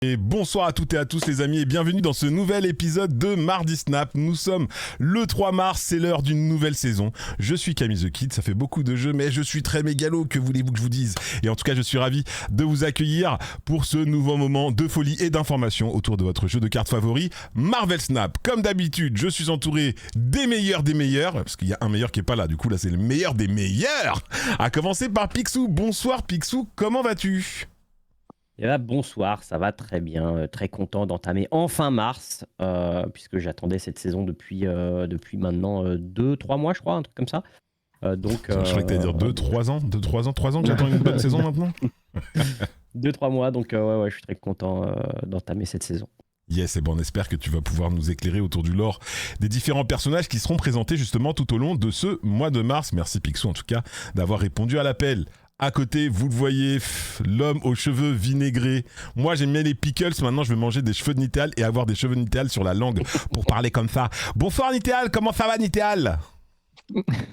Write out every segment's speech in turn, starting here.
Et bonsoir à toutes et à tous les amis et bienvenue dans ce nouvel épisode de Mardi Snap. Nous sommes le 3 mars, c'est l'heure d'une nouvelle saison. Je suis Camille The Kid, ça fait beaucoup de jeux mais je suis très mégalo, que voulez-vous que je vous dise? Et en tout cas je suis ravi de vous accueillir pour ce nouveau moment de folie et d'information autour de votre jeu de cartes favori, Marvel Snap. Comme d'habitude, je suis entouré des meilleurs, parce qu'il y a un meilleur qui est pas là, du coup là c'est le meilleur des meilleurs. À commencer par Picsou. Bonsoir Picsou, comment vas-tu? Et là, bonsoir, ça va très bien, très content d'entamer enfin mars, puisque j'attendais cette saison depuis maintenant 2-3 mois, je crois, un truc comme ça. Je crois que t'allais dire 2-3 ans, 3 ans que j'attends une bonne saison maintenant. 2-3 mois, donc ouais, je suis très content d'entamer cette saison. Yes, et bon, on espère que tu vas pouvoir nous éclairer autour du lore des différents personnages qui seront présentés justement tout au long de ce mois de mars. Merci Picsou en tout cas d'avoir répondu à l'appel. À côté, vous le voyez, l'homme aux cheveux vinaigrés. Moi, j'aime bien les pickles. Maintenant, je vais manger des cheveux de Nithéal et avoir des cheveux de Nithéal sur la langue pour parler comme ça. Bonsoir Nithéal, comment ça va Nithéal?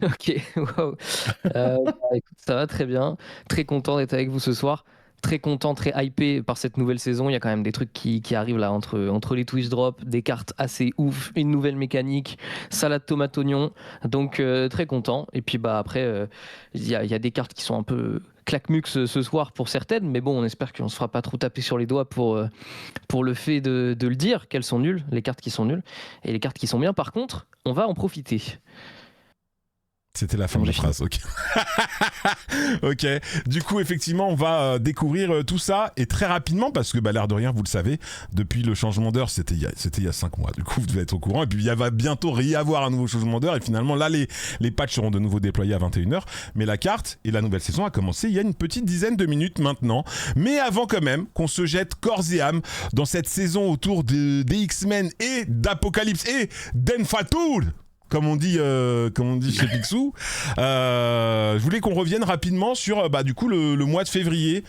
Ok, waouh. Écoute, ça va très bien. Très content d'être avec vous ce soir. Très content, très hypé par cette nouvelle saison. Il y a quand même des trucs qui arrivent là entre les twist drops, des cartes assez ouf, une nouvelle mécanique, salade tomate oignon. Donc très content. Et puis après, il y a des cartes qui sont un peu claquemux ce soir pour certaines, mais bon, on espère qu'on se fera pas trop taper sur les doigts pour le fait de le dire qu'elles sont nulles, les cartes qui sont nulles, et les cartes qui sont bien. Par contre, on va en profiter. C'était la fin de la phrase, ok. Ok, du coup effectivement on va découvrir tout ça et très rapidement parce que l'air de rien vous le savez, depuis le changement d'heure c'était il y a 5 mois, du coup vous devez être au courant et puis il va bientôt y avoir un nouveau changement d'heure et finalement là les patchs seront de nouveau déployés à 21h mais la carte et la nouvelle saison a commencé il y a une petite dizaine de minutes maintenant, mais avant quand même qu'on se jette corps et âme dans cette saison autour des X-Men et d'Apocalypse et d'Enfatul comme on dit chez Picsou. Je voulais qu'on revienne rapidement sur du coup le mois de février.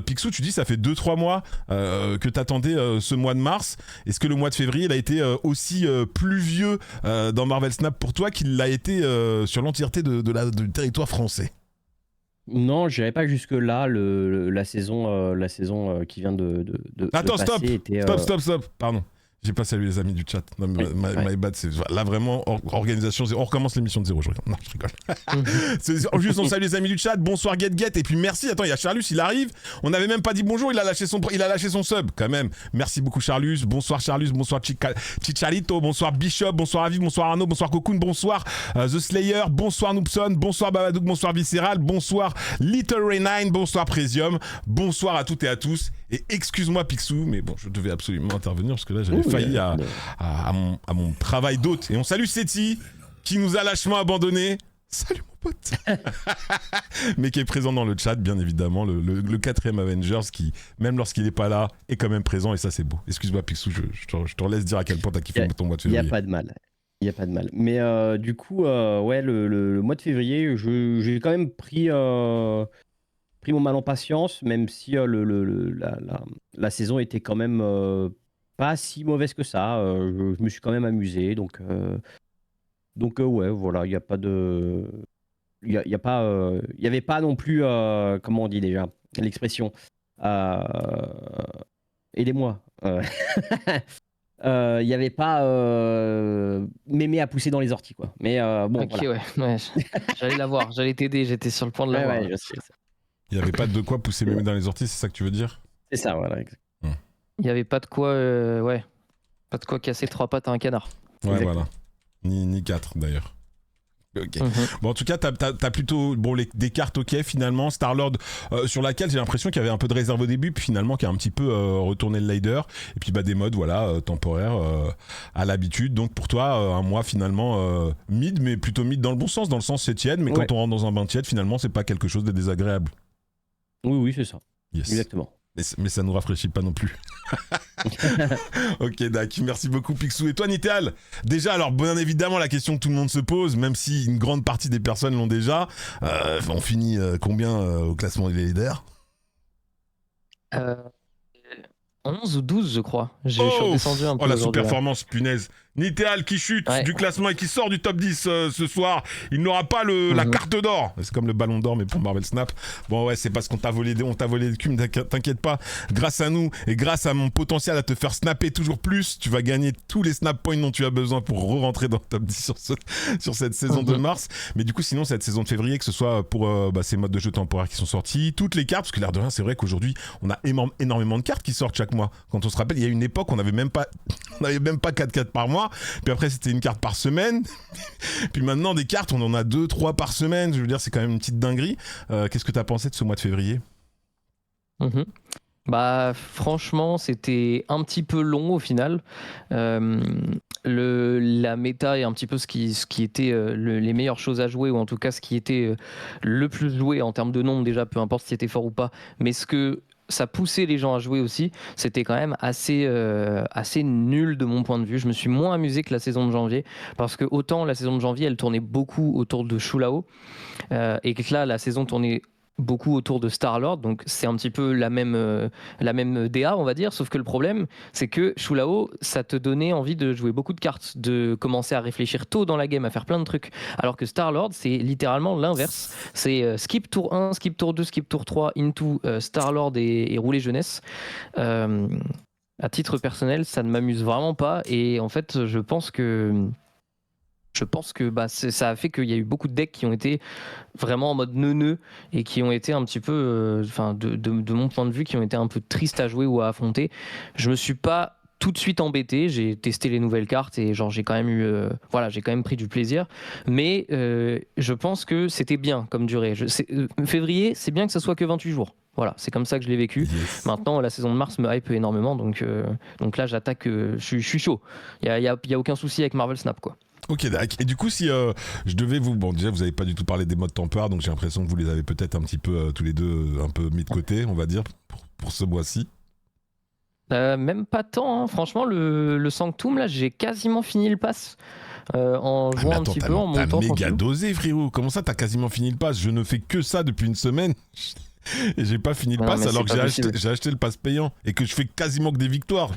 Picsou, tu dis ça fait 2-3 mois que t'attendais ce mois de mars. Est-ce que le mois de février il a été aussi pluvieux dans Marvel Snap pour toi qu'il l'a été sur l'entièreté du territoire français? Non, je n'irai pas jusque là. La saison qui vient de Attends, passer stop, était, stop, pardon. J'ai pas salué les amis du chat. Non, Oui, my bad, c'est là vraiment organisation. On recommence l'émission de zéro. Je rigole. Juste on salue les amis du chat. Bonsoir Get et puis merci. Attends, il y a Charlus, il arrive. On n'avait même pas dit bonjour. Il a lâché son sub quand même. Merci beaucoup Charlus. Bonsoir Charlus. Bonsoir Chicharito. Bonsoir Bishop. Bonsoir Aviv. Bonsoir Arnaud. Bonsoir Cocoon. Bonsoir The Slayer. Bonsoir Noobson. Bonsoir Babadook. Bonsoir Visceral. Bonsoir Little Ray 9. Bonsoir Presium. Bonsoir à toutes et à tous. Et excuse-moi Picsou, mais bon, je devais absolument intervenir parce que là j'avais failli à mon travail d'hôte. Et on salue Seti qui nous a lâchement abandonné. Salut mon pote. Mais qui est présent dans le chat, bien évidemment, le 4e Avengers qui, même lorsqu'il n'est pas là, est quand même présent et ça c'est beau. Excuse-moi Picsou, je te laisse dire à quel point t'as kiffé ton mois de février. Il n'y a pas de mal. Mais du coup, ouais, le mois de février, j'ai quand même pris mon mal en patience, même si la saison était quand même pas si mauvaise que ça. Je me suis quand même amusé, donc ouais, voilà, il n'y a pas de, il y avait pas non plus, comment on dit déjà, l'expression, euh, aidez-moi. Il n'y avait pas mémé à pousser dans les orties, quoi. Mais bon, Ok, voilà. ouais. J'allais la voir, j'allais t'aider, j'étais sur le point de la voir. Ouais, je sais. Il n'y avait pas de quoi pousser mémé dans les orties, c'est ça que tu veux dire? C'est ça, voilà. Il n'y avait pas de quoi, pas de quoi casser 3 pattes à un canard. Ouais, Exactement. voilà. Ni 4 d'ailleurs. Ok. Mm-hmm. Bon, en tout cas, t'as plutôt des cartes ok finalement. Star-Lord, sur laquelle j'ai l'impression qu'il y avait un peu de réserve au début, puis finalement qui a un petit peu retourné le leader. Et puis des modes temporaires à l'habitude. Donc pour toi, un mois finalement mid, mais plutôt mid dans le bon sens, dans le sens c'est tiède, mais quand on rentre dans un bain tiède, finalement c'est pas quelque chose de désagréable. Oui, c'est ça. Yes. Exactement. Mais ça nous rafraîchit pas non plus. Ok, d'accord. Merci beaucoup, Picsou. Et toi, Nithéal? Déjà, alors, bien évidemment, la question que tout le monde se pose, même si une grande partie des personnes l'ont déjà, on finit combien au classement des leaders? 11 ou 12, je crois. Je suis redescendu un peu. Oh, la aujourd'hui, sous-performance, punaise. Niteal qui chute Ouais. du classement et qui sort du top 10 ce soir. Il n'aura pas la carte d'or. C'est comme le ballon d'or, mais pour Marvel Snap. Bon, ouais, c'est parce qu'on t'a volé le cul, mais t'inquiète pas. Grâce à nous et grâce à mon potentiel à te faire snapper toujours plus, tu vas gagner tous les snap points dont tu as besoin pour rentrer dans le top 10 sur cette saison de mars. Mais du coup, sinon, cette saison de février, que ce soit pour ces modes de jeu temporaires qui sont sortis, toutes les cartes, parce que l'air de rien, c'est vrai qu'aujourd'hui, on a énormément de cartes qui sortent chaque mois. Quand on se rappelle, il y a une époque, on n'avait même pas 4 cartes par mois. Puis après, c'était une carte par semaine. Puis maintenant, des cartes, on en a 2-3 par semaine. Je veux dire, c'est quand même une petite dinguerie. Qu'est-ce que tu as pensé de ce mois de février ? Bah franchement c'était un petit peu long au final. La méta est un petit peu ce qui était les meilleures choses à jouer, ou en tout cas ce qui était le plus joué en termes de nombre déjà, peu importe si c'était fort ou pas, mais ce que ça poussait les gens à jouer aussi, c'était quand même assez nul de mon point de vue. Je me suis moins amusé que la saison de janvier, parce que autant la saison de janvier elle tournait beaucoup autour de Shulao, et que là la saison tournait beaucoup autour de Star-Lord, donc c'est un petit peu la même DA on va dire, sauf que le problème c'est que Shulao ça te donnait envie de jouer beaucoup de cartes, de commencer à réfléchir tôt dans la game, à faire plein de trucs, alors que Star-Lord c'est littéralement l'inverse, c'est skip tour 1, skip tour 2, skip tour 3 into Star-Lord et rouler jeunesse. À titre personnel ça ne m'amuse vraiment pas, et en fait je pense que ça a fait qu'il y a eu beaucoup de decks qui ont été vraiment en mode neuneux et qui ont été un petit peu, de mon point de vue, qui ont été un peu tristes à jouer ou à affronter. Je me suis pas tout de suite embêté, j'ai testé les nouvelles cartes et j'ai quand même pris du plaisir, mais je pense que c'était bien comme durée. Février, c'est bien que ça soit que 28 jours. Voilà, c'est comme ça que je l'ai vécu. Yes. Maintenant, la saison de mars me hype énormément, donc là j'attaque, je suis chaud. Il y a aucun souci avec Marvel Snap, quoi. Ok, d'accord. Et du coup, si je devais vous... Bon, déjà, vous n'avez pas du tout parlé des modes temporaires, donc j'ai l'impression que vous les avez peut-être un petit peu, tous les deux, un peu mis de côté, on va dire, pour ce mois-ci. Même pas tant, hein. Franchement, le Sanctum, là, j'ai quasiment fini le pass. En jouant un petit peu, en montant. T'as méga tranquille. dosé, frérot. Comment ça, t'as quasiment fini le pass ? Je ne fais que ça depuis une semaine. Et j'ai pas fini le Non, pass mais alors c'est que pas j'ai acheté le pass payant et que je fais quasiment que des victoires.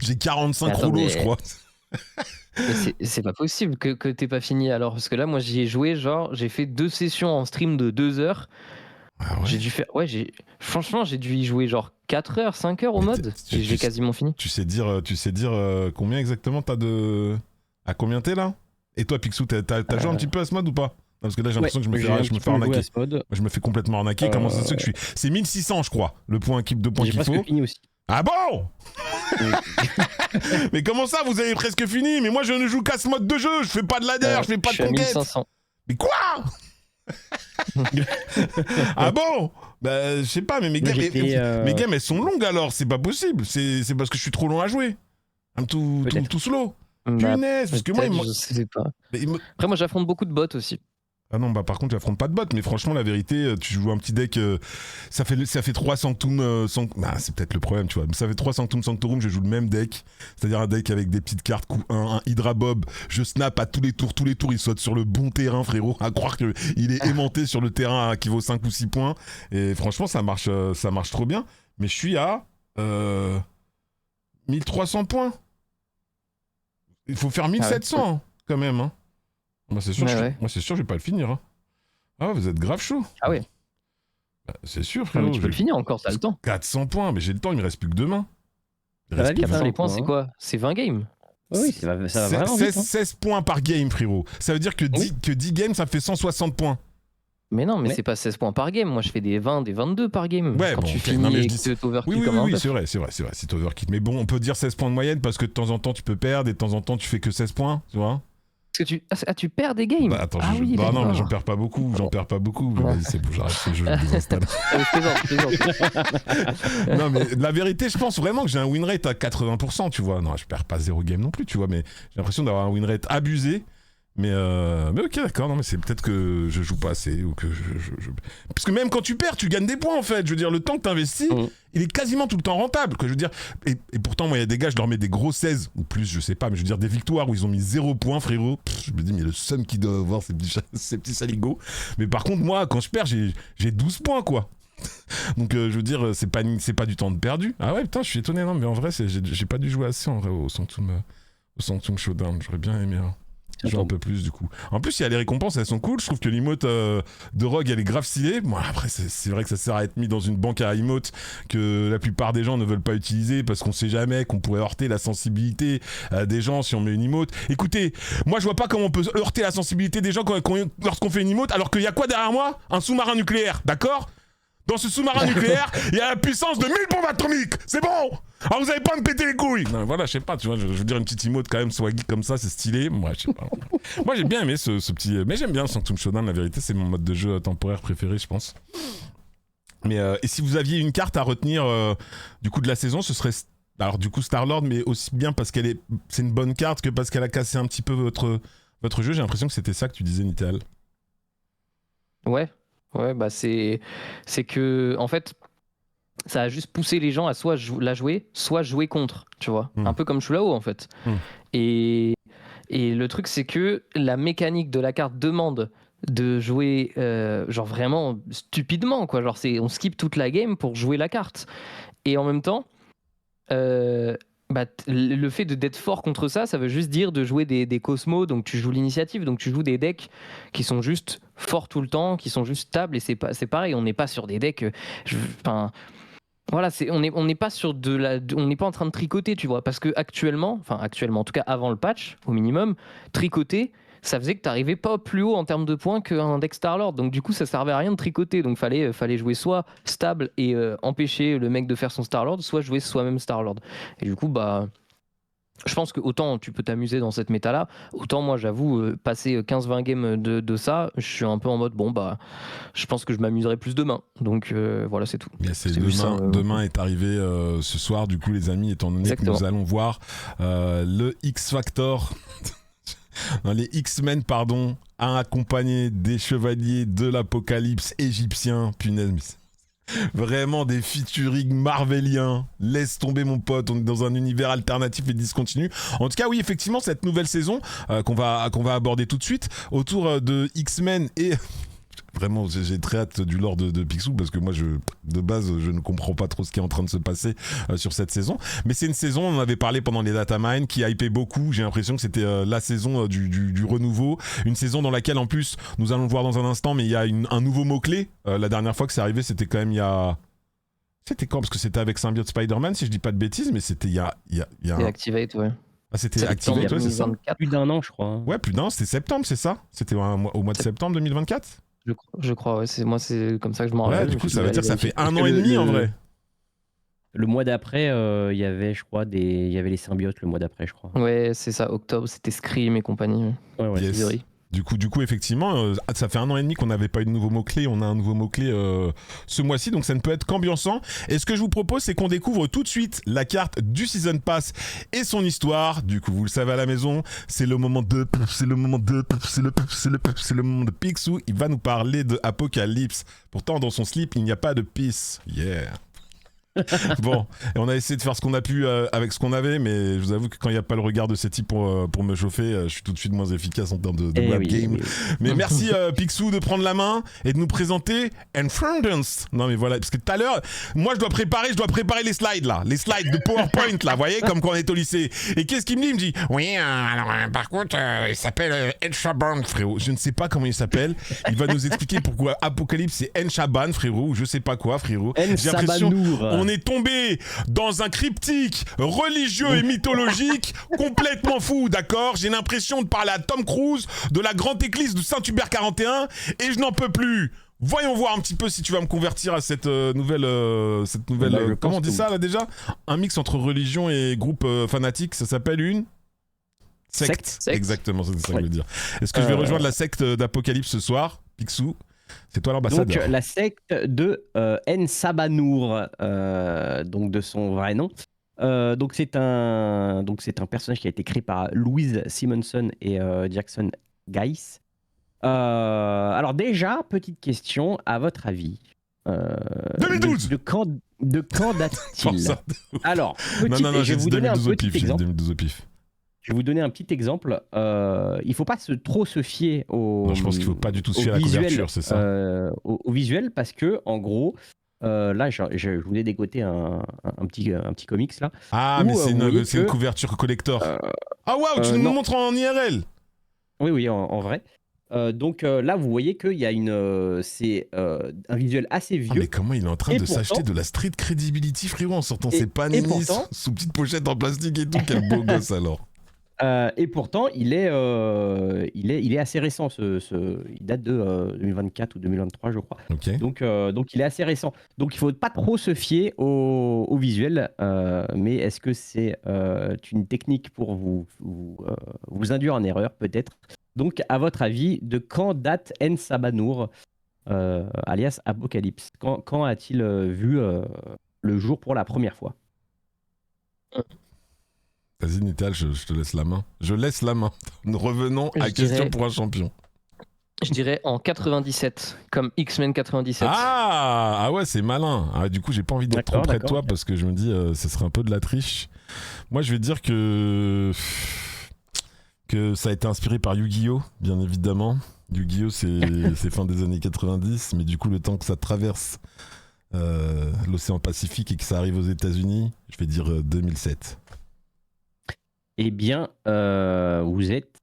J'ai 45 Attends, rouleaux, mais- je crois. Mais c'est pas possible que t'aies pas fini alors, parce que là, moi, j'y ai joué, j'ai fait 2 sessions en stream de 2 heures. Ah ouais. J'ai dû faire. Ouais, franchement, j'ai dû y jouer 4 heures, 5 heures au Mais mode. Et j'ai quasiment fini. Tu sais dire combien exactement t'as de... À combien t'es là ? Et toi, Picsou, t'as joué un petit peu à ce mode ou pas ? Non, parce que là, j'ai l'impression que je me fais arnaquer. Moi, je me fais complètement arnaquer. Comment ça se fait que je suis... C'est 1600, je crois, le point de points J'ai qu'il faut. presque fini aussi. Ah bon ? Mais comment ça, vous avez presque fini ? Mais moi, je ne joue qu'à ce mode de jeu. Je fais pas de ladder, je fais pas de suis à conquête. 1500. Mais quoi ? Ah bon ? Bah, je sais pas, mais mes Moi, games, elles sont longues alors. C'est pas possible. C'est parce que je suis trop long à jouer. Tout slow. Punaise, parce que moi, Peut-être, je sais pas. Mais Après, moi, j'affronte beaucoup de bots aussi. Ah non, bah par contre, j'affronte pas de bots, mais franchement, la vérité, tu joues un petit deck, ça fait 3 Sanctum, c'est peut-être le problème, tu vois, mais ça fait 3 Sanctum Sanctorum, je joue le même deck, c'est-à-dire un deck avec des petites cartes, coup 1, un Hydra Bob, je snap à tous les tours, il saute sur le bon terrain, frérot, à croire qu'il est aimanté sur le terrain qui vaut 5 ou 6 points, et franchement, ça marche trop bien, mais je suis à 1300 points. Il faut faire 1700, hein, quand même, hein. Moi, c'est sûr, Ouais. moi, c'est sûr, je vais pas le finir. Hein. Ah, vous êtes grave chaud. Ah ouais. Bah, c'est sûr, Non, frérot. mais tu peux le finir encore, t'as le temps. 400 points, mais j'ai le temps, il me reste plus que demain. Il Ça va reste vite, plus- hein, Les points, c'est hein. quoi? C'est 20 games. Oui, ça va vraiment vite. 16 points par game, frérot. Ça veut dire que 10 games, ça fait 160 points. Mais non, mais Ouais. c'est pas 16 points par game. Moi, je fais des 20, des 22 par game. Ouais, Quand bon, tu ok. finis Non, mais je et dis- que t'overkill Oui, comme un bœuf. c'est vrai, c'est overkill. Mais bon, on peut dire 16 points de moyenne parce que de temps en temps, tu peux perdre et de temps en temps, tu fais que 16 points, tu vois. Parce que tu perds des games. Bah, attends, ah oui, bah, non, mais d'accord. j'en perds pas beaucoup. Ouais. Vas-y, c'est bon, j'arrête ce jeu, je le désinstalle. Je plaisante. Non, mais la vérité, je pense vraiment que j'ai un win rate à 80%, tu vois. Non, je perds pas 0 game non plus, tu vois, mais j'ai l'impression d'avoir un win rate abusé. Mais ok, d'accord, non, mais c'est peut-être que je joue pas assez ou que Parce que même quand tu perds, tu gagnes des points en fait. Je veux dire, le temps que t'investis, il est quasiment tout le temps rentable. Que je veux dire, et pourtant, moi, il y a des gars, je leur mets des gros 16 ou plus, je sais pas, mais je veux dire, des victoires où ils ont mis 0 points, frérot. Je me dis, mais le seum qui doit avoir ces petits saligots. Mais par contre, moi, quand je perds, j'ai 12 points, quoi. Donc, je veux dire, c'est pas du temps de perdu. Ah ouais, putain, je suis étonné, non, mais en vrai, j'ai pas dû jouer assez en vrai au Sanctum Samsung Showdown, j'aurais bien aimé jouer un peu plus du coup. En plus, il y a les récompenses, elles sont cool. Je trouve que l'emote de Rogue, elle est grave stylée. Bon, après, c'est vrai que ça sert à être mis dans une banque à emote que la plupart des gens ne veulent pas utiliser parce qu'on sait jamais qu'on pourrait heurter la sensibilité des gens si on met une emote. Écoutez, moi je vois pas comment on peut heurter la sensibilité des gens lorsqu'on fait une emote alors qu'il y a quoi derrière moi? Un sous-marin nucléaire, d'accord? Dans ce sous-marin nucléaire, il y a la puissance de 1000 bombes atomiques. C'est bon. Alors vous avez pas à me péter les couilles. Non, voilà, je sais pas, tu vois, je veux dire une petite emote quand même swaggy comme ça, c'est stylé. Moi, je sais pas. Moi, j'ai bien aimé ce petit... Mais j'aime bien le Sanctum Showdown, la vérité, c'est mon mode de jeu temporaire préféré, je pense. Mais et si vous aviez une carte à retenir du coup de la saison, ce serait... Alors du coup Star-Lord, mais aussi bien parce c'est une bonne carte que parce qu'elle a cassé un petit peu votre jeu. J'ai l'impression que c'était ça que tu disais, Nital. Ouais, bah c'est que en fait ça a juste poussé les gens à soit la jouer, soit jouer contre, tu vois. Un peu comme Shulao en fait. Et le truc c'est que la mécanique de la carte demande de jouer genre vraiment stupidement quoi, genre on skip toute la game pour jouer la carte. Et en même temps le fait d'être fort contre ça, ça veut juste dire de jouer des cosmos, donc tu joues l'initiative, donc tu joues des decks qui sont juste forts tout le temps, qui sont juste stables, et c'est pareil, on n'est pas sur des decks, voilà, on n'est pas sur on n'est pas en train de tricoter, tu vois, parce que actuellement, en tout cas avant le patch, au minimum, tricoter, ça faisait que t'arrivais pas plus haut en termes de points qu'un deck Star-Lord, donc du coup ça servait à rien de tricoter, donc fallait jouer soit stable et empêcher le mec de faire son Star-Lord, soit jouer soi-même Star-Lord. Et du coup je pense que autant tu peux t'amuser dans cette méta là, autant moi j'avoue passer 15-20 games de ça, je suis un peu en mode je pense que je m'amuserai plus demain, donc voilà, c'est tout. Mais demain est arrivé ce soir du coup les amis, étant donné Exactement. Que nous allons voir le X-Factor dans les X-Men, pardon, accompagné des chevaliers de l'apocalypse égyptien. Punaise, vraiment des featuring marveliens. Laisse tomber mon pote, on est dans un univers alternatif et discontinu. En tout cas, oui, effectivement, cette nouvelle saison qu'on va aborder tout de suite autour de X-Men et... Vraiment, j'ai très hâte du lore de Picsou parce que moi, de base, je ne comprends pas trop ce qui est en train de se passer sur cette saison. Mais c'est une saison, on en avait parlé pendant les datamines, qui hypait beaucoup. J'ai l'impression que c'était la saison du renouveau. Une saison dans laquelle, en plus, nous allons le voir dans un instant, mais il y a un nouveau mot-clé. La dernière fois que c'est arrivé, c'était quand même il y a... C'était quand? Parce que c'était avec Symbiote Spider-Man, si je dis pas de bêtises, mais c'était il y a Activate, ouais. Ah, c'était Activate, ouais, c'est ça? Plus d'un an, je crois. Ouais, plus d'un an, c'était septembre, c'est ça? C'était au mois de septembre 2024? Je crois, ouais, c'est comme ça que je m'en rappelle. Ouais, du coup, ça veut dire que ça fait un an et demi en vrai. Le mois d'après, il y avait, je crois, il y avait les symbiotes le mois d'après, je crois. Ouais, c'est ça, octobre, c'était Scream et compagnie. Ouais. Yes. Du coup, effectivement, ça fait un an et demi qu'on n'avait pas eu de nouveau mot-clé. On a un nouveau mot-clé ce mois-ci, donc ça ne peut être qu'ambiançant. Et ce que je vous propose, c'est qu'on découvre tout de suite la carte du Season Pass et son histoire. Du coup, vous le savez à la maison, c'est le moment de Picsou. Il va nous parler de Apocalypse. Pourtant, dans son slip, il n'y a pas de peace. Yeah. Bon, et on a essayé de faire ce qu'on a pu avec ce qu'on avait, mais je vous avoue que quand il n'y a pas le regard de ces types pour me chauffer, je suis tout de suite moins efficace en termes de web game. Oui. Mais merci Picsou de prendre la main et de nous présenter Enfrondance. Non mais voilà, parce que tout à l'heure, moi je dois préparer les slides là, les slides de PowerPoint là, vous voyez, comme quand on est au lycée. Et qu'est-ce qu'il me dit? Il me dit, oui, alors par contre, il s'appelle Enshaban, frérot. Je ne sais pas comment il s'appelle. Il va nous expliquer pourquoi Apocalypse c'est Enshaban, frérot, ou je sais pas quoi, frérot. J'ai l'impression on est tombé dans un cryptique religieux et mythologique complètement fou, d'accord? J'ai l'impression de parler à Tom Cruise de la grande église de Saint-Hubert 41 et je n'en peux plus. Voyons voir un petit peu si tu vas me convertir à cette nouvelle comment on dit ça là déjà? Un mix entre religion et groupe fanatique, ça s'appelle une secte. Exactement, c'est ça que je veux dire. Est-ce que je vais rejoindre la secte d'Apocalypse ce soir, Picsou? C'est toi l'ambassadeur. Donc la secte de Ensabanour, donc de son vrai nom. Donc c'est un personnage qui a été créé par Louise Simonson et Jackson Geiss. Alors déjà, petite question, à votre avis, 2012. De quand date-t-il? Alors, non, je vais vous donner un petit exemple. 2012 au pif. Je vais vous donner un petit exemple. Il ne faut pas trop se fier au. Non, je pense qu'il ne faut pas du tout se fier à la couverture, c'est ça. Au visuel, parce que, en gros, Là, je voulais dégoter un petit comics là. Ah, Où, mais c'est vous voyez une que, couverture collector. euh, Ah, waouh, tu nous non, montres en IRL. oui, en vrai. Donc là, vous voyez qu'il y a c'est un visuel assez Ah, mais vieux. comment il est en train Et de s'acheter pourtant, de la street credibility, frérot, en sortant ses et panini pourtant, sous petite pochette en plastique et tout. Quel beau gosse alors. il est assez récent. Il date de 2024 ou 2023, je crois. Ok. Donc il est assez récent. Donc il faut pas trop se fier au visuel. Mais est-ce que c'est une technique pour vous induire en erreur, peut-être? Donc, à votre avis, de quand date En Sabanour, alias Apocalypse? Quand a-t-il vu le jour pour la première fois? Vas-y, Nital, je te laisse la main. Je laisse la main. Nous revenons à Je question dirais, pour un champion. je dirais en 97, comme X-Men 97. Ah ouais, c'est malin. Ah, du coup, j'ai pas envie d'être trop D'accord, près de d'accord. toi parce que je me dis, ce serait un peu de la triche. Moi, je vais dire que ça a été inspiré par Yu-Gi-Oh, bien évidemment. Yu-Gi-Oh, c'est fin des années 90, mais du coup, le temps que ça traverse l'océan Pacifique et que ça arrive aux États-Unis, je vais dire 2007. Eh bien, vous êtes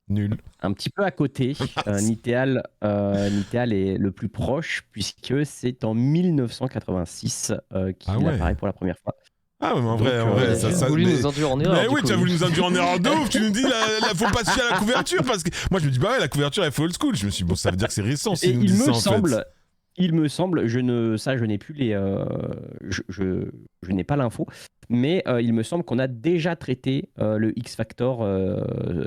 Nul. un petit peu à côté. Nitéal est le plus proche, puisque c'est en 1986 qu'il Ah ouais. apparaît pour la première fois. Ah ouais, mais en Donc, vrai, Tu as voulu nous induire en erreur. Mais du oui, coup. tu as voulu nous induire en erreur de ouf. Tu nous dis, faut pas se fier à la couverture parce que moi je me dis, bah ouais, la couverture elle fait old school. Je me suis dit, bon, ça veut dire que c'est récent. Et S'il nous dit ça, en fait. il me semble, je n'ai plus les, je n'ai pas l'info, mais il me semble qu'on a déjà traité le X Factor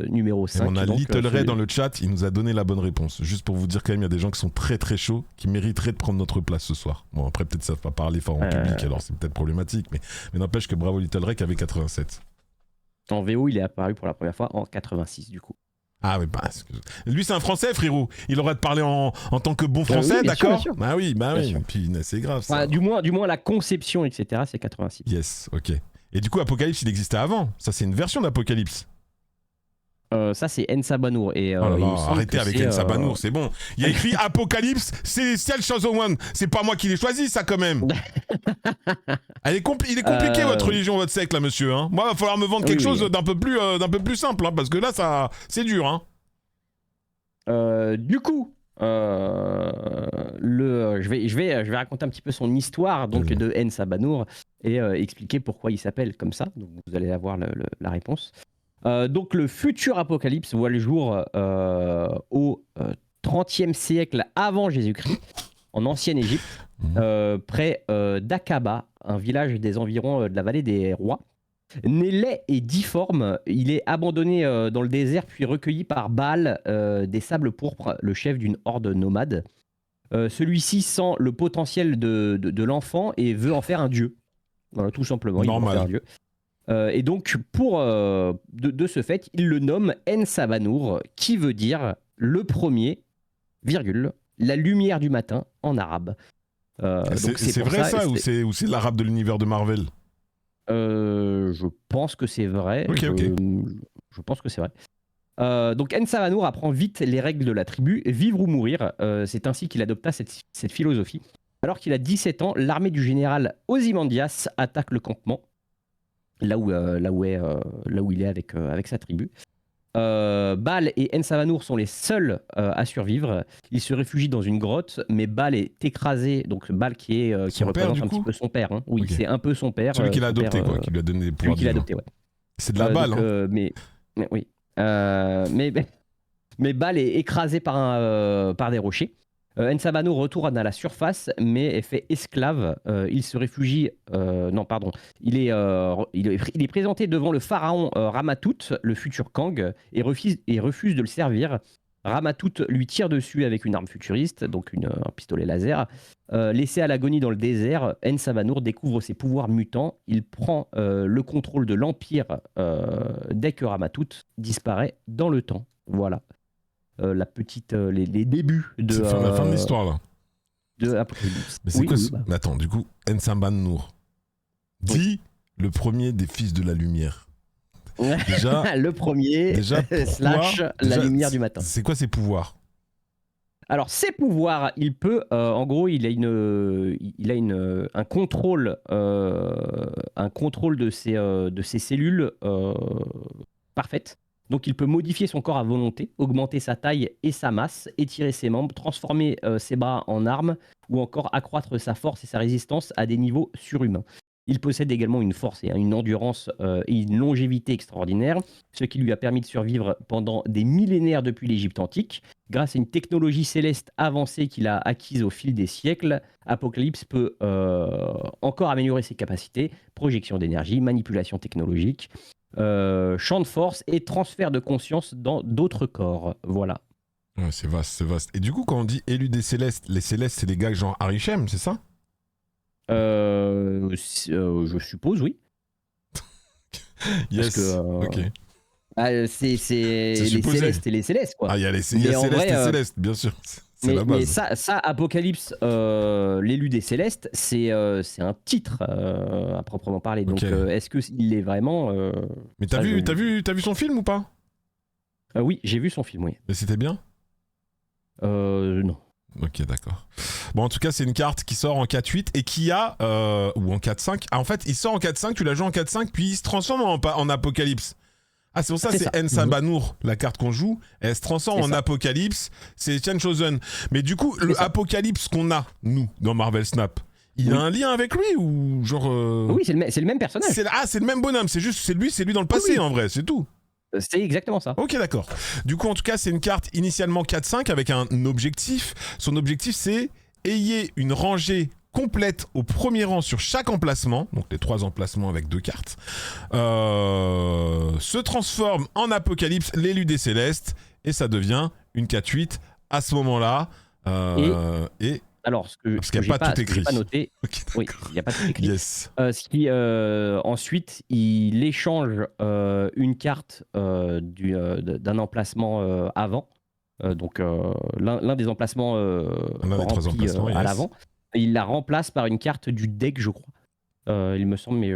numéro Et 5. on a donc, Little Ray dans le chat, il nous a donné la bonne réponse. Juste pour vous dire quand même, il y a des gens qui sont très très chauds, qui mériteraient de prendre notre place ce soir. Bon, après, peut-être ça ne va pas parler fort en public, alors c'est peut-être problématique, mais n'empêche que bravo Little Ray qui avait 87. En VO, il est apparu pour la première fois en 86 du coup. Ah oui, bah, lui c'est un français, frérot. Il aurait de parler en tant que bon français, oui, bien sûr, d'accord? bien sûr. Bah oui, Bien sûr. puis c'est grave ça. Enfin, du moins la conception, etc., c'est 86. Yes, ok. Et du coup, Apocalypse, il existait avant. Ça, c'est une version d'Apocalypse. Ça, c'est En Sabanour. Et, Oh là il me là, semble arrêtez que avec c'est, En Sabanour, c'est bon. Il y a écrit Apocalypse, Celestial Chosen One. C'est pas moi qui l'ai choisi, ça, quand même. Il est compliqué, votre religion, votre secte, là, monsieur. Hein. Moi, il va falloir me vendre quelque chose d'un peu plus simple, hein, parce que là, c'est dur. Hein. Du coup, je vais raconter un petit peu son histoire donc, de En Sabanour et expliquer pourquoi il s'appelle comme ça. Donc, vous allez avoir la réponse. Donc, le futur Apocalypse voit le jour au 30e siècle avant Jésus-Christ, en ancienne Égypte, près d'Aqaba, un village des environs de la vallée des rois. Né laid et difforme, il est abandonné dans le désert puis recueilli par Baal des sables pourpres, le chef d'une horde nomade. Celui-ci sent le potentiel de l'enfant et veut en faire un dieu. Voilà, tout simplement, il veut en faire un dieu. Et donc, de ce fait, il le nomme En Sabanour, qui veut dire le premier, virgule, la lumière du matin en arabe. C'est vrai ça ou c'est l'arabe de l'univers de Marvel? Je pense que c'est vrai. Ok. Je pense que c'est vrai. Donc En Sabanour apprend vite les règles de la tribu, vivre ou mourir. C'est ainsi qu'il adopta cette philosophie. Alors qu'il a 17 ans, l'armée du général Ozymandias attaque le campement, là où il est avec sa tribu. Baal et En Sabanour sont les seuls à survivre. Ils se réfugient dans une grotte, mais Baal est écrasé. Donc Baal qui représente un petit peu son père. Hein. Oui, c'est un peu son père. Celui qu'il a adopté, quoi, qui lui a donné des pouvoirs. Celui qu'il a adopté, ouais. C'est de la balle. Hein. Mais oui. Mais Baal est écrasé par des rochers. En Sabanour retourne à la surface, mais est fait esclave. Il se réfugie. Non, pardon. Il est présenté devant le pharaon Ramatout, le futur Kang, et refuse de le servir. Ramatout lui tire dessus avec une arme futuriste, donc un pistolet laser. Laissé à l'agonie dans le désert, En Sabanour découvre ses pouvoirs mutants. Il prend le contrôle de l'Empire dès que Ramatout disparaît dans le temps. Voilà. Les débuts de. C'est la fin de l'histoire là. De Apocalypse. Mais c'est quoi Mais attends, du coup, En Sabanour dit le premier des fils de la lumière. Déjà, le premier, slash la lumière du matin. C'est quoi ses pouvoirs? Alors, ses pouvoirs, il peut, en gros, il a un contrôle de ses cellules parfaites. Donc, il peut modifier son corps à volonté, augmenter sa taille et sa masse, étirer ses membres, transformer ses bras en armes ou encore accroître sa force et sa résistance à des niveaux surhumains. Il possède également une force et une endurance et une longévité extraordinaires, ce qui lui a permis de survivre pendant des millénaires depuis l'Égypte antique. Grâce à une technologie céleste avancée qu'il a acquise au fil des siècles, Apocalypse peut encore améliorer ses capacités, projection d'énergie, manipulation technologique, champ de force et transfert de conscience dans d'autres corps. Voilà. Ouais, c'est vaste, c'est vaste. Et du coup, quand on dit élu des Célestes, les Célestes, c'est des gars genre Arishem, c'est ça? Je suppose, oui. Yes, Parce que, ok. c'est les supposé. Célestes et les Célestes, quoi. Ah, il y a Mais Célestes en vrai, et Célestes, bien sûr. C'est la mais base. ça, Apocalypse, l'élu des Célestes, c'est un titre à proprement parler. Donc, Ok. est-ce qu'il l'est vraiment Mais t'as ça, vu son film ou pas? Oui, j'ai vu son film, oui. Et c'était bien? Non. Ok, d'accord. Bon, en tout cas, c'est une carte qui sort en 4-8 et qui a... ou en 4-5. Ah, en fait, il sort en 4-5, tu la joues en 4-5, puis il se transforme en Apocalypse. Ah, c'est pour ça, C'est c'est ça. Ensabanour, la carte qu'on joue. Elle se transforme C'est en ça. Apocalypse. C'est Etienne Chosen. Mais du coup, C'est le ça. Apocalypse qu'on a, nous, dans Marvel Snap, il Oui. a un lien avec lui ou genre... Oui, c'est le même personnage. c'est le même bonhomme. C'est juste, c'est lui dans le passé, Oui. en vrai. C'est tout. C'est exactement ça. Ok, d'accord. Du coup, en tout cas, c'est une carte initialement 4-5 avec un objectif. Son objectif, c'est ayez une rangée complète au premier rang sur chaque emplacement, donc les 3 emplacements avec 2 cartes, se transforme en Apocalypse, l'élu des Célestes, et ça devient une 4-8 à ce moment-là. Et Alors, parce qu'il n'y a pas tout écrit. Pas noté. Ok, Oui, d'accord. il n'y a pas tout écrit. Yes. Ensuite, il échange une carte d'un emplacement avant. Donc, l'un des emplacements L'un des 3 remplis emplacements, à yes. l'avant. Et il la remplace par une carte du deck, je crois. Il me semble, mais...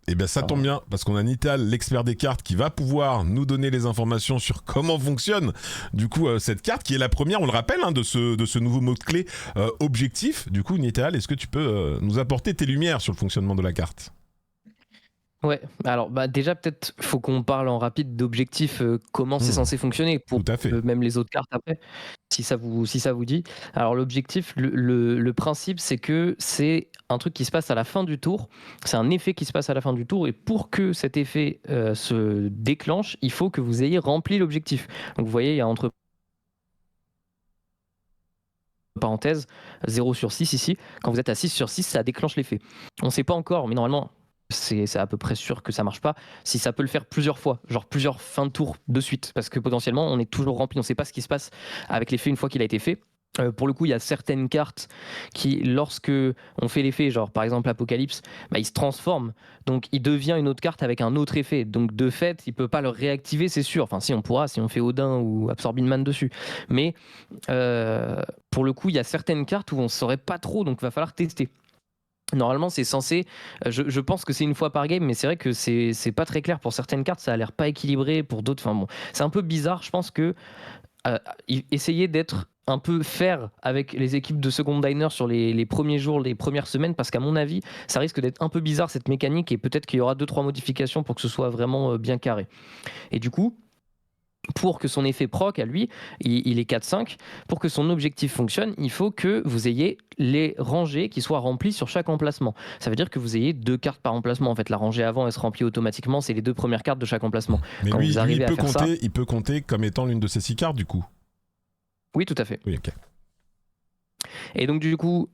Et bien ça tombe bien, parce qu'on a Nital, l'expert des cartes, qui va pouvoir nous donner les informations sur comment fonctionne du coup cette carte, qui est la première, on le rappelle, hein, de ce nouveau mot-clé objectif. Du coup, Nital, est-ce que tu peux nous apporter tes lumières sur le fonctionnement de la carte? Ouais, alors déjà peut-être faut qu'on parle en rapide d'objectifs, comment c'est censé fonctionner pour Tout à fait. même les autres cartes après, si ça vous dit. Alors l'objectif, le principe c'est que c'est un truc qui se passe à la fin du tour, c'est un effet qui se passe à la fin du tour et pour que cet effet se déclenche, il faut que vous ayez rempli l'objectif. Donc vous voyez, il y a entre parenthèses 0 sur 6 ici, quand vous êtes à 6 sur 6, ça déclenche l'effet. On ne sait pas encore, mais normalement c'est à peu près sûr que ça marche pas, si ça peut le faire plusieurs fois, genre plusieurs fins de tour de suite, parce que potentiellement on est toujours rempli, on sait pas ce qui se passe avec l'effet une fois qu'il a été fait. Pour le coup, il y a certaines cartes qui, lorsque on fait l'effet, genre par exemple Apocalypse, il se transforme, donc il devient une autre carte avec un autre effet. Donc de fait, il peut pas le réactiver, c'est sûr. Enfin, si on pourra, si on fait Odin ou Absorbing Man dessus. Mais pour le coup, il y a certaines cartes où on saurait pas trop, donc il va falloir tester. Normalement, c'est censé. Je pense que c'est une fois par game, mais c'est vrai que c'est pas très clair pour certaines cartes. Ça a l'air pas équilibré pour d'autres. Enfin bon, c'est un peu bizarre. Je pense que essayer d'être un peu fair avec les équipes de second diner sur les premiers jours, les premières semaines, parce qu'à mon avis, ça risque d'être un peu bizarre cette mécanique et peut-être qu'il y aura 2-3 modifications pour que ce soit vraiment bien carré. Et du coup, pour que son effet proc à lui, il est 4-5, pour que son objectif fonctionne, il faut que vous ayez les rangées qui soient remplies sur chaque emplacement. Ça veut dire que vous ayez 2 cartes par emplacement. En fait, la rangée avant, elle se remplit automatiquement, c'est les 2 premières cartes de chaque emplacement. Mais Quand lui, vous arrivez à faire ça... il peut compter comme étant l'une de ses 6 cartes du coup. Oui, tout à fait. Oui, ok. Et donc du coup,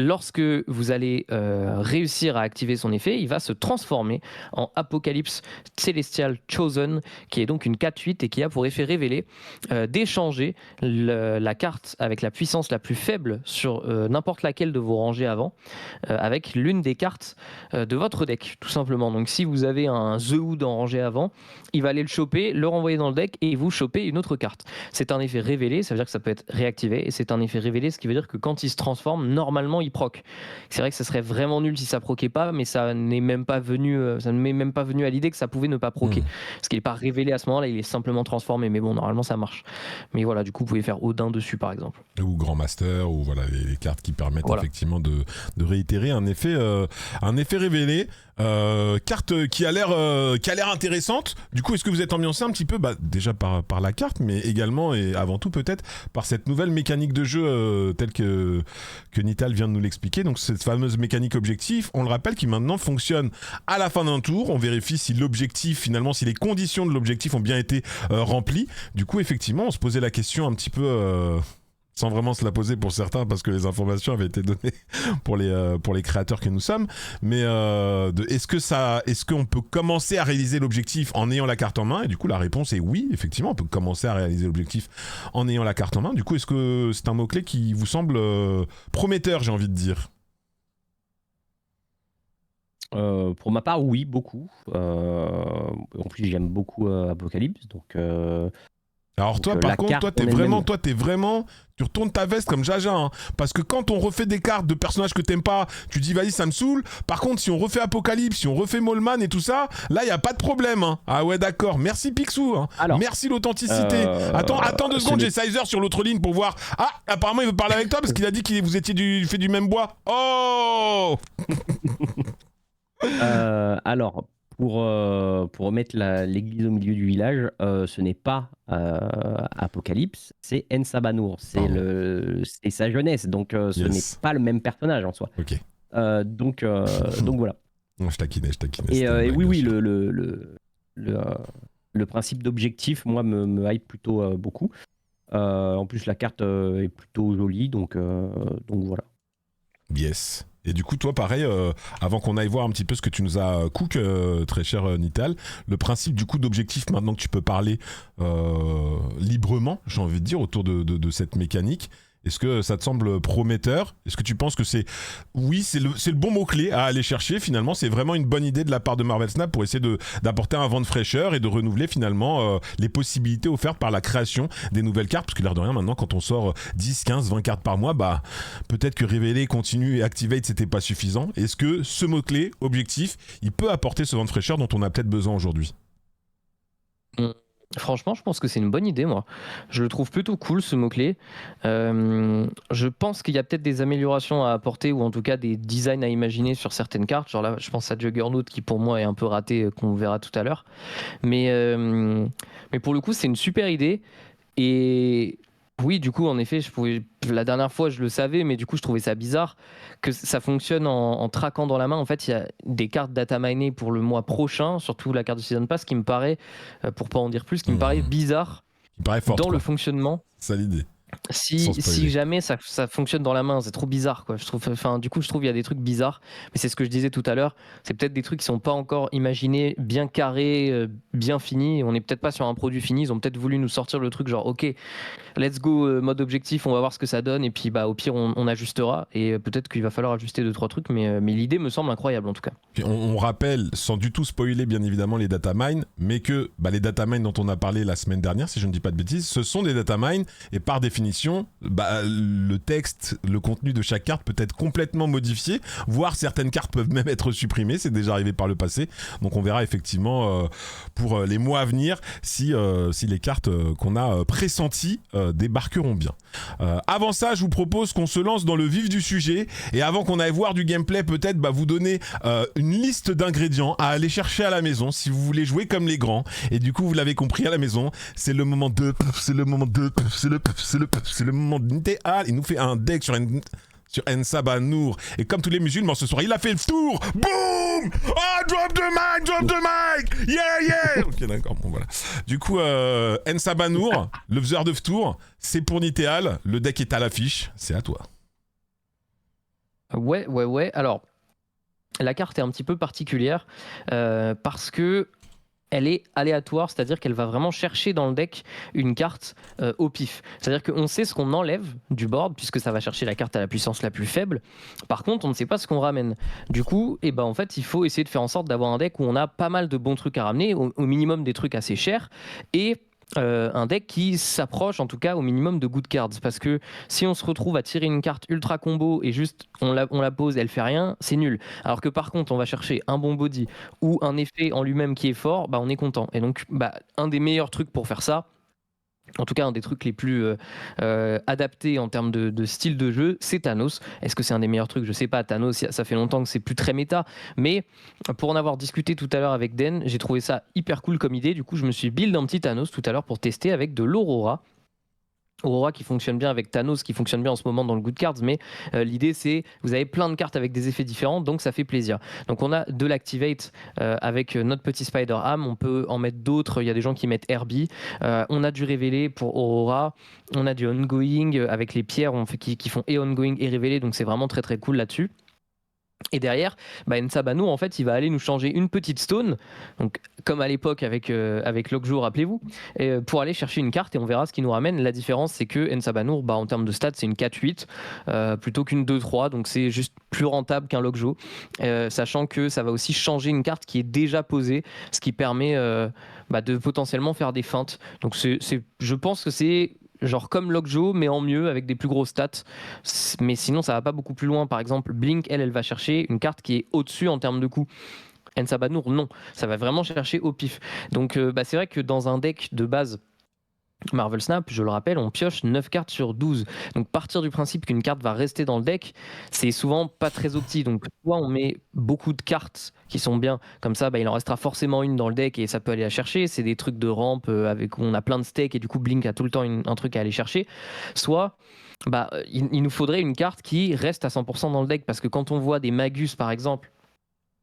lorsque vous allez réussir à activer son effet, il va se transformer en Apocalypse Celestial Chosen, qui est donc une 4-8 et qui a pour effet révélé d'échanger la carte avec la puissance la plus faible sur n'importe laquelle de vos rangées avant, avec l'une des cartes de votre deck, tout simplement. Donc si vous avez un The Hood en rangée avant, il va aller le choper, le renvoyer dans le deck et vous choper une autre carte. C'est un effet révélé, ça veut dire que ça peut être réactivé, et c'est un effet révélé, ce qui veut dire que quand il se transforme, normalement, il il proc. C'est vrai que ça serait vraiment nul si ça proquait pas, mais ça n'est même pas venu, ça ne m'est même pas venu à l'idée que ça pouvait ne pas proquer. Parce qu'il n'est pas révélé à ce moment-là, il est simplement transformé. Mais bon, normalement ça marche. Mais voilà, du coup, vous pouvez faire Odin dessus par exemple. Ou Grand Master, ou voilà, les cartes qui permettent effectivement de réitérer un effet révélé. Carte qui a l'air intéressante. Du coup, est-ce que vous êtes ambiancé un petit peu, déjà par la carte, mais également et avant tout peut-être par cette nouvelle mécanique de jeu telle que Nital vient de nous l'expliquer. Donc cette fameuse mécanique objectif, on le rappelle, qui maintenant fonctionne à la fin d'un tour. On vérifie si l'objectif, finalement, si les conditions de l'objectif ont bien été remplies. Du coup, effectivement, on se posait la question un petit peu... sans vraiment se la poser pour certains parce que les informations avaient été données pour les créateurs que nous sommes, mais est-ce qu'on peut commencer à réaliser l'objectif en ayant la carte en main? Et du coup la réponse est oui, effectivement on peut commencer à réaliser l'objectif en ayant la carte en main. Du coup est-ce que c'est un mot-clé qui vous semble prometteur, j'ai envie de dire? Pour ma part, oui, beaucoup. En plus, j'aime beaucoup Apocalypse, donc... Alors toi, par contre, t'es vraiment, tu retournes ta veste comme Jaja, hein, parce que quand on refait des cartes de personnages que t'aimes pas, tu dis vas-y ça me saoule. Par contre, si on refait Apocalypse, si on refait Molman et tout ça, là y a pas de problème. Hein. Ah ouais d'accord, merci Picsou, hein. Alors, merci l'authenticité. Attends 2 secondes, j'ai Sizer sur l'autre ligne pour voir. Ah, apparemment il veut parler avec toi parce qu'il a dit que vous étiez fait du même bois. Oh. Alors. Pour remettre l'église au milieu du village, ce n'est pas Apocalypse, c'est Ensabanour. C'est sa jeunesse, donc ce n'est pas le même personnage en soi. Ok. Donc voilà. Je taquinais. Et oui, le principe d'objectif, moi, me hype plutôt beaucoup. En plus, la carte est plutôt jolie, donc voilà. Yes. Et du coup, toi, pareil, avant qu'on aille voir un petit peu ce que tu nous as cook, très cher Nital, le principe du coup d'objectif, maintenant que tu peux parler librement, j'ai envie de dire, autour de cette mécanique, est-ce que ça te semble prometteur? Est-ce que tu penses que c'est le bon mot-clé à aller chercher finalement? C'est vraiment une bonne idée de la part de Marvel Snap pour essayer d'apporter un vent de fraîcheur et de renouveler finalement les possibilités offertes par la création des nouvelles cartes, parce que l'air de rien maintenant quand on sort 10, 15, 20 cartes par mois, peut-être que révéler, continue et activate c'était pas suffisant. Est-ce que ce mot-clé, objectif, il peut apporter ce vent de fraîcheur dont on a peut-être besoin aujourd'hui? Franchement, je pense que c'est une bonne idée, moi. Je le trouve plutôt cool, ce mot-clé. Je pense qu'il y a peut-être des améliorations à apporter, ou en tout cas des designs à imaginer sur certaines cartes. Genre là, je pense à Juggernaut, qui pour moi est un peu raté, qu'on verra tout à l'heure. Mais pour le coup, c'est une super idée. Et oui, du coup, en effet, la dernière fois, je le savais, mais du coup, je trouvais ça bizarre que ça fonctionne en traquant dans la main. En fait, il y a des cartes data minées pour le mois prochain, surtout la carte de Season Pass, qui me paraît, pour pas en dire plus, qui me paraît bizarre dans le fonctionnement. C'est l'idée. Si jamais ça fonctionne dans la main, c'est trop bizarre quoi. Je trouve il y a des trucs bizarres, mais c'est ce que je disais tout à l'heure, c'est peut-être des trucs qui sont pas encore imaginés, bien carrés, bien finis. On n'est peut-être pas sur un produit fini, ils ont peut-être voulu nous sortir le truc genre ok, let's go mode objectif, on va voir ce que ça donne et puis au pire on ajustera, et peut-être qu'il va falloir ajuster 2-3 trucs, mais l'idée me semble incroyable en tout cas. Puis on rappelle, sans du tout spoiler bien évidemment les data mines, mais que les data mines dont on a parlé la semaine dernière, si je ne dis pas de bêtises, ce sont des data mines, et par définition le texte, le contenu de chaque carte peut être complètement modifié, voire certaines cartes peuvent même être supprimées, c'est déjà arrivé par le passé. Donc on verra effectivement pour les mois à venir si les cartes qu'on a pressenties débarqueront bien. Avant ça, je vous propose qu'on se lance dans le vif du sujet, et avant qu'on aille voir du gameplay, peut-être vous donner une liste d'ingrédients à aller chercher à la maison si vous voulez jouer comme les grands. Et du coup, vous l'avez compris, à la maison, c'est le moment de Nital. Il nous fait un deck sur Ensabanour, et comme tous les musulmans ce soir, il a fait le tour. Boum! Oh, drop the mic! Yeah! Ok, d'accord, bon voilà. Du coup, Ensabanour, le faiseur de Ftour, c'est pour Nital. Le deck est à l'affiche, c'est à toi. Ouais. Alors, la carte est un petit peu particulière parce que elle est aléatoire, c'est-à-dire qu'elle va vraiment chercher dans le deck une carte au pif. C'est-à-dire qu'on sait ce qu'on enlève du board, puisque ça va chercher la carte à la puissance la plus faible. Par contre, on ne sait pas ce qu'on ramène. Du coup, en fait, il faut essayer de faire en sorte d'avoir un deck où on a pas mal de bons trucs à ramener, au minimum des trucs assez chers, et un deck qui s'approche en tout cas au minimum de good cards, parce que si on se retrouve à tirer une carte ultra combo et juste on la pose, elle fait rien, c'est nul. Alors que par contre on va chercher un bon body ou un effet en lui-même qui est fort, bah on est content. Et donc un des meilleurs trucs pour faire ça, en tout cas un des trucs les plus adaptés en termes de style de jeu, c'est Thanos. Est-ce que c'est un des meilleurs trucs? Je sais pas, Thanos, ça fait longtemps que c'est plus très méta, mais pour en avoir discuté tout à l'heure avec Den, j'ai trouvé ça hyper cool comme idée. Du coup je me suis build un petit Thanos tout à l'heure pour tester avec de l'Aurora. Aurora qui fonctionne bien avec Thanos, qui fonctionne bien en ce moment dans le Good Cards, mais l'idée c'est, vous avez plein de cartes avec des effets différents, donc ça fait plaisir. Donc on a de l'Activate avec notre petit Spider-Ham, on peut en mettre d'autres, il y a des gens qui mettent Herbie, on a du Révélé pour Aurora, on a du Ongoing avec les pierres qui font et Ongoing et Révélé, donc c'est vraiment très très cool là-dessus. Et derrière, Ensa Banour, en fait, il va aller nous changer une petite stone, donc comme à l'époque avec Lockjaw, rappelez-vous, pour aller chercher une carte et on verra ce qui nous ramène. La différence, c'est que Ensa Banour, en termes de stats, c'est une 4-8 plutôt qu'une 2-3, donc c'est juste plus rentable qu'un Lockjaw, sachant que ça va aussi changer une carte qui est déjà posée, ce qui permet de potentiellement faire des feintes. Donc je pense que c'est genre comme Lockjaw mais en mieux avec des plus gros stats, mais sinon ça va pas beaucoup plus loin. Par exemple Blink, elle va chercher une carte qui est au-dessus en termes de coût. Ensa Banour non, ça va vraiment chercher au pif. Donc c'est vrai que dans un deck de base Marvel Snap, je le rappelle, on pioche 9 cartes sur 12. Donc partir du principe qu'une carte va rester dans le deck, c'est souvent pas très opti. Donc soit on met beaucoup de cartes qui sont bien, comme ça il en restera forcément une dans le deck et ça peut aller la chercher. C'est des trucs de rampe avec où on a plein de stakes et du coup Blink a tout le temps un truc à aller chercher. Soit il nous faudrait une carte qui reste à 100% dans le deck, parce que quand on voit des Magus par exemple,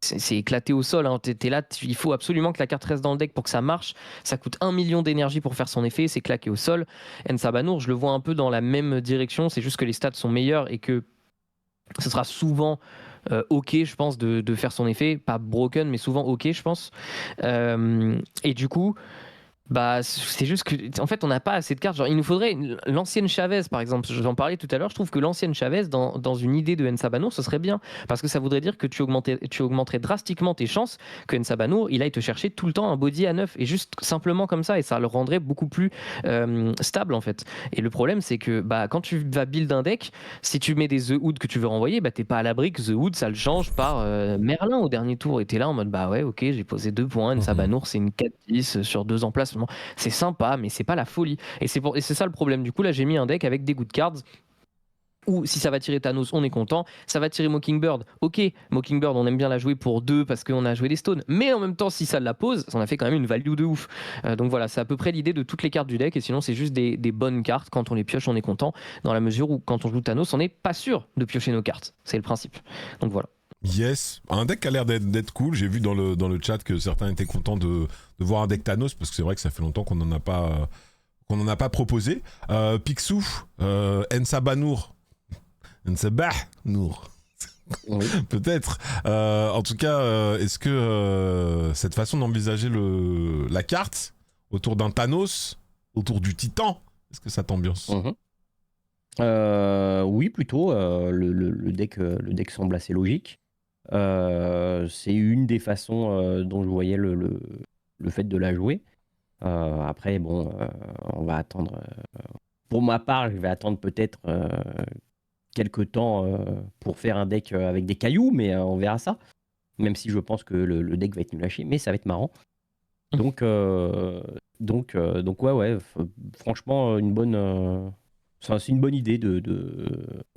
c'est éclaté au sol, hein. T'es là, il faut absolument que la carte reste dans le deck pour que ça marche. Ça coûte 1 million d'énergie pour faire son effet, c'est claqué au sol. Ensa Banour, je le vois un peu dans la même direction, c'est juste que les stats sont meilleurs et que ce sera souvent ok, je pense, de faire son effet. Pas broken, mais souvent ok, je pense. Et du coup, c'est juste que en fait on n'a pas assez de cartes. Genre il nous faudrait l'ancienne Chavez par exemple, j'en parlais tout à l'heure. Je trouve que l'ancienne Chavez dans une idée de Ensa Banour, ce serait bien, parce que ça voudrait dire que tu augmenterais drastiquement tes chances que Ensa Banour il aille te chercher tout le temps un body à 9 et juste simplement comme ça, et ça le rendrait beaucoup plus stable en fait. Et le problème c'est que quand tu vas build un deck, si tu mets des The Hood que tu veux renvoyer, t'es pas à l'abri que The Hood ça le change par Merlin au dernier tour, et t'es là en mode ouais ok, j'ai posé 2 points, Ensa Banour c'est une 4-10 sur 2 emplacements. C'est sympa, mais c'est pas la folie. Et c'est ça le problème. Du coup, là, j'ai mis un deck avec des good cards. Ou si ça va tirer Thanos, on est content. Ça va tirer Mockingbird. Ok, Mockingbird, on aime bien la jouer pour 2 parce qu'on a joué des stones. Mais en même temps, si ça la pose, ça en a fait quand même une value de ouf. Donc voilà, c'est à peu près l'idée de toutes les cartes du deck. Et sinon, c'est juste des bonnes cartes. Quand on les pioche, on est content. Dans la mesure où, quand on joue Thanos, on n'est pas sûr de piocher nos cartes. C'est le principe. Donc voilà. Yes, un deck qui a l'air d'être cool. J'ai vu dans le chat que certains étaient contents de voir un deck Thanos, parce que c'est vrai que ça fait longtemps qu'on n'en a pas proposé. Picsou, Ensa Banour, Ensa Banour, oui. Peut-être. En tout cas, est-ce que cette façon d'envisager la carte autour d'un Thanos, autour du Titan, est-ce que ça t'ambiance? Oui, plutôt. Le deck semble assez logique. C'est une des façons dont je voyais le fait de la jouer. Après, on va attendre. Pour ma part, je vais attendre peut-être quelques temps pour faire un deck avec des cailloux, mais on verra ça. Même si je pense que le deck va être nul à chier, mais ça va être marrant. Donc ouais, franchement, c'est une bonne idée de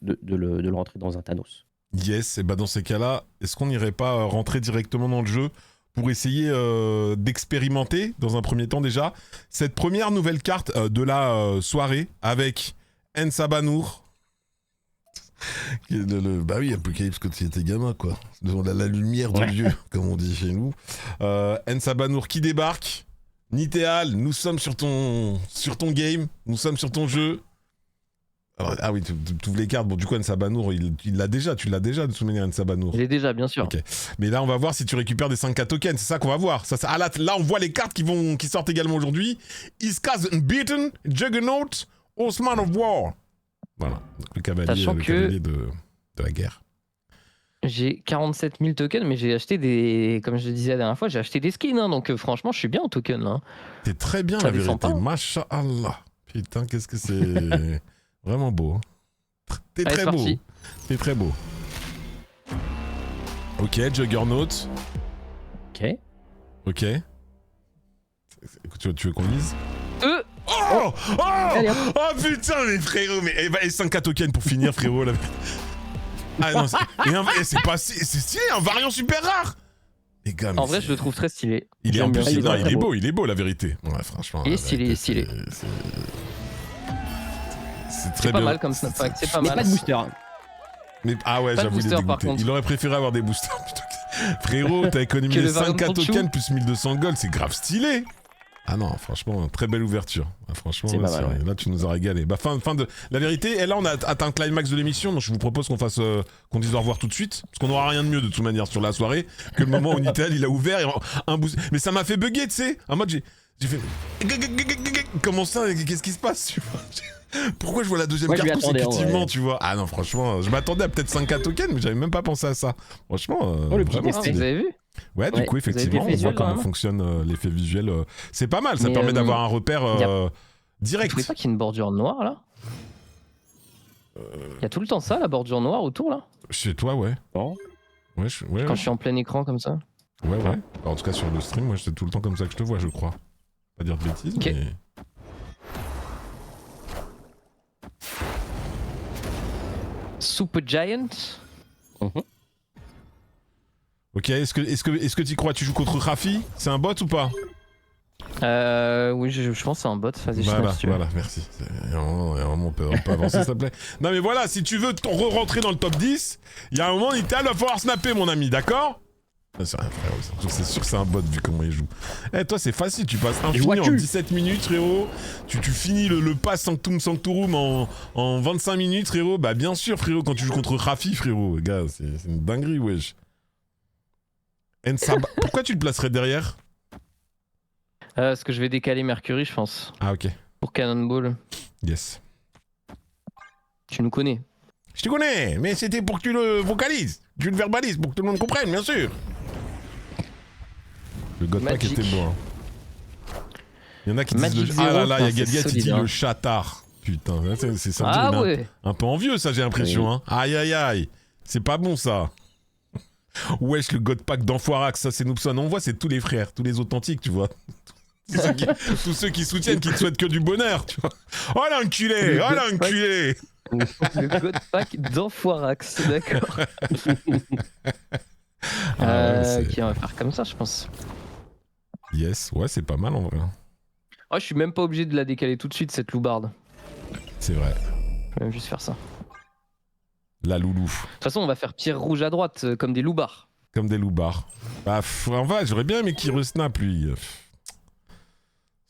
le rentrer dans un Thanos. Yes, et dans ces cas-là, est-ce qu'on n'irait pas rentrer directement dans le jeu pour essayer d'expérimenter, dans un premier temps déjà, cette première nouvelle carte de la soirée avec Ensa Banour. Oui, Apocalypse quand il était gamin, quoi. Devant la lumière de Dieu, comme on dit chez nous. Ensa Banour qui débarque. Nithéal, nous sommes sur ton game, nous sommes sur ton jeu. Ah oui, tu ouvres les cartes. Bon, du coup, Ensa Banour, tu l'as déjà de toute manière, Ensa Banour. Il est déjà, bien sûr. Okay. Mais là, on va voir si tu récupères des 5K tokens. C'est ça qu'on va voir. Là, on voit les cartes qui sortent également aujourd'hui. Iskaz Unbeaten, Juggernaut, Horseman of War. Voilà, le cavalier de la guerre. J'ai 47 000 tokens, mais j'ai acheté des. Comme je le disais la dernière fois, j'ai acheté des skins. Hein, donc franchement, je suis bien en token là. T'es très bien, Ça la descend vérité. pas. Masha'Allah. Putain, qu'est-ce que c'est. Vraiment beau. Hein. T'es Allez, très c'est beau. parti. T'es très beau. Ok, Juggernaut. Ok. Ok. Tu veux qu'on lise Euh Oh Allez, hop. Oh putain, mais frérot, mais et 5K tokens pour finir, frérot. Là. Ah non, c'est pas c'est stylé, un variant super rare. Les gars, mais En vrai, je le trouve très stylé. il est en J'aime plus, bien. il est non, très il est beau. beau, il est beau la vérité. Ouais, franchement. Il est la stylé, vérité, stylé. C'est très C'est pas bien. mal comme snapback, c'est pas Mais mal. pas de booster. Hein. Mais, ah ouais, Pas de j'avoue, il est booster, par dégoûté. contre. Il aurait préféré avoir des boosters plutôt que... Frérot, t'as Que économisé le variant 5K de Pikachu. tokens plus 1200 gold, c'est grave stylé. Ah non, franchement, très belle ouverture. Ah, franchement, C'est là, pas mal, ouais. là, tu nous as régalé. Bah, fin de... La vérité, et là, on a atteint le climax de l'émission, donc je vous propose qu'on fasse, qu'on dise au revoir tout de suite, parce qu'on n'aura rien de mieux de toute manière sur la soirée que le moment où Nitel, il a ouvert, et un boost... Mais ça m'a fait bugger, tu sais. En mode, j'ai fait... Comment ça? Qu'est-ce qui se passe, tu vois? Pourquoi je vois la deuxième Moi, je m'y carte attendais, en consécutivement, vrai. tu vois? Ah non, franchement, je m'attendais à peut-être 5K tokens, mais j'avais même pas pensé à ça. Franchement, le petit vraiment test. Ah, stylé. vous avez vu Ouais, du Ouais, coup, vous avez effectivement, fait on voit visuel, comment quand même. fonctionne l'effet visuel. C'est pas mal, ça Mais, permet d'avoir un repère y a- direct. Vous trouvez pas qu'il y a une bordure noire là Il y a tout le temps ça, la bordure noire autour là Chez toi, ouais. Bon. Ouais, ouais, Quand je suis en plein écran comme ça. ouais, ouais. En tout cas, sur le stream, moi, c'est tout le temps comme ça que je te vois, je crois. Pas dire de bêtises, Ok. mais... Super Giant. Ok, est-ce que tu crois tu joues contre Rafi? C'est un bot ou pas? Oui, je pense que c'est un bot. Vas-y, je Voilà, snap si tu veux. voilà, merci. Il y a un moment, on peut avancer, s'il te plaît. Non, mais voilà, si tu veux re-rentrer dans le top 10, il y a un moment, Nital va falloir snapper, mon ami, d'accord? C'est rien, frérot. C'est sûr que c'est un bot vu comment il joue. Eh, toi, c'est facile. Tu passes Je vois infini en que. 17 minutes, frérot. Tu finis le pass Sanctum Sanctorum en 25 minutes, frérot. Bah, bien sûr, frérot, quand tu joues contre Rafi, frérot. Gars, c'est une dinguerie, wesh. Ensab... Pourquoi tu le placerais derrière? Parce que je vais décaler Mercury, je pense. Ah, ok. Pour Cannonball. Yes. Tu nous connais. Je te connais, mais c'était pour que tu le vocalises. Tu le verbalises pour que tout le monde comprenne, bien sûr. Le Godpack Magic. était beau. Hein. Il y en a qui disent Magic le... Zero, Ah là là, il y a putain, c'est Gadget qui dit solide, hein. le chatard. Putain, c'est ça. Ah me dit, ouais. un peu envieux, ça, j'ai l'impression. Oui. Hein. Aïe aïe aïe. C'est pas bon, ça. Wesh, le Godpack d'Enfoirax, ça, c'est Noobson. On voit, c'est tous les frères, tous les authentiques, tu vois. Tous ceux qui soutiennent, qui te souhaitent que du bonheur, tu vois. Oh l'enculé, oh l'enculé. Le code pack d'Enfoirax, d'accord. Ah ouais, c'est- Ok, on va faire comme ça, je pense. Yes, ouais, c'est pas mal en vrai. Oh, je suis même pas obligé de la décaler tout de suite, cette loubarde. C'est vrai. Je vais même juste faire ça. La loulou. De toute façon, on va faire pierre rouge à droite, comme des loubards. Comme des loupards. Bah, en vrai, j'aurais bien aimé qu'il resnap, lui.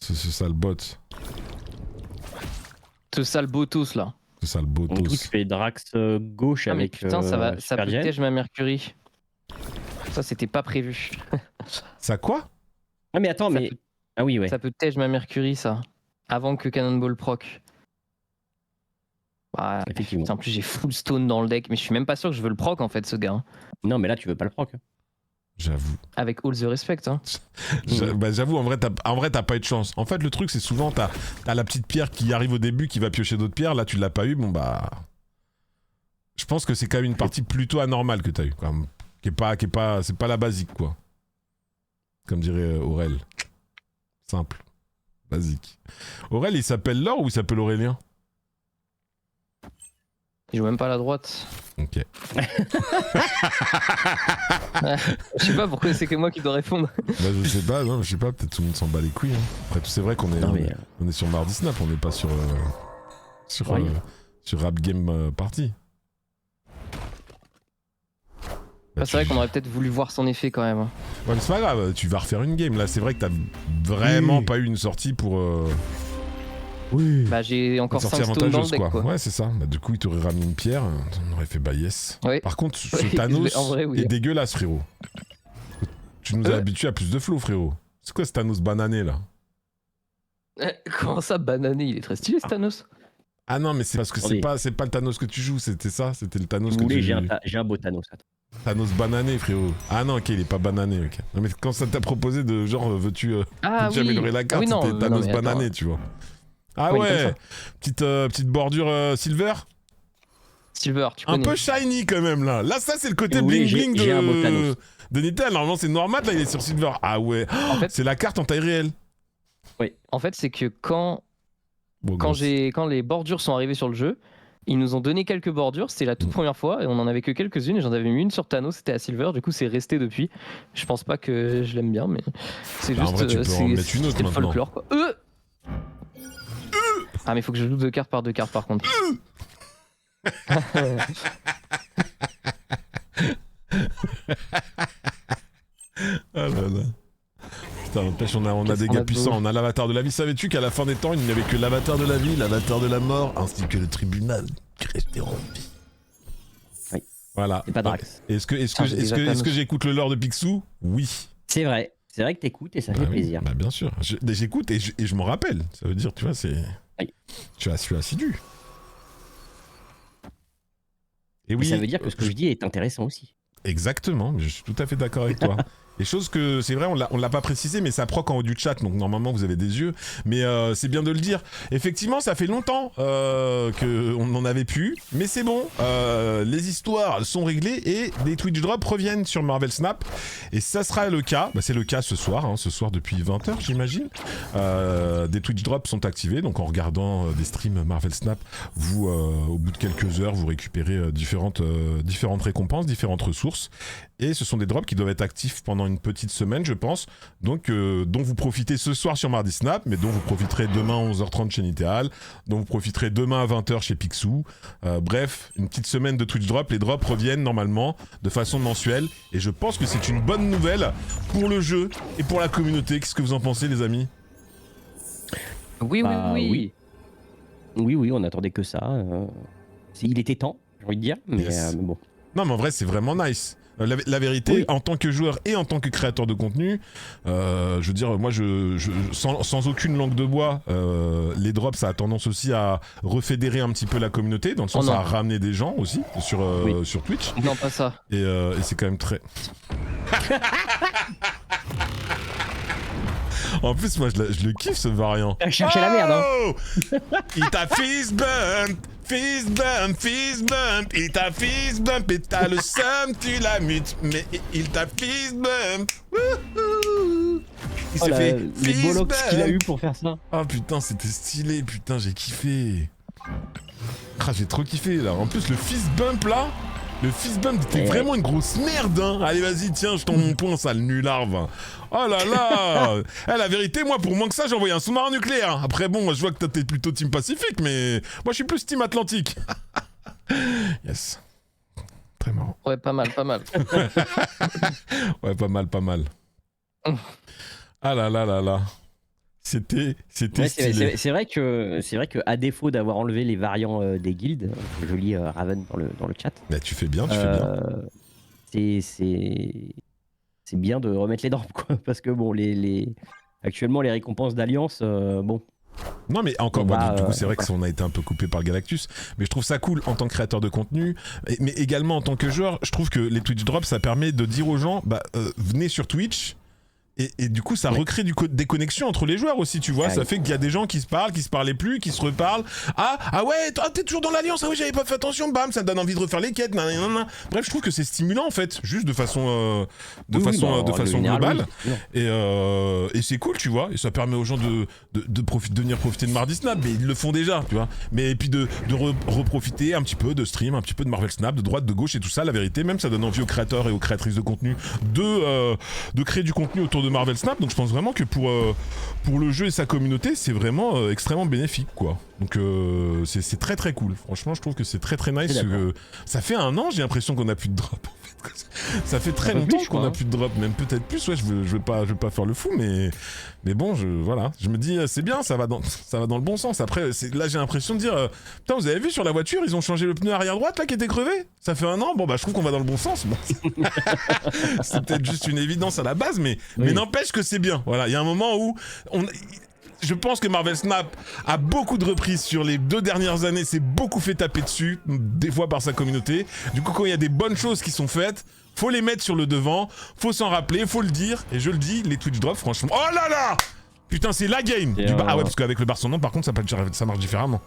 Ce sale bot. Ce sale botos là. Ce sale Donc, du coup, botos. tu fais Drax gauche Ah, mais avec. putain, ça Super peut Giant. tège ma Mercury. Ça, c'était pas prévu. Ça quoi? Ah, mais attends, Ça mais. peut- Ah oui, ouais. Ça peut tège ma Mercury, ça. Avant que Cannonball proc. Bah, Effectivement. putain, en plus, j'ai full stone dans le deck, mais je suis même pas sûr que je veux le proc en fait, ce gars. Hein. Non, mais là, tu veux pas le proc. Hein. J'avoue. Avec all the respect. Hein. Bah, j'avoue, en vrai, t'as pas eu de chance. En fait, le truc, c'est souvent, t'as la petite pierre qui arrive au début, qui va piocher d'autres pierres. Là, tu l'as pas eu, bon bah. Je pense que c'est quand même une partie plutôt anormale que t'as eu. Quand même. C'est pas la basique, quoi. Comme dirait Aurel. Simple. Basique. Aurel, il s'appelle Laure ou il s'appelle Aurélien? Il joue même pas à la droite. Ok. Je sais pas pourquoi c'est que moi qui dois répondre. Bah, je sais pas, non, je sais pas, peut-être tout le monde s'en bat les couilles. Hein. Après, c'est vrai qu'on est, Non, mais. on est sur Mardi Snap, on n'est pas sur, Ouais. sur Rap Game Party. Bah, C'est vrai qu'on aurait peut-être voulu voir son effet quand même. Hein. Ouais, mais c'est pas grave, tu vas refaire une game. Là, c'est vrai que t'as vraiment Oui. pas eu une sortie pour. Oui. Bah j'ai Une encore sortie 5 stones dans le avantageuse, deck quoi. quoi. Ouais, c'est ça. Bah, du coup, il t'aurait ramené une pierre, on aurait fait bah yes. Oui. Par contre, ce Oui, Thanos en vrai, oui. est dégueulasse, frérot. Tu nous as Ouais. habitués à plus de flow, frérot. C'est quoi ce Thanos banané là? Comment ça, banané? Il est très stylé ce Thanos. Ah non, mais c'est parce que Attendez. c'est pas le Thanos que tu joues, c'était ça, c'était le Si Thanos vous que voulez, tu j'ai un beau Thanos. Attends. Thanos banané, frérot. Ah non, ok, il est pas banané, ok. Non, mais quand ça t'a proposé de genre, veux-tu améliorer la carte, oui, non, c'était Thanos mais banané, attends. tu vois. Ah Oui, ouais, comme petite bordure silver. Silver, tu Un connais. peu shiny quand même là. Là, ça, c'est le côté Oui, bling bling j'ai un beau Thanos. de Nintendo. Normalement, c'est normal, là, il est sur silver. Ah ouais, En fait, c'est la carte en taille réelle. en fait, c'est que quand Bon, gosse. les bordures sont arrivées sur le jeu, ils nous ont donné quelques bordures. C'était la toute première fois et on en avait que quelques-unes. Et j'en avais mis une sur Thanos, c'était à Silver. Du coup, c'est resté depuis. Je pense pas que je l'aime bien, mais c'est Bah, en juste. vrai, tu peux en mettre une autre c'est le maintenant. folklore, quoi. Ah, mais il faut que je joue 2 cartes par 2 cartes par contre. Ah là là. Putain, n'empêche, on a Qu'est-ce des qu'on gars a de puissants, beau. on a l'avatar de la vie. Savais-tu qu'à la fin des temps, il n'y avait que l'avatar de la vie, L'avatar de la mort, ainsi que le tribunal qui restait en vie. Voilà. C'est pas Drax. Est-ce que, Putain, j'ai déjà est-ce que Thanos. j'écoute le lore de Picsou? Oui. C'est vrai que t'écoutes et ça Bah fait oui, plaisir. Bah bien sûr. J'écoute et je m'en rappelle. Ça veut dire, tu vois, c'est. Oui. Je suis assidu. Et Et oui. ça veut dire que ce que je dis est intéressant aussi. Exactement, je suis tout à fait d'accord avec toi. Les choses que, c'est vrai, on l'a pas précisé, mais ça proc en haut du chat, donc normalement vous avez des yeux. Mais c'est bien de le dire. Effectivement, ça fait longtemps qu'on n'en avait plus, mais c'est bon. Les histoires sont réglées et des Twitch drops reviennent sur Marvel Snap. Et ça sera le cas, bah, c'est le cas ce soir, ce soir depuis 20h j'imagine. Des Twitch drops sont activés, donc en regardant des streams Marvel Snap, vous, au bout de quelques heures, vous récupérez différentes récompenses, différentes ressources. Et ce sont des drops qui doivent être actifs pendant une petite semaine, je pense. Donc, dont vous profitez ce soir sur Mardi Snap, mais dont vous profiterez demain à 11h30 chez Niteal, dont vous profiterez demain à 20h chez Picsou. Bref, une petite semaine de Twitch drop. Les drops reviennent normalement de façon mensuelle. Et je pense que c'est une bonne nouvelle pour le jeu et pour la communauté. Qu'est-ce que vous en pensez, les amis? Oui, Bah, oui. Oui, on attendait que ça. Il était temps, j'ai envie de dire. Mais, Yes. mais bon. Non, mais en vrai, c'est vraiment nice. La vérité, Oui. en tant que joueur et en tant que créateur de contenu, je veux dire, moi, sans aucune langue de bois, les drops, ça a tendance aussi à refédérer un petit peu la communauté, dans le sens Oh non. à ramener des gens aussi sur, Oui. sur Twitch. Non, pas ça. Et c'est quand même très... En plus, moi, je le kiffe, ce variant. Cherchez la merde, hein. Oh, il t'a fist bump, fist bump, fist bump. Il t'a fist bump et t'as le seum, tu la mutes. Mais il t'a fist bump. Wouhou. Il s'est fait les fist bollocks qu'il a bump. eu pour faire ça. Oh putain, c'était stylé, putain, j'ai kiffé. Ah, j'ai trop kiffé là. En plus, le fist bump là. Le fist bump était vraiment une grosse merde, hein. Allez, vas-y, tiens, je tombe mon poing, sale nullarve. Oh là là. La vérité, moi, pour moins que ça, j'ai envoyé un sous-marin nucléaire. Après, bon, je vois que t'es plutôt Team Pacifique, mais moi, je suis plus Team Atlantique. Yes. Très marrant. Ouais, pas mal, pas mal. Ouais, pas mal, pas mal. Ah là là là là. C'était Ouais, stylé. c'est vrai que à défaut d'avoir enlevé les variants des guildes, je lis Raven dans le chat. Mais tu fais bien, tu fais bien. C'est bien de remettre les drops, quoi, parce que bon, actuellement les récompenses d'alliance, bon. Non mais encore, On bon, va, du coup c'est vrai voilà. qu'on a été un peu coupé par Galactus, mais je trouve ça cool en tant que créateur de contenu, mais également en tant que joueur, je trouve que les Twitch Drops ça permet de dire aux gens, bah venez sur Twitch. Et du coup, ça recrée des connexions entre les joueurs aussi, tu vois. Ah Ça oui. fait qu'il y a des gens qui se parlent, qui se parlaient plus, qui se reparlent. Ah ouais, toi, t'es toujours dans l'Alliance. Ah oui, j'avais pas fait attention. Bam, ça te donne envie de refaire les quêtes. Nanana. Bref, je trouve que c'est stimulant en fait, juste de façon, Oui, bah, général, globale. oui, non. Et c'est cool, tu vois. Et ça permet aux gens de venir profiter de Mardi Snap, mais ils le font déjà, tu vois. Mais et puis de reprofiter un petit peu de stream, un petit peu de Marvel Snap, de droite, de gauche et tout ça. La vérité, même ça donne envie aux créateurs et aux créatrices de contenu de créer du contenu autour de Marvel Snap. Donc je pense vraiment que pour le jeu et sa communauté, c'est vraiment extrêmement bénéfique, quoi. Donc c'est très très cool. Franchement, je trouve que c'est très très nice. Ça fait 1 an, j'ai l'impression qu'on a plus de drop. Ça fait très Un peu longtemps plus, qu'on quoi, a plus de drop, même peut-être plus. Ouais, je veux pas faire le fou, mais bon, voilà. Je me dis c'est bien, ça va dans le bon sens. Après, là j'ai l'impression de dire putain, vous avez vu sur la voiture, ils ont changé le pneu arrière droite là qui était crevé. Ça fait 1 an. Bon bah je trouve qu'on va dans le bon sens. Bon, c'est peut-être juste une évidence à la base, mais n'empêche que c'est bien. Voilà, il y a un moment où Je pense que Marvel Snap, à beaucoup de reprises sur les 2 dernières années, s'est beaucoup fait taper dessus, des fois par sa communauté. Du coup, quand il y a des bonnes choses qui sont faites, faut les mettre sur le devant, faut s'en rappeler, faut le dire. Et je le dis, les Twitch drops, franchement... Oh là là! Putain, c'est la game! Ah ouais, parce qu'avec le Barcelone, par contre, ça marche différemment.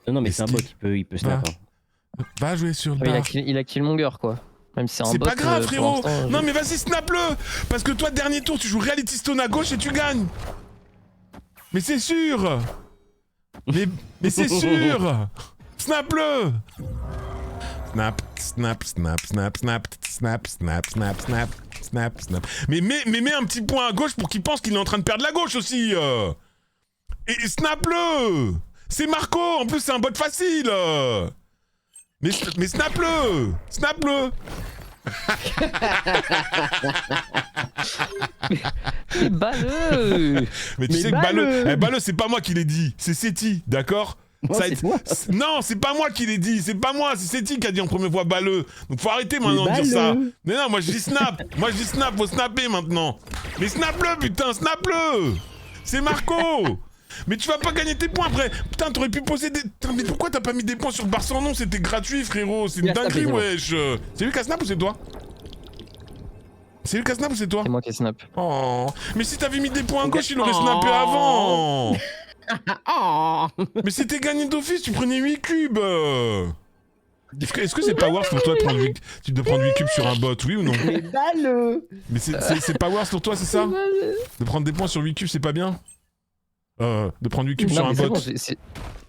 Non, mais c'est un bot, il peut snap. Hein. Va jouer sur le bar. Il a Killmonger, quoi. Même si c'est un C'est bot, pas grave, frérot! pour Non, mais vas-y, snap-le! Parce que toi, dernier tour, tu joues Reality Stone à gauche et tu gagnes! Mais c'est sûr! Mais c'est sûr! Snap-le! Snap, snap, snap, snap, snap, snap, snap, snap, snap, snap, snap. Mais mets un petit point à gauche pour qu'il pense qu'il est en train de perdre la gauche aussi! Et snap-le! C'est Marco! En plus, c'est un bot facile! Mais snap-le! Snap-le! Mais balleux! Mais tu sais que Balleux, c'est pas moi qui l'ai dit, c'est Seti, d'accord? Non, c'est pas moi qui l'ai dit, c'est pas moi, c'est Seti qui a dit en première fois Balleux. Donc faut arrêter maintenant de dire ça. Mais non, moi je dis snap, faut snapper maintenant. Mais snap-le, putain, snap-le! C'est Marco! Mais tu vas pas gagner tes points après. Putain, t'aurais pu poser des... Putain, mais pourquoi t'as pas mis des points sur Barcelone? Non, c'était gratuit, frérot. C'est une dinguerie, wesh. C'est lui qui a snap ou c'est toi? C'est lui qui a snap ou c'est toi? C'est moi qui snap. Oh, mais si t'avais mis des points à gauche, il aurait snappé avant. Mais c'était gagné d'office, tu prenais 8 cubes. Est-ce que c'est Powers pour toi de prendre 8 cubes sur un bot, oui ou non? Mais balleux. Mais c'est Powers pour toi, c'est ça? De prendre des points sur 8 cubes, c'est pas bien? De prendre 8 cubes sur un bot.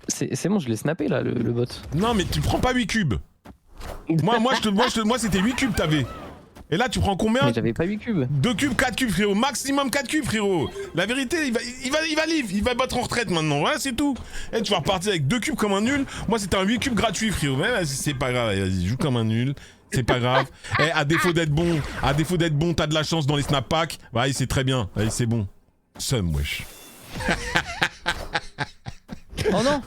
C'est bon, je l'ai snappé là, le bot. Non, mais tu prends pas 8 cubes. Moi c'était 8 cubes t'avais. Et là, tu prends combien? Mais j'avais pas 8 cubes. 2 cubes, 4 cubes, frérot. Maximum 4 cubes, frérot. La vérité, il va battre en retraite maintenant. Voilà, c'est tout. Et tu vas repartir avec 2 cubes comme un nul. Moi, c'était un 8 cubes gratuit, frérot. Mais vas-y, c'est pas grave. Vas-y, joue comme un nul. C'est pas grave. Et à défaut d'être bon, t'as de la chance dans les snap packs. Vas-y, c'est très bien. Vas-y, c'est bon. Somme, wesh. Oh non!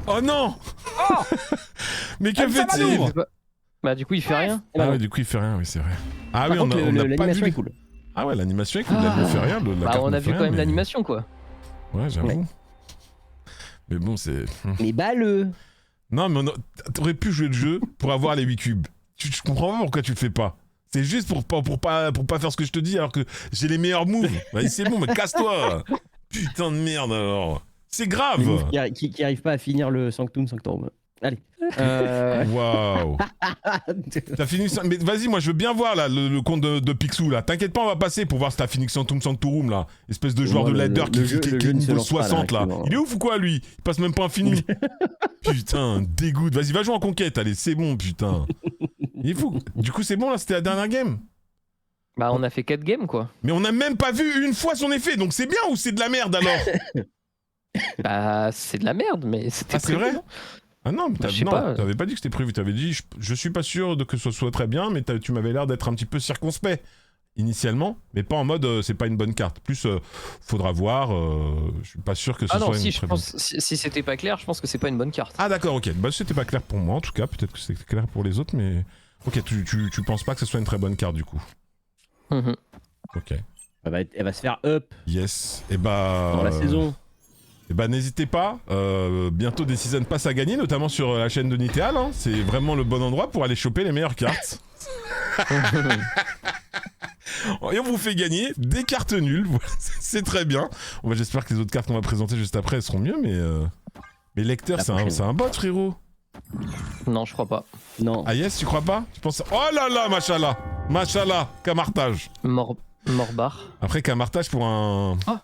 Oh non! Oh mais que fait-il? Bah du coup il fait rien. Ah ouais, du coup il fait rien, oui c'est vrai. Ah oui, on a pas vu. Est cool. Ah ouais, l'animation est cool, elle ne fait rien. Bah on a vu quand même l'animation quoi. Ouais, j'avoue. Mais bon, c'est... Mais balleux. Non, mais t'aurais pu jouer le jeu pour avoir les 8 cubes. Je comprends pas pourquoi tu le fais pas. C'est juste pour pas faire ce que je te dis alors que j'ai les meilleurs moves. Vas-y, c'est bon, mais casse-toi. Putain de merde alors. C'est grave. Qui arrive pas à finir le Sanctum Sanctorum. Allez. Waouh. T'as fini ça. Mais vas-y, moi je veux bien voir là le compte de Picsou là. T'inquiète pas, on va passer pour voir si t'as fini Sanctum Sanctorum là. Espèce de joueur de ladder qui est niveau 60 là. Il est ouf ou quoi lui? Il passe même pas infini. Putain, dégoûte. Vas-y, va jouer en conquête, allez, c'est bon, putain. Il est fou. Du coup, c'est bon là, c'était la dernière game. Bah, on a fait 4 games quoi. Mais on a même pas vu une fois son effet, donc c'est bien ou c'est de la merde alors? Bah, c'est de la merde, mais c'était c'est vrai? Ah non, mais t'avais pas dit que c'était prévu, t'avais dit je suis pas sûr que ce soit très bien, mais tu m'avais l'air d'être un petit peu circonspect initialement, mais pas en mode c'est pas une bonne carte. Plus faudra voir, je suis pas sûr que ce soit une très bonne carte. Si c'était pas clair, je pense que c'est pas une bonne carte. Ah d'accord, ok, bah c'était pas clair pour moi en tout cas, peut-être que c'était clair pour les autres, mais ok, tu penses pas que ce soit une très bonne carte du coup. Ok. Elle va se faire up. Yes, et bah... Dans la saison. Et bah n'hésitez pas, bientôt des Season Pass à gagner, notamment sur la chaîne de Nitéal, hein. C'est vraiment le bon endroit pour aller choper les meilleures cartes. Et on vous fait gagner des cartes nulles, c'est très bien. J'espère que les autres cartes qu'on va présenter juste après elles seront mieux, mais Lecteur c'est un bot frérot. Non, je crois pas. Non. Ah yes, tu crois pas? Tu penses... Oh là là, machallah, camartage. Morbar. Après camartage pour un... Ah,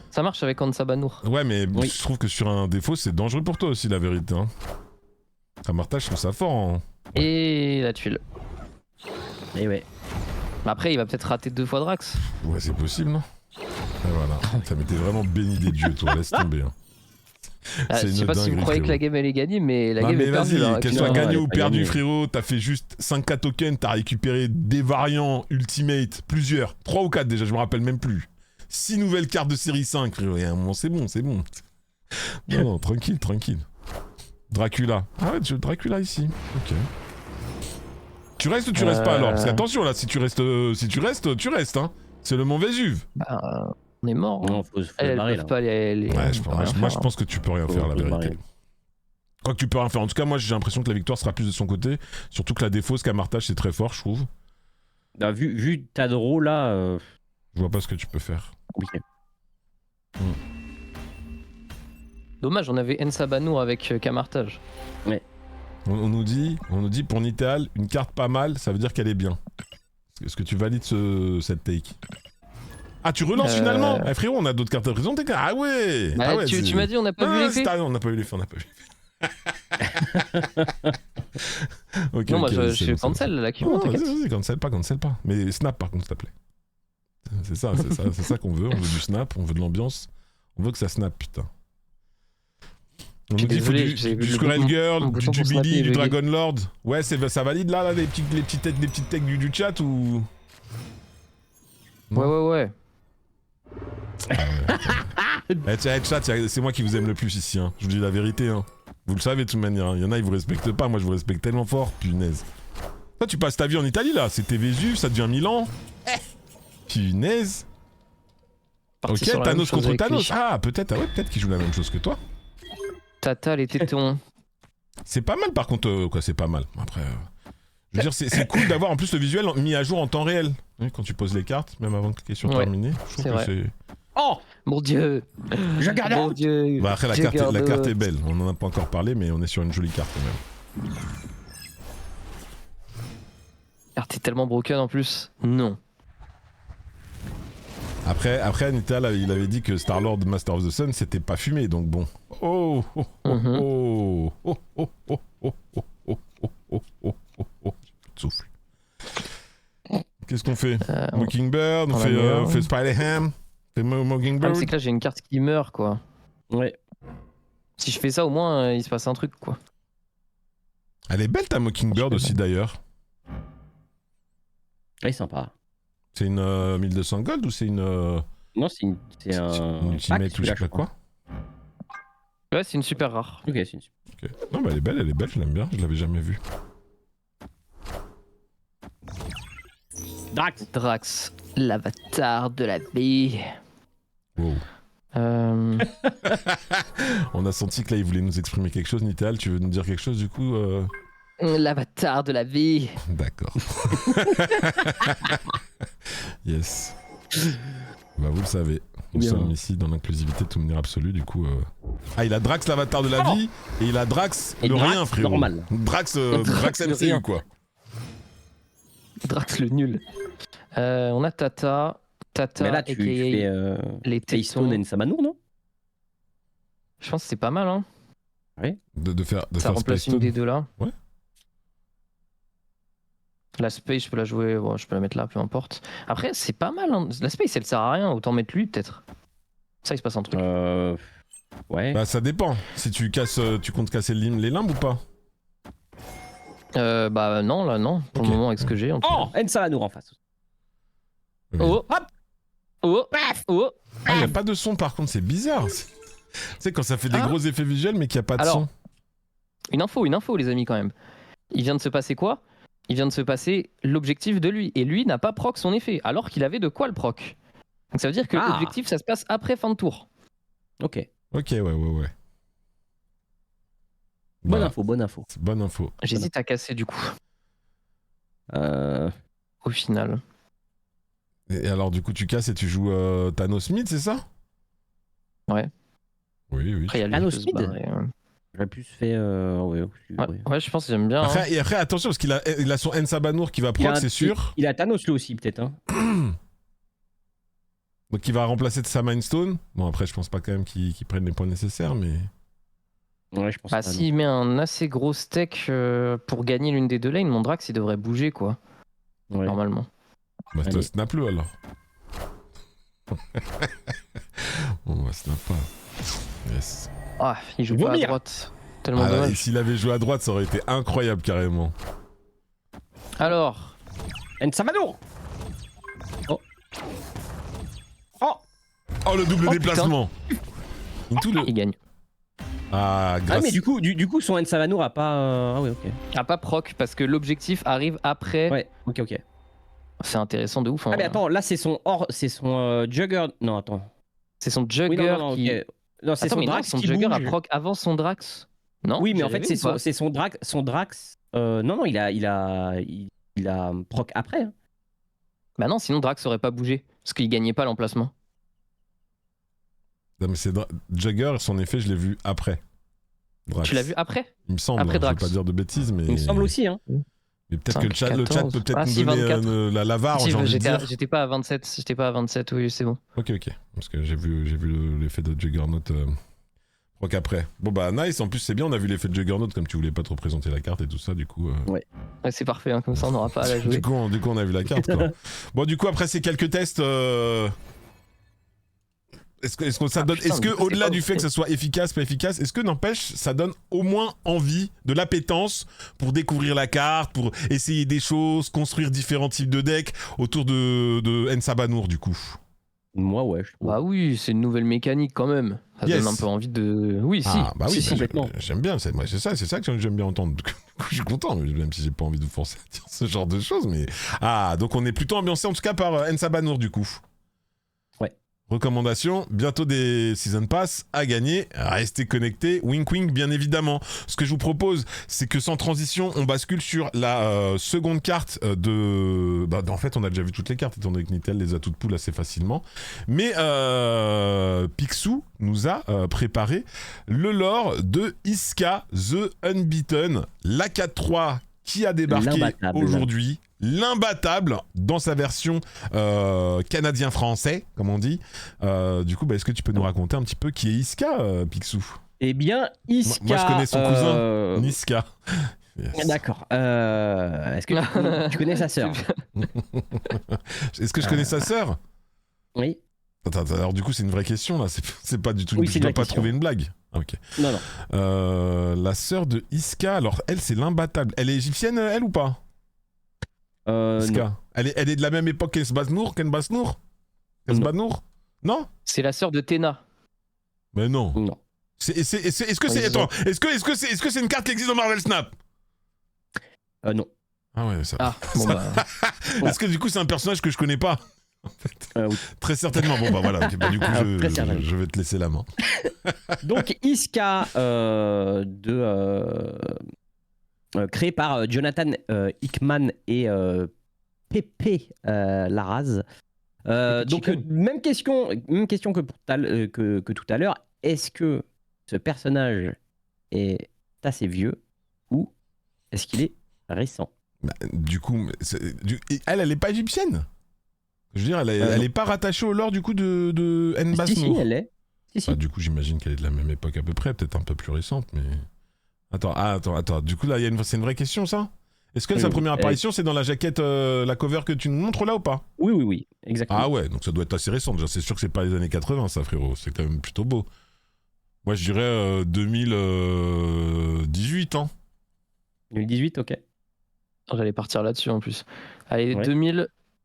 ça marche avec Ansa Banour. Ouais, mais je trouve que sur un défaut, c'est dangereux pour toi aussi, la vérité. Hein. Camartage, je trouve ça fort. Hein. Ouais. Et la tuile. Et ouais. Après, il va peut-être rater 2 fois Drax. Ouais, c'est possible, non? Et voilà. Ça m'était vraiment béni des dieux, toi. Laisse tomber. Hein. Je sais pas si vous croyez que la game elle est gagnée, mais la game est perdue. Qu'elle soit gagnée ou perdue, frérot, t'as fait juste 5K tokens, t'as récupéré des variants Ultimate, plusieurs. 3 ou 4 déjà, je me rappelle même plus. 6 nouvelles cartes de série 5, frérot. Et à un moment, c'est bon. Non, tranquille. Dracula. Ah ouais, Dracula ici. Ok. Tu restes ou tu restes pas alors? Parce qu'attention là, si tu restes, tu restes, hein. C'est le Mont Vésuve. On est mort. Hein. Non, faut Elles barrer peuvent là. pas les. Ouais, on peut rien moi, je faire, pense que tu peux rien faire, la Faut vérité. barrer. Quoi que tu peux rien faire. En tout cas, moi, j'ai l'impression que la victoire sera plus de son côté. Surtout que la défausse Camartage, c'est très fort, je trouve. Bah, vu ta draw là, Je vois pas ce que tu peux faire. compliqué. Dommage, on avait Ensabanour avec Camartage. On nous dit pour Nital, une carte pas mal, ça veut dire qu'elle est bien. Est-ce que tu valides cette take? Ah, tu relances finalement? Eh frérot, on a d'autres cartes à présenter. Ah ouais, Bah, ah ouais tu m'as dit, on n'a pas vu l'effet. On n'a pas vu l'effet, on n'a pas vu l'effet. Ok, Non, moi ok, je c'est suis bon, cancel là, qui Non, monte, t'inquiète. vas-y, cancel pas. Mais snap par contre, s'il te plaît. C'est ça qu'on veut. On veut du snap, on veut de l'ambiance. On veut que ça snap, putain. On nous dit qu'il faut désolé, j'ai vu du le Squirrel bouton- Girl, mon du bouton pour snapper, Jubilee, du il Dragon Lord. Ouais, ça valide là, les petites techs du chat ou. Ouais. Eh, tiens, chat, c'est moi qui vous aime le plus ici, hein. Je vous dis la vérité, hein. Vous le savez de toute manière, hein. Il y en a, ils vous respectent pas, moi je vous respecte tellement fort, punaise. Toi, tu passes ta vie en Italie là, c'était Vésuve, ça devient Milan. Punaise. Parti Ok, sur la même Thanos chose contre avec Thanos. lui. Ah, peut-être qu'il joue la même chose que toi. Tata, les tétons. C'est pas mal par contre, quoi, c'est pas mal. Après, je veux dire, c'est cool d'avoir en plus le visuel mis à jour en temps réel. Oui, quand tu poses les cartes, même avant de cliquer sur Ouais, terminer. Je trouve c'est que vrai. c'est. Oh, Mon dieu. je garde. Mon dieu. Bah après, la Je carte garde- est belle. On en a pas encore parlé, mais on est sur une jolie carte quand même. Carte est tellement broken en plus. Non. Après Anita, là, il avait dit que Star-Lord Master of the Sun, c'était pas fumé, donc bon. Oh oh oh Mhm. oh oh oh oh oh oh oh oh oh oh oh oh. Souffle. Qu'est-ce qu'on fait? Mockingbird, on on a meilleur. fait Spider-Ham, fait Le problème, Mockingbird. c'est que là, j'ai une carte qui meurt, quoi. Ouais. Si je fais ça, au moins, il se passe un truc, quoi. Elle est belle ta Mockingbird aussi d'ailleurs. Ouais, sympa. C'est une 1200 gold ou c'est une Non, c'est un. une ultimate pack, ou je sais celui-là, pas quoi? Ouais, c'est une super rare. Ok, c'est une. Ok. Non, bah elle est belle, je l'aime bien, je l'avais jamais vue. Drax, l'avatar de la vie. Wow. On a senti que là il voulait nous exprimer quelque chose, Nital, tu veux nous dire quelque chose du coup L'avatar de la vie. D'accord. Yes. Bah vous le savez, nous Bien. sommes ici dans l'inclusivité de toute manière absolue du coup. Ah il a Drax l'avatar de la vie et il a Drax Et le Drax rien frérot. normal. Drax Drax le MCU rien. quoi. Drax le nul. On a Tata. Mais là, tu aka fais les Taystone tétons. et Samanour, non? Je pense que c'est pas mal, hein. De faire Ça remplace Space une des Stone. deux là. Ouais. La Space, je peux la jouer, bon, je peux la mettre là, peu importe. Après, c'est pas mal, hein. La Space, elle sert à rien, autant mettre lui, peut-être. Ça, il se passe un truc. Ouais. Bah ça dépend. Si tu casses, tu comptes casser les limbes ou pas? Bah non, là, non. Pour Ok. le moment, avec ce que j'ai. En tout Oh, Samanour en face. cas. Oh, Hop. oh, oh. Ah y a pas de son par contre, c'est bizarre. Tu sais quand ça fait des Ah. gros effets visuels mais qu'il y a pas de Alors, son. Une info, les amis, quand même. Il vient de se passer quoi? Il vient de se passer l'objectif de lui. Et lui n'a pas proc son effet, alors qu'il avait de quoi le proc. Donc ça veut dire que Ah. l'objectif, ça se passe après fin de tour. Ok. Ok ouais. Bonne Bah, info, bonne info. c'est bonne info. J'hésite à casser du coup, Euh, au final. Et alors du coup tu casses et tu joues Thanos Smith, c'est ça? Ouais. Oui. Après, il y a lui Thanos qui peut se Mid barrer, J'aurais plus fait. Ouais, Ouais, je pense que j'aime bien. hein. Après attention parce qu'il a son Ensabanour qui va Il a proc, un- c'est sûr. Il a Thanos lui aussi, peut-être. Hein. Donc il va remplacer sa Mindstone. Bon après je pense pas quand même qu'il prenne les points nécessaires mais. Ouais, je pense Bah, pas. s'il met un assez gros steak pour gagner l'une des deux lanes, mon Drax il devrait bouger quoi, non. Ouais. normalement. Bah Allez. snap-le alors. Bon bah snap pas. Yes. Ah, il joue Il vaut pas à bien. droite. Tellement Ah là, et dommage. s'il avait joué à droite ça aurait été incroyable carrément. Alors, Samanour. Oh. Oh le double Oh, déplacement. Tout le... il gagne. Ah grâce. Ah, mais du coup son Samanour a pas. Ah, ouais, ok. Ah, pas proc parce que l'objectif arrive après. Ouais, ok. c'est intéressant de ouf. Ah mais attends, là c'est son Jugger. Non attends. C'est son Jugger Oui, non, qui. ok. Non, c'est Attends, son mais non, Drax son qui Jugger a bouge. proc avant son Drax. Non. Oui, mais j'ai en fait rêvé ou pas c'est son Drax. Non, il a proc après. Hein. Bah non, sinon Drax aurait pas bougé parce qu'il gagnait pas l'emplacement. Non, mais c'est Jagger, son effet, je l'ai vu après. Drax. Tu l'as vu après? Il me semble, Après hein, je vais Drax. pas dire de bêtises, mais. Il me semble aussi. Hein. Mais peut-être que le 5, chat 14. peut peut-être Ah, nous si, donner 24. la VAR, Si, j'ai envie de dire. j'étais pas à 27. J'étais pas à 27. Oui, c'est bon. Ok. Parce que j'ai vu l'effet de Juggernaut proc après. Bon bah nice, en plus c'est bien, on a vu l'effet de Juggernaut comme tu voulais pas te représenter la carte et tout ça, du coup. Ouais, c'est parfait, hein, comme ça on n'aura pas à la jouer. du coup on a vu la carte quoi. Bon du coup après ces quelques tests, est-ce que ça donne, putain, est-ce que du coup, au-delà c'est pas du fait que ça soit efficace, pas efficace, est-ce que n'empêche ça donne au moins envie, de l'appétence pour découvrir la carte, pour essayer des choses, construire différents types de decks autour de Ensa Banour du coup. Moi ouais. Je trouve. Bah oui, c'est une nouvelle mécanique quand même. Ça Yes. donne un peu envie de. Oui, si. Ah bah oui, si, complètement. j'aime bien, c'est ça que j'aime bien entendre. Du coup, je suis content, même si j'ai pas envie de vous forcer à dire ce genre de choses, mais donc on est plutôt ambiancé en tout cas par Ensa Banour du coup. Ouais. Recommandation, bientôt des Season Pass à gagner, restez connectés, wink wink bien évidemment. Ce que je vous propose, c'est que sans transition, on bascule sur la seconde carte de... Bah, en fait, on a déjà vu toutes les cartes, étant donné que Nitel les a toutes poules assez facilement. Mais Picsou nous a préparé le lore de Iska The Unbeaten, la 4-3 qui a débarqué L'imbattable. aujourd'hui. L'imbattable dans sa version canadien-français, comme on dit. Du coup, est-ce que tu peux nous raconter un petit peu qui est Iska, Picsou? Eh bien, Iska. Moi, je connais son cousin, Niska. Yes. D'accord. Est-ce que tu connais sa sœur? Est-ce que je connais sa sœur? Oui. Attends, alors du coup, c'est une vraie question là. C'est pas du tout. Oui, je c'est une dois vraie pas question. trouver une blague. Ah, ok. Non, non. La sœur de Iska. Alors, elle, c'est l'imbattable. Elle est égyptienne, elle ou pas? Iska. Non. Elle est de la même époque qu'Esbasnour? Esbanour? Non? C'est la sœur de Téna. Mais non. Non. Est-ce que c'est. Attends, est-ce que c'est une carte qui existe dans Marvel Snap? Non. Ah ouais, ça. Ah, bon bah. Est-ce que du coup, c'est un personnage que je connais pas? En fait. Oui. Très certainement. Bon, bah voilà. Okay, bah, du coup, Très certainement. je vais te laisser la main. Donc, Iska, créé par Jonathan Hickman et Pepe Larraz. Donc, même question que tout à l'heure. Est-ce que ce personnage est assez vieux ou est-ce qu'il est récent? Bah, du coup, elle est pas égyptienne? Je veux dire, elle est pas rattachée au lore du coup de N'Basnour. Si, elle est. Si. Ah, du coup, j'imagine qu'elle est de la même époque à peu près, peut-être un peu plus récente, mais... Attends. Du coup, là, c'est une vraie question, ça? Est-ce que sa première apparition, c'est dans la jaquette, la cover que tu nous montres là ou pas? Oui, exactement. Ah ouais, donc ça doit être assez récent. Déjà, c'est sûr que c'est pas les années 80, ça, frérot. C'est quand même plutôt beau. Moi, je dirais 2018, hein. 2018, ok. J'allais partir là-dessus en plus. Allez, Ouais.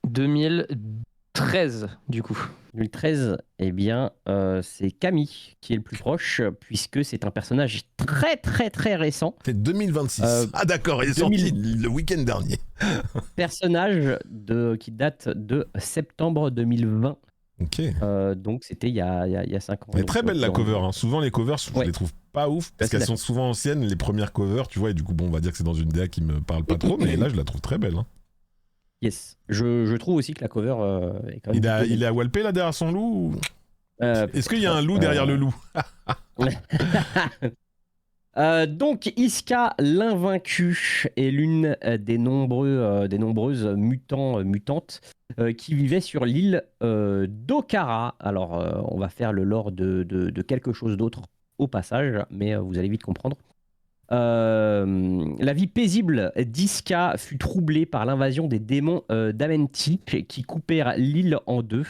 2013 du coup. 2013, eh bien, c'est Camille qui est le plus proche, puisque c'est un personnage très très très récent. C'est 2026. Ah d'accord, il est sorti le week-end dernier. Personnage qui date de septembre 2020. Ok. Donc c'était il y a 5 ans. Elle est très belle la cover. Hein. Souvent les covers, je Ouais. les trouve pas ouf parce qu'elles sont souvent anciennes, les premières covers, tu vois. Et du coup, bon, on va dire que c'est dans une DA qui me parle pas trop, mais là, je la trouve très belle. Hein. Yes. Je trouve aussi que la cover est quand même. Il est à Walpé là derrière son loup ou... Euh, Est-ce qu'il y a un loup derrière le loup? Donc Iska l'invaincu est l'une des nombreuses mutantes qui vivaient sur l'île d'Okara. Alors on va faire le lore de quelque chose d'autre au passage, mais vous allez vite comprendre. La vie paisible d'Iska fut troublée par l'invasion des démons d'Amenti qui coupèrent l'île en deux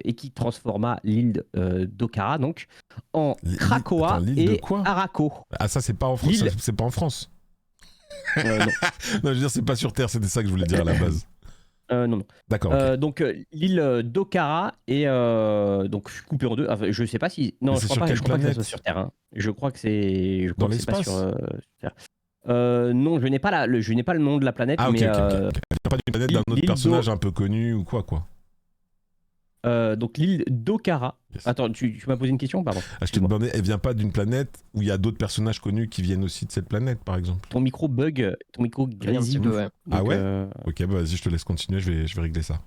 et qui transforma l'île d'Okara donc en Krakoa et Arako. Ah ça c'est pas en France, c'est pas en France. Non. Non, je veux dire c'est pas sur Terre, c'était ça que je voulais dire à la base. Non. D'accord. Okay. Donc l'île d'Okara est donc coupée en deux. Enfin, je sais pas si. Non, je crois pas que ça soit sur Terre. Hein. Je crois que c'est. Dans l'espace. Sur Terre. Non, je n'ai pas le nom de la planète, Ah, ok, mais ok. Il n'y a pas d'une planète d'un autre l'île personnage un peu connu ou quoi. donc l'île d'Okara. Yes. Attends, tu m'as posé une question, pardon. Ah, je te demandais, elle vient pas d'une planète où il y a d'autres personnages connus qui viennent aussi de cette planète, par exemple? Ton micro bug, ton micro Oui, un petit grésille. peu, ouais. Donc, Ah ouais Ok, bah vas-y, je te laisse continuer, je vais régler ça.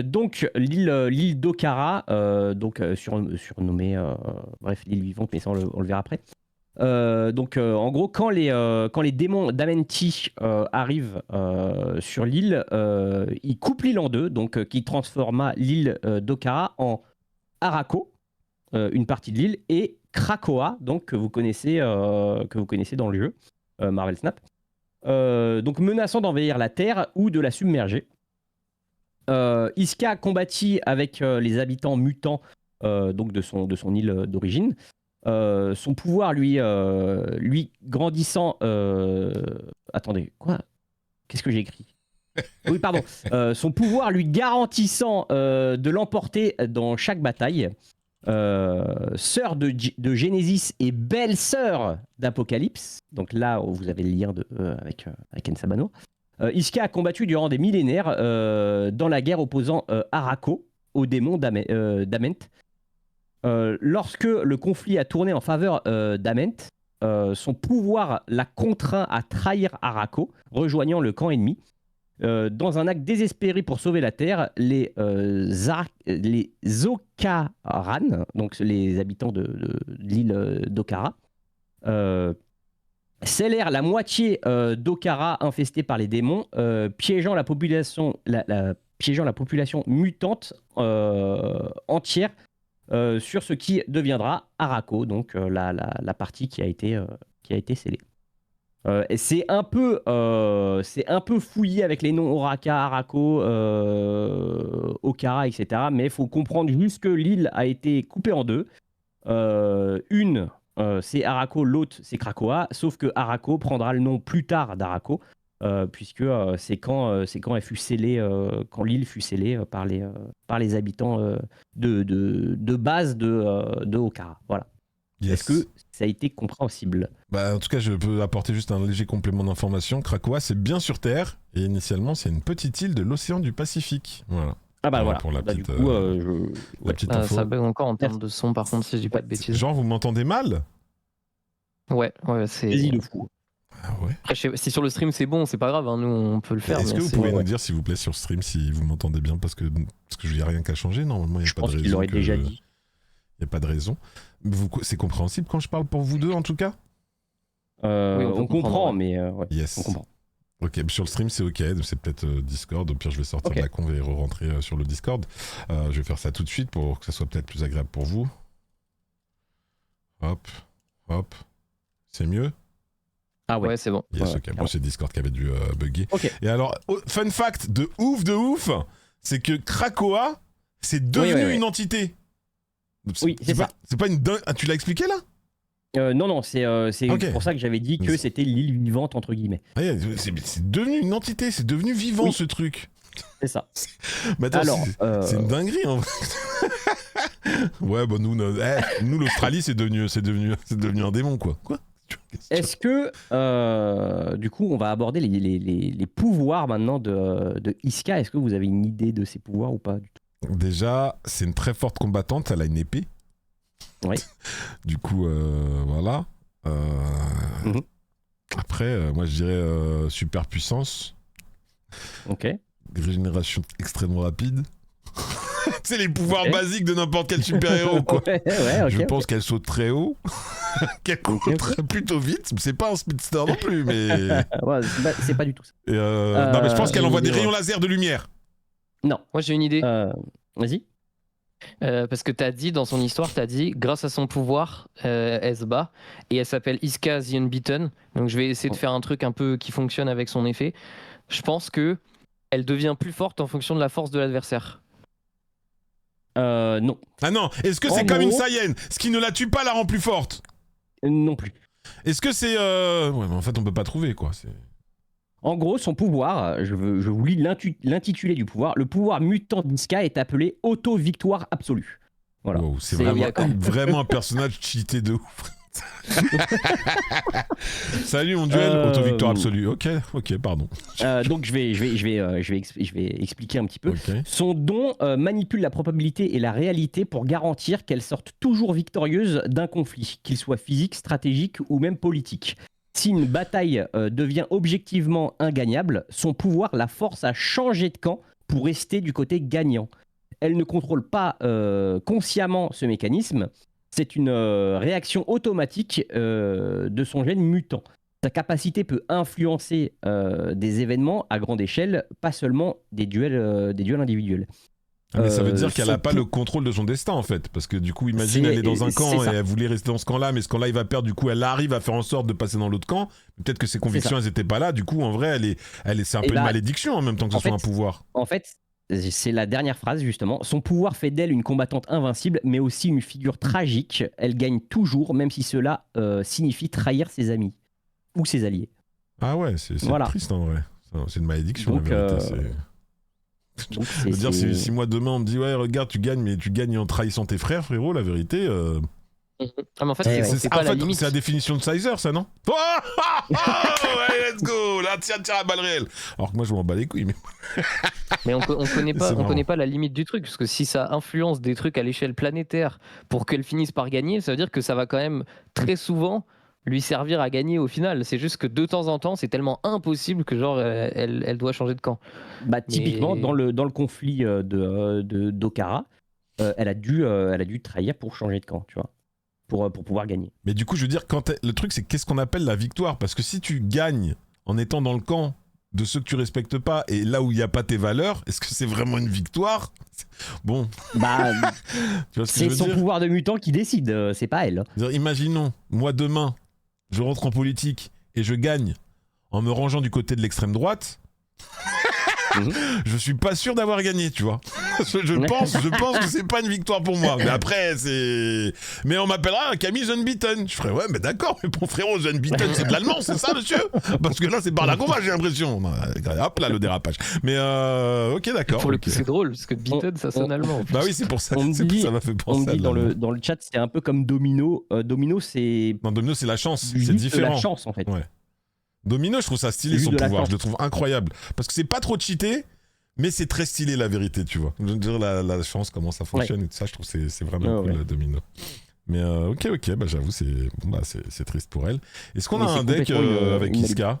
Donc l'île d'Okara, surnommée, bref, l'île vivante, mais ça on le verra après. En gros, quand les démons d'Amenti arrivent sur l'île, ils coupent l'île en deux, donc qui transforma l'île d'Okara en Arako, une partie de l'île, et Krakoa, donc que vous connaissez dans le jeu Marvel Snap, donc menaçant d'envahir la Terre ou de la submerger. Iska combattit avec les habitants mutants donc de son île d'origine. Son pouvoir lui grandissant. Attendez, quoi? Qu'est-ce que j'ai écrit? Oui, pardon. Son pouvoir lui garantissant de l'emporter dans chaque bataille. Sœur de Genesis et belle-sœur d'Apocalypse. Donc là, vous avez le lien avec Ensabano. Iska a combattu durant des millénaires dans la guerre opposant Arako au démon d'Ament. Lorsque le conflit a tourné en faveur d'Ament, son pouvoir l'a contraint à trahir Arako, rejoignant le camp ennemi. Dans un acte désespéré pour sauver la Terre, les Okaran, donc les habitants de l'île d'Okara, scellèrent la moitié d'Okara infestée par les démons, piégeant la population mutante entière sur ce qui deviendra Arako, donc la partie qui a été scellée. Et c'est un peu fouillé avec les noms Oraka, Arako, Okara, etc. Mais il faut comprendre juste que l'île a été coupée en deux. C'est Arako, l'autre c'est Krakoa, sauf que Arako prendra le nom plus tard d'Arako, puisque c'est quand elle fut scellée, quand l'île fut scellée par les habitants de base de Okara. Voilà. Yes. Est-ce que ça a été compréhensible? Bah, en tout cas, je peux apporter juste un léger complément d'information. Krakoa, c'est bien sur Terre, et initialement, c'est une petite île de l'océan du Pacifique. Voilà. Ah bah voilà. Pour la Du petite, coup, la petite info. Ça bug encore en termes de son, par contre, si je dis pas de bêtises. Genre, vous m'entendez mal? Ouais, c'est. Vas-y, le fou. Ah ouais. Après, si sur le stream c'est bon, c'est pas grave, hein, nous on peut le faire. Est-ce mais que vous c'est- pouvez nous dire, s'il vous plaît, sur stream, si vous m'entendez bien, parce que je n'y a rien qu'à changer, normalement, il n'y a Je pas de pense raison. qu'il l'aurait que- déjà dit. Il n'y a pas de raison. C'est compréhensible quand je parle pour vous deux, en tout cas? Oui, on peut On comprend, comprendre, ouais. mais ouais, Yes. on comprend. Ok, sur le stream c'est ok, c'est peut-être Discord, au pire je vais sortir Ok. de la conve et re-rentrer sur le Discord. Je vais faire ça tout de suite pour que ça soit peut-être plus agréable pour vous. Hop, hop, c'est mieux? Ah ouais. Ouais, c'est bon. Yes, Ouais, ok, clairement. bon c'est Discord qui avait dû bugger. Ok. Et alors, fun fact de ouf, c'est que Krakoa, c'est devenu ouais. une entité. Oui, c'est ça. C'est pas une dingue... Ah, tu l'as expliqué là? Non, c'est Ok. pour ça que j'avais dit que c'était l'île vivante, entre guillemets. Ah, c'est devenu une entité, c'est devenu vivant Oui. ce truc. C'est ça. Mais attends, Alors, c'est une dinguerie en vrai. Ouais, bah nous l'Australie, c'est devenu un démon quoi. Quoi? est-ce que, du coup, on va aborder les pouvoirs maintenant de Iska. Est-ce que vous avez une idée de ses pouvoirs ou pas du tout? Déjà, c'est une très forte combattante, elle a une épée. Oui. Du coup, voilà. Mhm. Après, moi je dirais super puissance, Ok. régénération extrêmement rapide. C'est les pouvoirs Ok. basiques de n'importe quel super-héros quoi. Ouais, ok. Je pense qu'elle saute très haut, qu'elle court Ok. plutôt vite. C'est pas un speedster non plus, mais. Ouais, c'est pas du tout ça. Et non, mais je pense qu'elle j'ai envoie une des idée, rayons ouais. laser de lumière. Non. Moi j'ai une idée. Vas-y. Parce que t'as dit dans son histoire, t'as dit grâce à son pouvoir, elle se bat et elle s'appelle Iska the Unbeaten. Donc je vais essayer de faire un truc un peu qui fonctionne avec son effet. Je pense que elle devient plus forte en fonction de la force de l'adversaire. Non. Ah non, est-ce que En c'est comme une gros- Saiyan? Ce qui ne la tue pas la rend plus forte. Non plus. Est-ce que c'est. Ouais, mais en fait, on peut pas trouver quoi. En gros, son pouvoir, je vous lis l'intitulé du pouvoir. Le pouvoir mutant d'Iska est appelé auto-victoire absolue. Voilà. Wow, c'est C'est- vraiment, d'accord. vraiment un personnage cheaté de ouf. Salut mon duel, auto-victoire absolue. Ok, pardon. Donc je vais expliquer un petit peu. Ok. Son don manipule la probabilité et la réalité pour garantir qu'elle sorte toujours victorieuse d'un conflit, qu'il soit physique, stratégique ou même politique. Si une bataille devient objectivement ingagnable, son pouvoir la force à changer de camp pour rester du côté gagnant. Elle ne contrôle pas consciemment ce mécanisme. C'est une réaction automatique de son gène mutant. Sa capacité peut influencer des événements à grande échelle, pas seulement des duels individuels. Ah, mais ça veut dire qu'elle n'a pas le contrôle de son destin en fait, parce que du coup imagine elle est dans un camp et elle voulait rester dans ce camp là, mais ce camp là il va perdre, du coup elle arrive à faire en sorte de passer dans l'autre camp, peut-être que ses convictions elles n'étaient pas là, du coup en vrai c'est un peu une malédiction en même temps que ce soit un pouvoir. En fait c'est la dernière phrase justement, son pouvoir fait d'elle une combattante invincible mais aussi une figure tragique, elle gagne toujours même si cela signifie trahir ses amis ou ses alliés. Ah ouais, c'est triste en vrai, c'est une malédiction. Donc, la vérité, c'est... Si moi demain on me dit ouais regarde tu gagnes mais tu gagnes en trahissant tes frères frérot, la vérité Ah, mais en fait, c'est pas la limite. C'est la définition de Sizer ça non? Ouais, let's go là tiens à balles réelles, alors que moi je m'en bats les couilles mais on connaît pas la limite du truc, parce que si ça influence des trucs à l'échelle planétaire pour qu'elle finisse par gagner, ça veut dire que ça va quand même très souvent lui servir à gagner au final. C'est juste que de temps en temps, c'est tellement impossible que genre elle doit changer de camp. Bah, typiquement, dans le conflit d'Okara, elle a dû trahir pour changer de camp, tu vois, pour pouvoir gagner. Mais du coup, je veux dire, le truc, c'est qu'est-ce qu'on appelle la victoire? Parce que si tu gagnes en étant dans le camp de ceux que tu respectes pas et là où il n'y a pas tes valeurs, est-ce que c'est vraiment une victoire? Bon. Bah, tu vois ce que c'est je veux son dire? pouvoir de mutant qui décide, c'est pas elle. Imaginons, moi demain, je rentre en politique et je gagne en me rangeant du côté de l'extrême droite. Je suis pas sûr d'avoir gagné, tu vois. Je pense que c'est pas une victoire pour moi. Mais après, mais on m'appellera Camille Zunbitten. Je ferais ouais, mais d'accord, mais mon frérot Zunbitten, c'est de l'allemand, c'est ça, monsieur? Parce que là, c'est par là qu'on va, j'ai l'impression. Hop là, le dérapage. Mais ok, d'accord. Pour le coup, c'est drôle, parce que Bitten, ça sonne allemand. Bah oui, c'est pour ça. Ça m'a fait penser. On me dit dans le chat, c'est un peu comme Domino. Domino, c'est. Non, Domino, c'est la chance. C'est différent. La chance, en fait. Ouais. Domino, je trouve ça stylé son pouvoir, je le trouve incroyable. Parce que c'est pas trop cheaté, mais c'est très stylé la vérité, tu vois. Je veux dire, la chance, comment ça fonctionne et tout ça, je trouve que c'est vraiment cool, Domino. Mais ok, bah j'avoue, c'est triste pour elle. Est-ce qu'on a un deck avec Iska?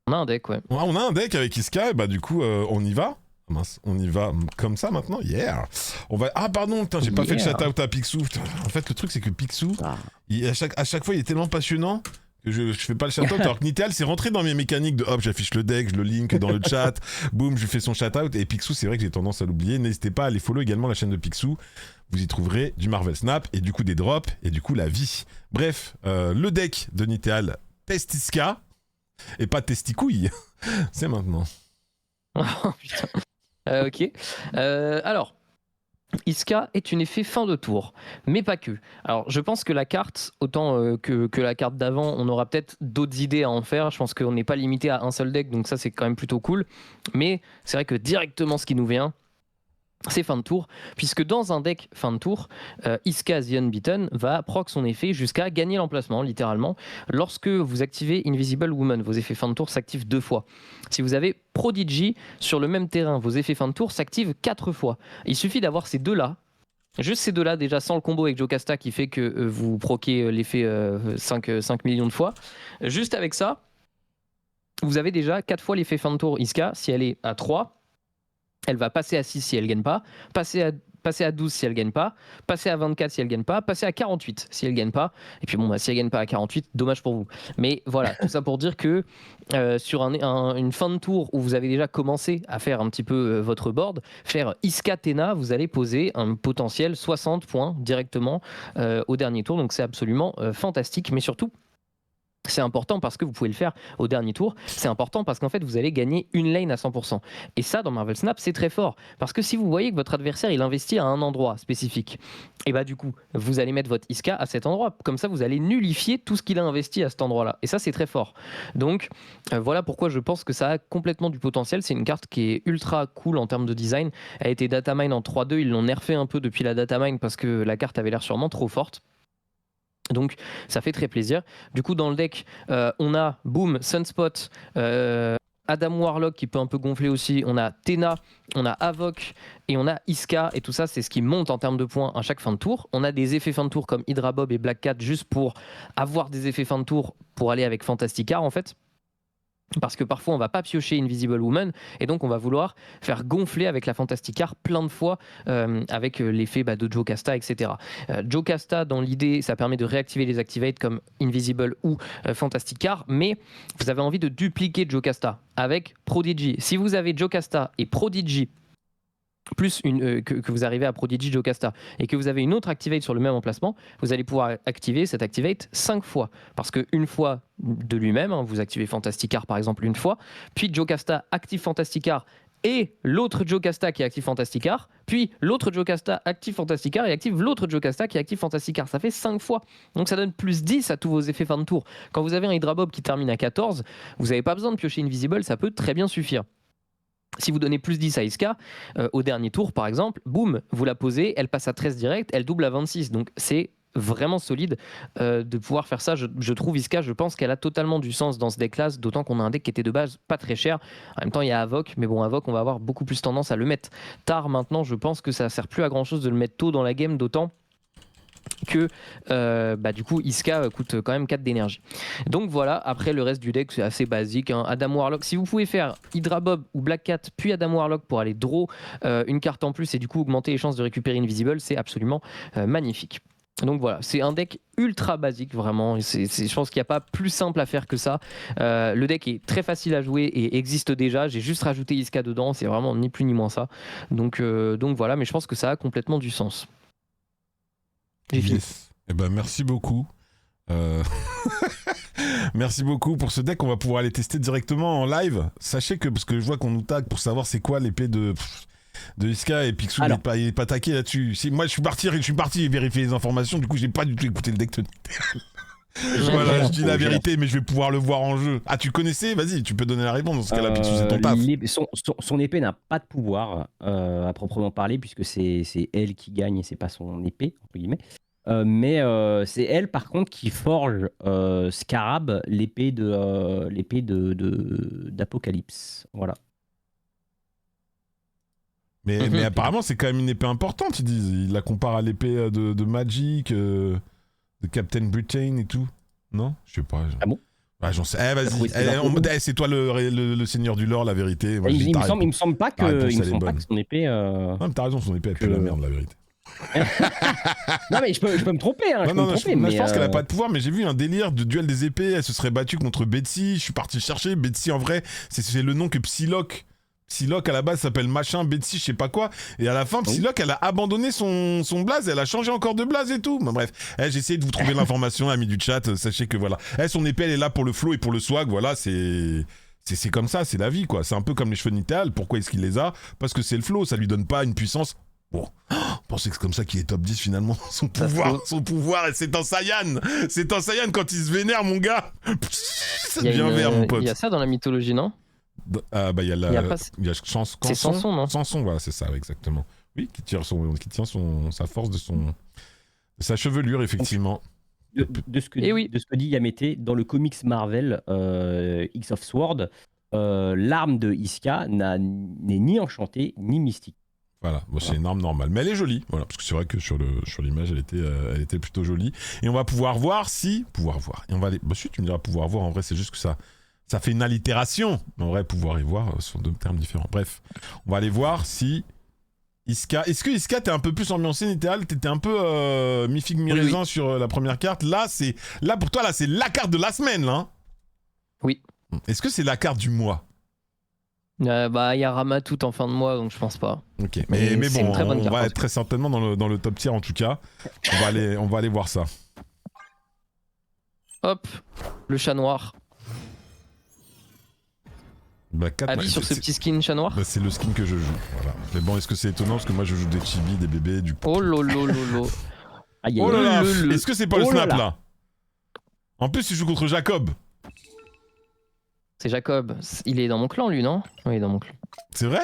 On a un deck, ouais. On a un deck avec Iska, et bah du coup, on y va. Mince, on y va comme ça maintenant. Yeah. On va. Ah pardon, putain, j'ai pas fait le shout-out à Picsou. Putain. En fait, le truc c'est que Picsou, à chaque fois, il est tellement passionnant que je fais pas le shout-out. Alors que Nital, c'est rentré dans mes mécaniques de hop, j'affiche le deck, je le link dans le chat, boum, je fais son shout-out. Et Picsou, c'est vrai que j'ai tendance à l'oublier. N'hésitez pas à aller follow également la chaîne de Picsou. Vous y trouverez du Marvel Snap et du coup des drops et du coup la vie. Bref, le deck de Nital, Testiska et pas Testicouille. C'est maintenant. Oh putain. Ok. Alors. Iska est une effet fin de tour, mais pas que. Alors, je pense que la carte, autant que la carte d'avant, on aura peut-être d'autres idées à en faire. Je pense qu'on n'est pas limité à un seul deck, donc ça, c'est quand même plutôt cool. Mais c'est vrai que directement, ce qui nous vient, c'est fin de tour, puisque dans un deck fin de tour, Iska The Unbeaten va proc son effet jusqu'à gagner l'emplacement, littéralement. Lorsque vous activez Invisible Woman, vos effets fin de tour s'activent 2 fois. Si vous avez Prodigy sur le même terrain, vos effets fin de tour s'activent 4 fois. Il suffit d'avoir ces deux-là, juste ces deux-là, déjà sans le combo avec Jocasta qui fait que vous proquez l'effet 5 millions de fois. Juste avec ça, vous avez déjà 4 fois l'effet fin de tour Iska. Si elle est à 3, elle va passer à 6 si elle gagne pas, passer à 12 si elle gagne pas, passer à 24 si elle gagne pas, passer à 48 si elle gagne pas. Et puis bon, bah, si elle gagne pas à 48, dommage pour vous. Mais voilà, tout ça pour dire que sur une fin de tour où vous avez déjà commencé à faire un petit peu votre board, faire Iska Tena, vous allez poser un potentiel 60 points directement au dernier tour. Donc c'est absolument fantastique, mais surtout, c'est important parce que vous pouvez le faire au dernier tour. C'est important parce qu'en fait, vous allez gagner une lane à 100%. Et ça, dans Marvel Snap, c'est très fort. Parce que si vous voyez que votre adversaire, il investit à un endroit spécifique, et bah du coup, vous allez mettre votre Iska à cet endroit. Comme ça, vous allez nullifier tout ce qu'il a investi à cet endroit-là. Et ça, c'est très fort. Donc, voilà pourquoi je pense que ça a complètement du potentiel. C'est une carte qui est ultra cool en termes de design. Elle a été datamine en 3-2. Ils l'ont nerfé un peu depuis la datamine parce que la carte avait l'air sûrement trop forte. Donc ça fait très plaisir. Du coup dans le deck on a Boom, Sunspot, Adam Warlock qui peut un peu gonfler aussi, on a Tena, on a Havok et on a Iska, et tout ça c'est ce qui monte en termes de points à chaque fin de tour. On a des effets fin de tour comme Hydra Bob et Black Cat juste pour avoir des effets fin de tour pour aller avec Fantastica en fait. Parce que parfois on va pas piocher Invisible Woman et donc on va vouloir faire gonfler avec la Fantasticar plein de fois avec l'effet de Jocasta, etc. Jocasta dans l'idée ça permet de réactiver les activates comme Invisible ou Fantasticar, mais vous avez envie de dupliquer Jocasta avec Prodigy. Si vous avez Jocasta et Prodigy plus que vous arrivez à Prodigy Jocasta et que vous avez une autre activate sur le même emplacement, vous allez pouvoir activer cette activate 5 fois. Parce qu'une fois de lui-même, vous activez Fantasticar par exemple une fois, puis Jocasta active Fantasticar et l'autre Jocasta qui active Fantasticar, puis l'autre Jocasta active Fantasticar et active l'autre Jocasta qui active Fantasticar. Ça fait 5 fois. Donc ça donne plus 10 à tous vos effets fin de tour. Quand vous avez un Hydra Bob qui termine à 14, vous n'avez pas besoin de piocher Invisible, ça peut très bien suffire. Si vous donnez plus 10 à Iska, au dernier tour par exemple, boum, vous la posez, elle passe à 13 direct, elle double à 26. Donc c'est vraiment solide de pouvoir faire ça. Je trouve Iska, je pense qu'elle a totalement du sens dans ce deck-là, d'autant qu'on a un deck qui était de base pas très cher. En même temps, il y a Havok, mais bon, Havok, on va avoir beaucoup plus tendance à le mettre tard maintenant. Je pense que ça sert plus à grand-chose de le mettre tôt dans la game, d'autant que du coup Iska coûte quand même 4 d'énergie. Donc voilà, après le reste du deck c'est assez basique, Adam Warlock, si vous pouvez faire Hydra Bob ou Black Cat puis Adam Warlock pour aller draw une carte en plus et du coup augmenter les chances de récupérer Invisible, c'est absolument magnifique. Donc voilà, c'est un deck ultra basique vraiment, je pense qu'il n'y a pas plus simple à faire que ça. Le deck est très facile à jouer et existe déjà, j'ai juste rajouté Iska dedans, c'est vraiment ni plus ni moins ça. Donc voilà, mais je pense que ça a complètement du sens. Yes. Eh ben, merci beaucoup. Merci beaucoup pour ce deck. On va pouvoir aller tester directement en live. Sachez que, parce que je vois qu'on nous tag pour savoir c'est quoi l'épée de Iska et Picsou il est pas taqué là-dessus. Moi je suis parti vérifier les informations, du coup j'ai pas du tout écouté le deck. Voilà, je dis la vérité, mais je vais pouvoir le voir en jeu. Ah, tu connaissais? Vas-y, tu peux donner la réponse dans ce cas-là, Picsou, c'est ton taf. Son épée n'a pas de pouvoir à proprement parler, puisque c'est elle qui gagne et c'est pas son épée, entre guillemets. Mais c'est elle, par contre, qui forge Scarab, l'épée d'Apocalypse. Voilà. Mais apparemment, c'est quand même une épée importante, ils disent. Ils la comparent à l'épée de Magic, de Captain Britain et tout. Non? Je sais pas. Ah bon? Ouais, j'en sais. Vas-y. C'est toi le seigneur du lore, la vérité. Moi, il me semble pas que son épée. Non, mais t'as raison, son épée, elle pue la merde, la vérité. Non, mais je peux me tromper. Je pense qu'elle a pas de pouvoir, mais j'ai vu un délire de duel des épées. Elle se serait battue contre Betsy. Je suis parti chercher. Betsy, en vrai, c'est le nom que Psylocke. Psylocke à la base s'appelle machin, Betsy, je sais pas quoi. Et à la fin, Psylocke, elle a abandonné son blaze. Elle a changé encore de blaze et tout. Mais bref, j'ai essayé de vous trouver l'information, amis du chat. Sachez que voilà. Son épée, elle est là pour le flow et pour le swag. Voilà, c'est comme ça, c'est la vie, quoi. C'est un peu comme les cheveux Nithéal. Pourquoi est-ce qu'il les a? Parce que c'est le flow. Ça lui donne pas une puissance. Bon, pensez que c'est comme ça qu'il est top 10 finalement. Son pouvoir, c'est un Saiyan. C'est un Saiyan quand il se vénère, mon gars. Ça devient vert, mon pote. Il y a ça dans la mythologie, non? Il y a c'est Samson, non? Samson, voilà, c'est ça, exactement. Oui, qui tient sa force de sa chevelure, effectivement. De ce que dit Yamete, dans le comics Marvel X of Sword, l'arme de Iska n'est ni enchantée ni mystique. Voilà, c'est une arme normale, mais elle est jolie, voilà, parce que c'est vrai que sur l'image, elle était plutôt jolie. Et on va pouvoir voir si... Et on va aller... si, tu me diras pouvoir voir, en vrai, c'est juste que ça fait une allitération. Mais en vrai, pouvoir y voir sont deux termes différents. Bref, on va aller voir si... Iska... Est-ce que Iska, t'es un peu plus ambiancé, Nithéal? T'étais un peu mi-figue mi-raisin sur la première carte. Là, pour toi, c'est la carte de la semaine, là, hein? Oui. Est-ce que c'est la carte du mois? Il y a Ramatout en fin de mois, donc je pense pas. Ok, mais bon, on va être très certainement dans le top tier en tout cas. On va aller voir ça. Hop, le chat noir. Avis sur ce petit skin chat noir? C'est le skin que je joue, voilà. Mais bon, est-ce que c'est étonnant parce que moi je joue des chibis, des bébés, du... Oh lolo. Oh là là, est-ce que c'est pas le snap là? En plus, il joue contre Jacob. C'est Jacob. Il est dans mon clan, lui, non? Oui, il est dans mon clan. C'est vrai?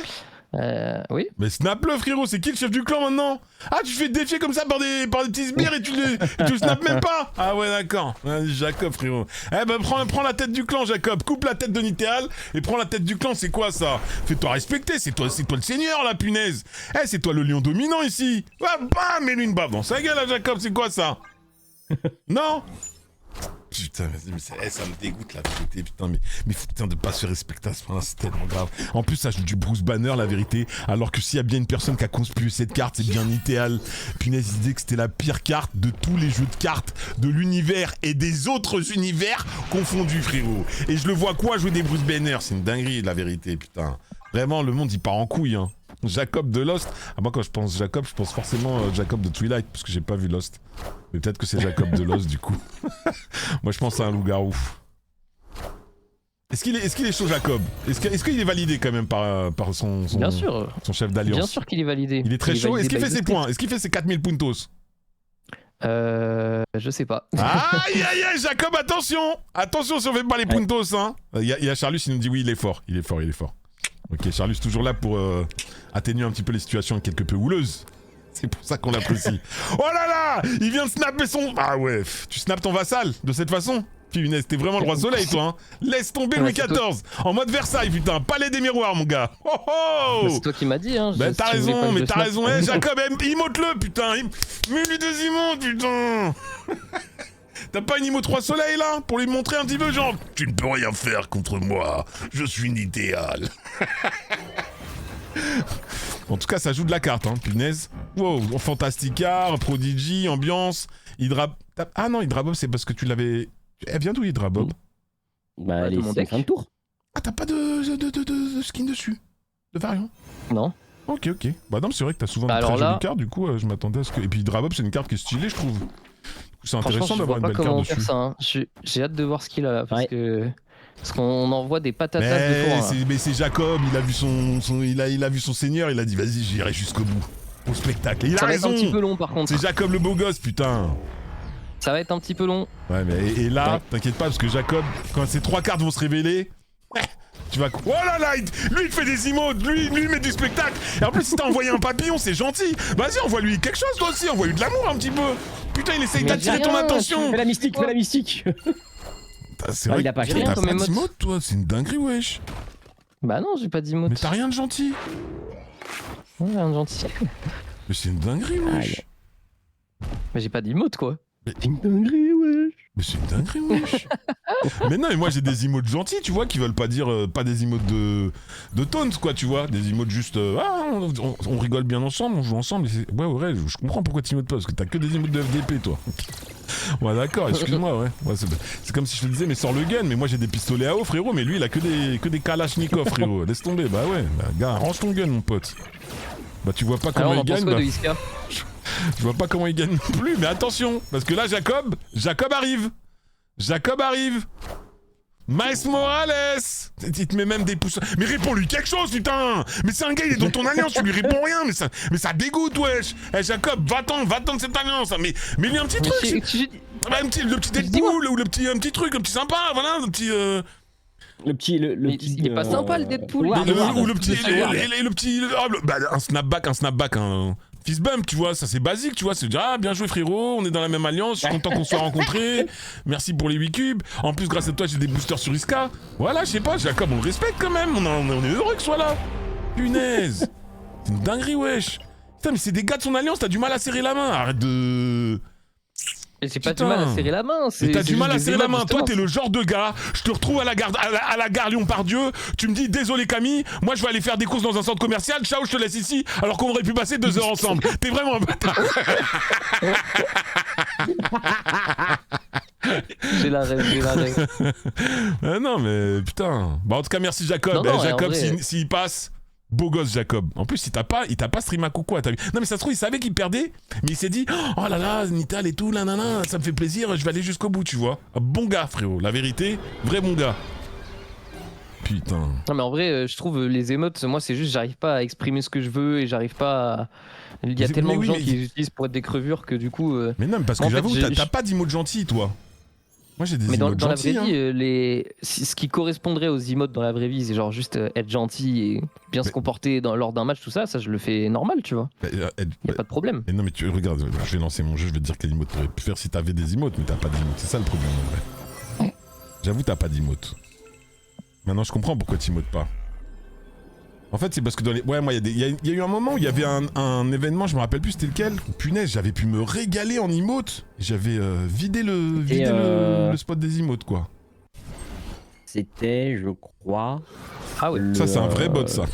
Oui. Mais snap-le, frérot, c'est qui le chef du clan maintenant? Ah, tu te fais défier comme ça par des petits sbires et tu le snaps même pas? Ah ouais, d'accord. Vas-y, Jacob, frérot. Eh ben, prends la tête du clan, Jacob. Coupe la tête de Nitéal et prends la tête du clan, c'est quoi ça? Fais-toi respecter, c'est toi le seigneur, la punaise. Eh, c'est toi le lion dominant ici. Ah, bam, mets-lui une baffe dans sa gueule, là, Jacob, c'est quoi ça? Non? Putain, vas-y, mais ça me dégoûte la vérité, putain, mais putain de pas se faire respecter à ce point-là, c'est tellement grave. En plus, ça joue du Bruce Banner, la vérité, alors que s'il y a bien une personne qui a conspué cette carte, c'est bien Nitéal. Punaise, il disait que c'était la pire carte de tous les jeux de cartes de l'univers et des autres univers confondus, frérot. Et je le vois quoi jouer des Bruce Banner, c'est une dinguerie, la vérité, putain. Vraiment, le monde, il part en couille, hein. Jacob de Lost. Ah, moi, quand je pense Jacob, je pense forcément Jacob de Twilight, parce que j'ai pas vu Lost. Mais peut-être que c'est Jacob de Lost, du coup. Moi, je pense à un loup-garou. Est-ce qu'il est chaud, Jacob? Est-ce qu'il est validé quand même par Bien sûr. son chef d'alliance? Bien sûr qu'il est validé. Il est très chaud. Est-ce qu'il fait ses points? Est-ce qu'il fait ses 4000 puntos? Je sais pas. Aïe, aïe, aïe, Jacob, attention! Attention si on fait pas les puntos, hein. Il y a Charlus, il nous dit oui, il est fort. Il est fort. Ok, Charlus toujours là pour atténuer un petit peu les situations quelque peu houleuses. C'est pour ça qu'on l'apprécie. Oh là là! Il vient de snapper son... Ah ouais, tu snaps ton vassal de cette façon? Punaise, t'es vraiment le roi soleil, toi, hein. Laisse tomber Louis XIV. En mode Versailles, putain. Palais des miroirs, mon gars. Oh oh! Bah, c'est toi qui m'as dit, hein. Bah t'as raison, Eh, Jacob, emote-le, putain. Mets-lui des emotes, putain. T'as pas une emote 3 soleils, là? Pour lui montrer un petit peu, genre... Tu ne peux rien faire contre moi. Je suis Nitéal. En tout cas, ça joue de la carte, hein, punaise. Wow, Fantastica, Prodigy, Ambiance, Hydra... Ah non, Hydra Bob, c'est parce que tu l'avais... Elle vient d'où, Hydra Bob? Bah, elle est fin de tour. Ah, t'as pas de skin dessus? De variant? Non. Ok. Bah non, c'est vrai que t'as souvent Bah de très alors jolies cartes, du coup, je m'attendais à ce que... Et puis Hydra Bob, c'est une carte qui est stylée, je trouve. Du coup, c'est intéressant d'avoir une belle carte dessus. Ça, hein. J'ai hâte de voir ce qu'il a là, parce qu'on envoie des patatas de tour. Mais c'est Jacob, il a vu il a vu son seigneur, il a dit vas-y, j'irai jusqu'au bout. Au spectacle. Et il a raison. Ça va être un petit peu long par contre. C'est Jacob le beau gosse, putain. Ça va être un petit peu long. Ouais, mais et là, t'inquiète pas, parce que Jacob, quand ces 3 cartes vont se révéler, tu vas... Oh là là, lui il fait des emotes, lui il met du spectacle. Et en plus, si t'as envoyé un papillon, c'est gentil. Vas-y, envoie-lui quelque chose toi aussi, envoie-lui de l'amour un petit peu. Putain, il essaye d'attirer ton attention. Fais la mystique. C'est vrai il a pas que rien t'as comme pas émote. d'emote, toi, c'est une dinguerie, wesh. Bah non, j'ai pas d'emote. Mais t'as rien de gentil. Ouais, rien de gentil. Mais c'est une dinguerie, wesh. Mais j'ai pas d'emote quoi. C'est une dinguerie, wesh. Mais c'est une dinguerie, wesh. Mais non, mais moi j'ai des emotes gentils, tu vois, qui veulent pas dire pas des emotes de taunts, quoi, tu vois. Des emotes juste on rigole bien ensemble, on joue ensemble. Ouais, je comprends pourquoi tu emotes pas, parce que t'as que des emotes de FDP, toi. Ouais, d'accord, excuse-moi, ouais c'est comme si je te disais, mais sors le gun, mais moi j'ai des pistolets à eau, frérot, mais lui il a que des Kalachnikov, frérot. Laisse tomber, bah ouais, gars, range ton gun, mon pote. Bah tu vois pas comment il gagne, bah... Je vois pas comment il gagne non plus, mais attention, parce que là Jacob arrive. Miles Morales. Il te met même des pouces. Mais réponds-lui quelque chose, putain. Mais c'est un gars, il est dans ton alliance, tu lui réponds rien, mais ça dégoûte, wesh. Eh Jacob, va-t'en de cette alliance. Mais lui un petit truc. Le petit Deadpool, ou un petit truc, un petit sympa, voilà, un petit... Le petit. Il est pas sympa le Deadpool. Ou le petit. Un snapback, un fist bump, tu vois, ça c'est basique, tu vois, c'est dire bien joué frérot, on est dans la même alliance, je suis content qu'on soit rencontrés, merci pour les 8 cubes, en plus grâce à toi j'ai des boosters sur Iska, voilà, je sais pas, Jacob on le respecte quand même, on est heureux que soit là, punaise, c'est une dinguerie wesh, putain mais c'est des gars de son alliance, t'as du mal à serrer la main, arrête de... Et c'est pas du mal à serrer la main. Mais t'as du mal à serrer la main. Toi, t'es le genre de gars. Je te retrouve à la gare Lyon-Pardieu. Tu me dis désolé Camille. Moi, je vais aller faire des courses dans un centre commercial. Ciao, je te laisse ici. Alors qu'on aurait pu passer 2 heures ensemble. T'es vraiment un bâtard. J'ai la rêve. Non mais putain. Bah en tout cas merci Jacob. Non, Jacob, vrai... s'il passe. Beau gosse Jacob. En plus il t'a pas stream à coucou, t'as vu. Non mais ça se trouve il savait qu'il perdait, mais il s'est dit oh là là Nital et tout là nanana, ça me fait plaisir, je vais aller jusqu'au bout, tu vois. Bon gars frérot, la vérité, vrai bon gars. Putain. Non mais en vrai je trouve les émotes, moi c'est juste j'arrive pas à exprimer ce que je veux et j'arrive pas à... Il y a tellement de gens qui les utilisent pour être des crevures que du coup... Mais non mais parce que j'avoue t'as pas d'emote gentil toi. Moi j'ai des Mais emotes dans la vraie gentils. hein. vie, ce qui correspondrait aux emotes dans la vraie vie, c'est genre juste être gentil et bien se comporter lors d'un match, tout ça, ça je le fais normal, tu vois. Y a pas de problème. Mais non mais tu regarde, je vais lancer mon jeu, je vais te dire quel emote t'aurais pu faire si t'avais des emotes, mais t'as pas d'emotes, c'est ça le problème en vrai. J'avoue t'as pas d'emotes. Maintenant je comprends pourquoi t'emotes pas. En fait c'est parce que dans les... Ouais moi il y a eu un moment où il y avait un événement, je me rappelle plus c'était lequel. Punaise j'avais pu me régaler en emotes. J'avais vidé le spot des emotes quoi. C'était, je crois. Ah ouais. Ça c'est un vrai bot ça.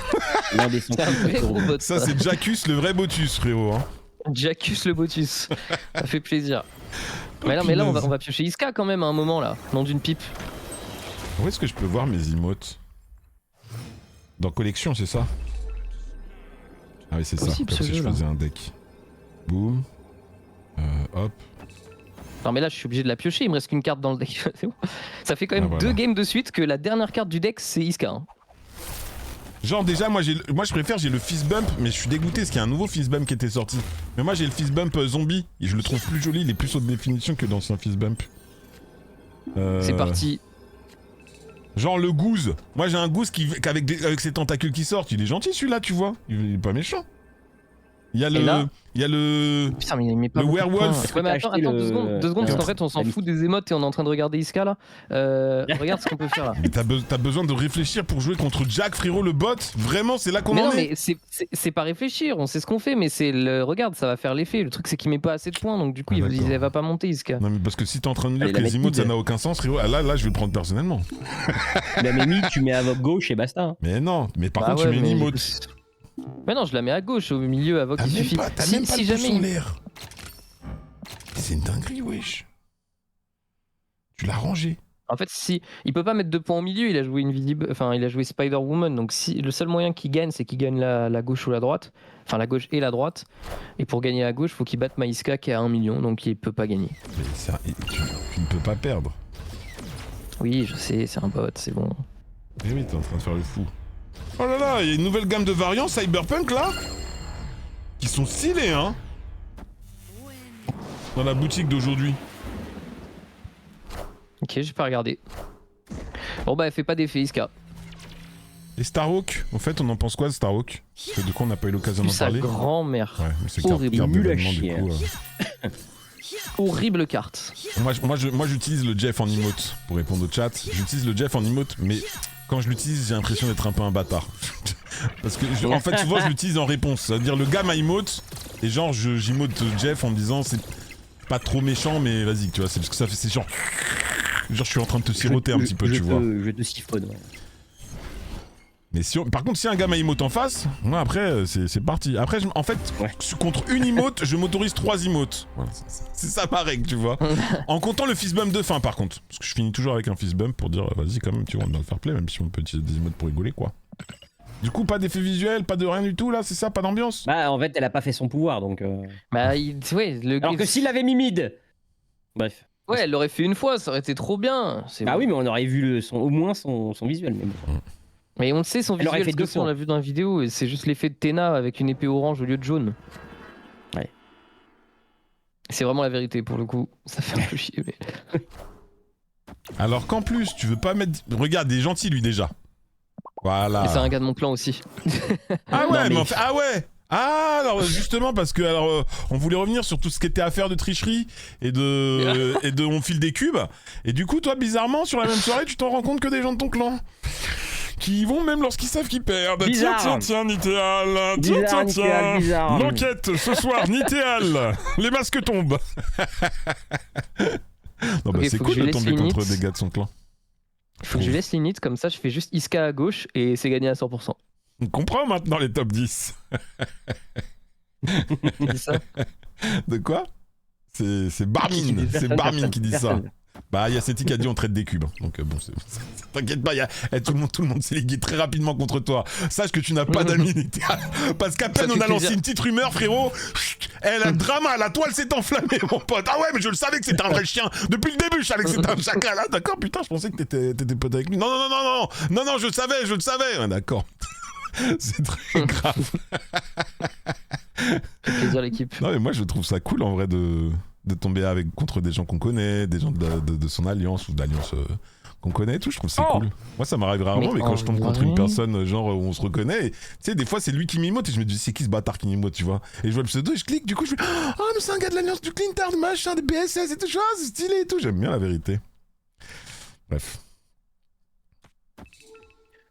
L'un des C'est un vrai gros bot. Ça c'est Jackus le vrai botus frérot. Hein. Jackus le Botus. Ça fait plaisir. Mais là on va piocher Iska quand même à un moment là, nom d'une pipe. Où est-ce que je peux voir mes emotes? Dans collection, c'est ça? Ah oui, c'est ça. Possible, Comme ce si je jeu, là. faisais un deck. Boum. Hop. Non mais là je suis obligé de la piocher, il me reste qu'une carte dans le deck. C'est bon. Ça fait quand même Ah, voilà. 2 games de suite que la dernière carte du deck c'est Iska. Hein. Genre déjà, moi je préfère, j'ai le fist bump, mais je suis dégoûté parce qu'il y a un nouveau fist bump qui était sorti. Mais moi j'ai le fist bump zombie, et je le trouve plus joli, il est plus haute définition que l'ancien fist bump. C'est parti. Genre le goose. Moi j'ai un goose avec ses tentacules qui sortent, il est gentil celui-là, tu vois. Il est pas méchant. Il y a le... Putain mais il met pas Le beaucoup de werewolf. points. Ouais, mais attends, Acheter 2 secondes, parce le- qu'en fait on s'en fout des émotes et on est en train de regarder Iska là. Regarde ce qu'on peut faire là. Mais t'as besoin de réfléchir pour jouer contre Jack, frérot, le bot. Vraiment, c'est là qu'on Mais en non, est. mais c'est pas réfléchir, on sait ce qu'on fait, mais c'est le. Regarde, ça va faire l'effet. Le truc, c'est qu'il met pas assez de points, donc du coup, Ah, il d'accord. va pas monter, Iska. Non mais parce que si t'es en train de me dire Allez, que la les emotes ça mid. n'a aucun sens, frérot, ah, là je vais le prendre personnellement. La Mémi, tu mets à votre gauche et basta. hein. Mais non, mais par Bah contre ouais, tu mets une mais- emote. Mais non, je la mets à gauche, au milieu, avant T'as qu'il même suffit. pas, t'as Si, même pas si le pouce jamais. en l'air. C'est une dinguerie, wesh. Tu l'as rangé. En fait, si il peut pas mettre 2 points au milieu, il a joué Invisible, enfin il a joué Spider-Woman, donc si le seul moyen qu'il gagne, c'est qu'il gagne la gauche ou la droite, enfin la gauche et la droite. Et pour gagner la gauche, faut qu'il batte Maïska qui est à 1 million, donc il peut pas gagner. Mais ça, tu ne peux pas perdre. Oui, je sais, c'est un bot, c'est bon. Eh oui, t'es en train de faire le fou. Oh là là, il y a une nouvelle gamme de variants Cyberpunk là qui sont stylés, hein. Dans la boutique d'aujourd'hui. Ok, j'ai pas regardé. Bon bah, elle fait pas d'effet, Iska. Et Starhawk, en fait, on en pense quoi de Starhawk? Parce que du coup, on n'a pas eu l'occasion d'en Sa parler. grand-mère. Ouais, mais c'est Horrible. carte Nul à d'événement, du chier. coup. Horrible carte. Moi, j'utilise le Jeff en emote pour répondre au chat. J'utilise le Jeff en emote, mais quand je l'utilise, j'ai l'impression d'être un peu un bâtard. Parce que, en fait, souvent, je l'utilise en réponse. C'est-à-dire, le gars m'a emote, et genre, j'emote Jeff en me disant, c'est pas trop méchant, mais vas-y, tu vois, c'est parce que ça fait, c'est genre. Genre, je suis en train de te siroter un petit peu, tu vois. Je te siphonne. Ouais. Mais par contre, si un gars m'a emote en face, moi après, c'est parti. Après, en fait, Ouais. contre une emote, je m'autorise 3 emotes. Voilà, c'est ça ma règle, tu vois. En comptant le fist bump de fin, par contre. Parce que je finis toujours avec un fist bump pour dire, vas-y, quand même, tu vois, on doit le faire play, même si on peut utiliser des emotes pour rigoler, quoi. Du coup, pas d'effet visuel, pas de rien du tout, là, c'est ça, pas d'ambiance. Bah, en fait, elle a pas fait son pouvoir, donc. Bah, ouais, Alors que s'il avait mis mid. Bref. Ouais, elle l'aurait fait une fois, ça aurait été trop bien. Bah oui, mais on aurait vu au moins son visuel. Mais bon. Mais on le sait, son Elle aurait visuel, fait parce que 2 on fois. l'a vu dans la vidéo, et c'est juste l'effet de Tena avec une épée orange au lieu de jaune. Ouais. C'est vraiment la vérité pour le coup. Ça fait un peu chier, mais. Alors qu'en plus, tu veux pas mettre. Regarde, il est gentil, lui, déjà. Voilà. Et c'est un gars de mon clan aussi. Ah ouais, Non, mais mais- en fait, ah ouais. Ah alors justement parce que on voulait revenir sur tout ce qui était affaire de tricherie et de on file des cubes et du coup toi bizarrement sur la même soirée tu t'en rends compte que des gens de ton clan qui y vont même lorsqu'ils savent qu'ils perdent. Bizarre. Tiens Nitéal. Bizarre, Nitéal, bizarre. L'enquête ce soir Nitéal. Les masques tombent. Non bah Ok, c'est faut que cool je de laisse tomber Linux. contre des gars de son clan. Faut que je laisse limite, comme ça je fais juste Iska à gauche et c'est gagné à 100%. On comprend maintenant les top 10. C'est ça. De quoi? C'est Barmin, Personne, c'est Barmin qui dit ça. personne. Bah, il y a Seti qui a dit on traite des cubes. Donc bon, t'inquiète pas, tout le monde s'est ligué très rapidement contre toi. Sache que tu n'as pas d'amis littéral. Parce qu'à peine Ça on fait a lancé plaisir. une petite rumeur, frérot. Elle a le drama, la toile s'est enflammée, mon pote. Ah ouais, mais je le savais que c'était un vrai chien. Depuis le début, je savais que c'était un chacal. Ah d'accord, putain, je pensais que t'étais pote avec lui. Non, je le savais. Ouais, d'accord. C'est très grave. Ça fait plaisir l'équipe. Non mais moi je trouve ça cool en vrai de tomber contre des gens qu'on connaît, des gens de son alliance ou d'alliance qu'on connaît et tout. Je trouve que c'est cool. Moi, ça m'arrive rarement, mais quand je tombe contre une personne genre où on se reconnaît, tu sais, des fois, c'est lui qui m'imote et je me dis, c'est qui ce bâtard qui m'imote, tu vois. Et je vois le pseudo et je clique, du coup, je fais, ah, mais c'est un gars de l'alliance du Clintard, machin, des BSS et tout, c'est stylé et tout. J'aime bien la vérité. Bref.